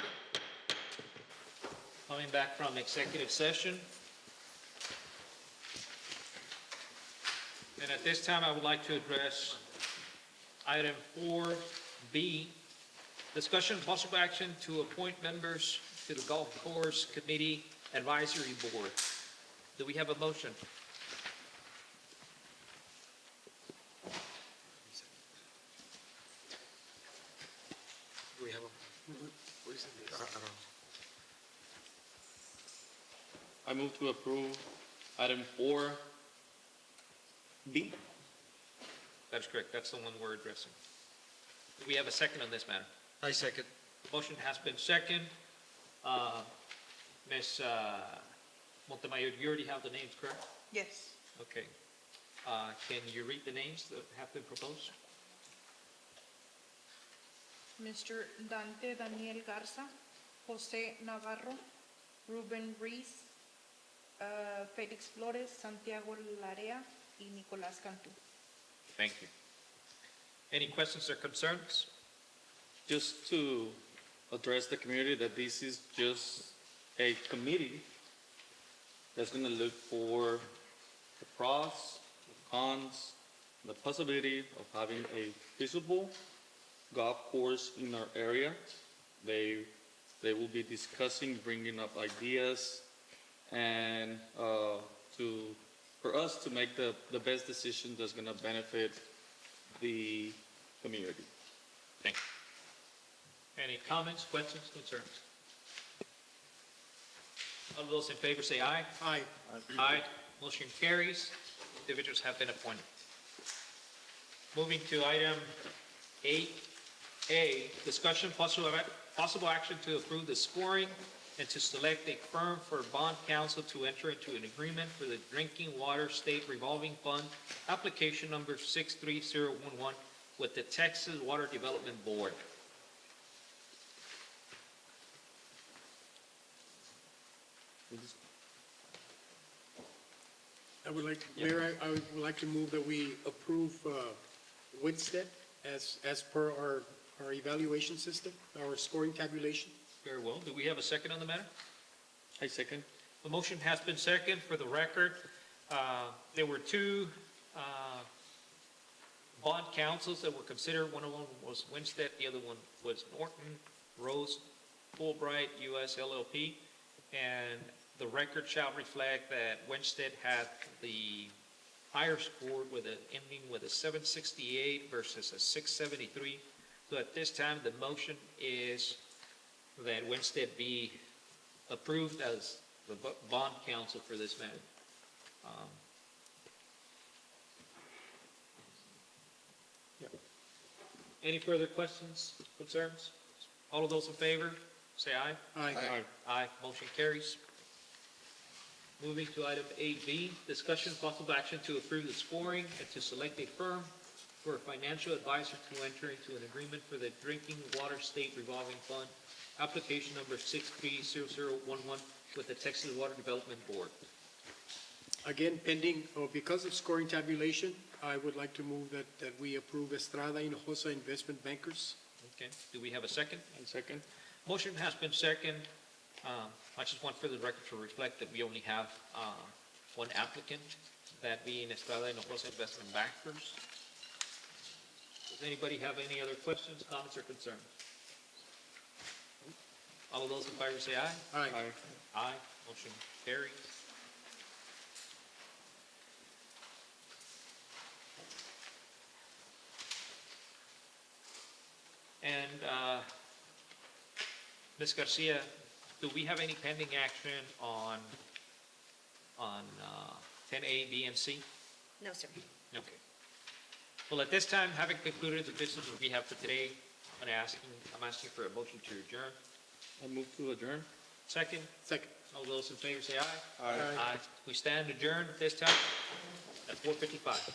Coming back from executive session. And at this time, I would like to address item 4B, discussion and possible action to appoint members to the Golf Course Committee Advisory Board. Do we have a motion? Do we have a, what is it? I don't know. I move to approve item 4B. That's correct. That's the one we're addressing. Do we have a second on this matter? I second. Motion has been second. Ms. Montemayor, you already have the names, correct? Yes. Okay. Can you read the names that have been proposed? Mr. Dante Daniel Garza, Jose Navarro, Ruben Reese, Felix Flores, Santiago Larea, y Nicolás Cantú. Thank you. Any questions or concerns? Just to address the community that this is just a committee that's going to look for the pros, the cons, the possibility of having a feasible golf course in our area. They will be discussing, bringing up ideas, and for us to make the best decision that's going to benefit the community. Thank you. Any comments, questions, concerns? All those in favor say aye. Aye. Aye. Motion carries. Individuals have been appointed. Moving to item 8A, discussion possible action to approve the scoring and to select a firm for bond counsel to enter into an agreement for the Drinking Water State Revolving Fund, application number 63011 with the Texas Water Development Board. I would like, Mayor, I would like to move that we approve Winstead as per our evaluation system, our scoring tabulation. Very well. Do we have a second on the matter? I second. The motion has been seconded. For the record, there were two bond councils that were considered. One of them was Winstead, the other one was Norton, Rose, Fulbright, US LLP. And the record shall reflect that Winstead had the higher score with ending with a 768 versus a 673. So at this time, the motion is that Winstead be approved as the bond counsel for this matter. Any further questions, concerns? All of those in favor, say aye. Aye. Aye. Aye. Motion carries. Moving to item 8B, discussion possible action to approve the scoring and to select a firm for a financial advisor to enter into an agreement for the Drinking Water State Revolving Fund, application number 630011 with the Texas Water Development Board. Again, pending, because of scoring tabulation, I would like to move that we approve Estrada Hinojosa Investment Bankers. Okay, do we have a second? I second. Motion has been second. I just want for the record to reflect that we only have one applicant, that being Estrada Hinojosa Investment Bankers. Does anybody have any other questions, comments, or concerns? All of those in favor say aye. Aye. Aye. Motion carries. And Ms. Garcia, do we have any pending action on 10A, B, and C? No, sir. Okay. Well, at this time, having concluded the business that we have for today, I'm asking for a motion to adjourn. I move to adjourn. Second? Second. All those in favor say aye. Aye. Aye. We stand adjourned at this time at 4:55.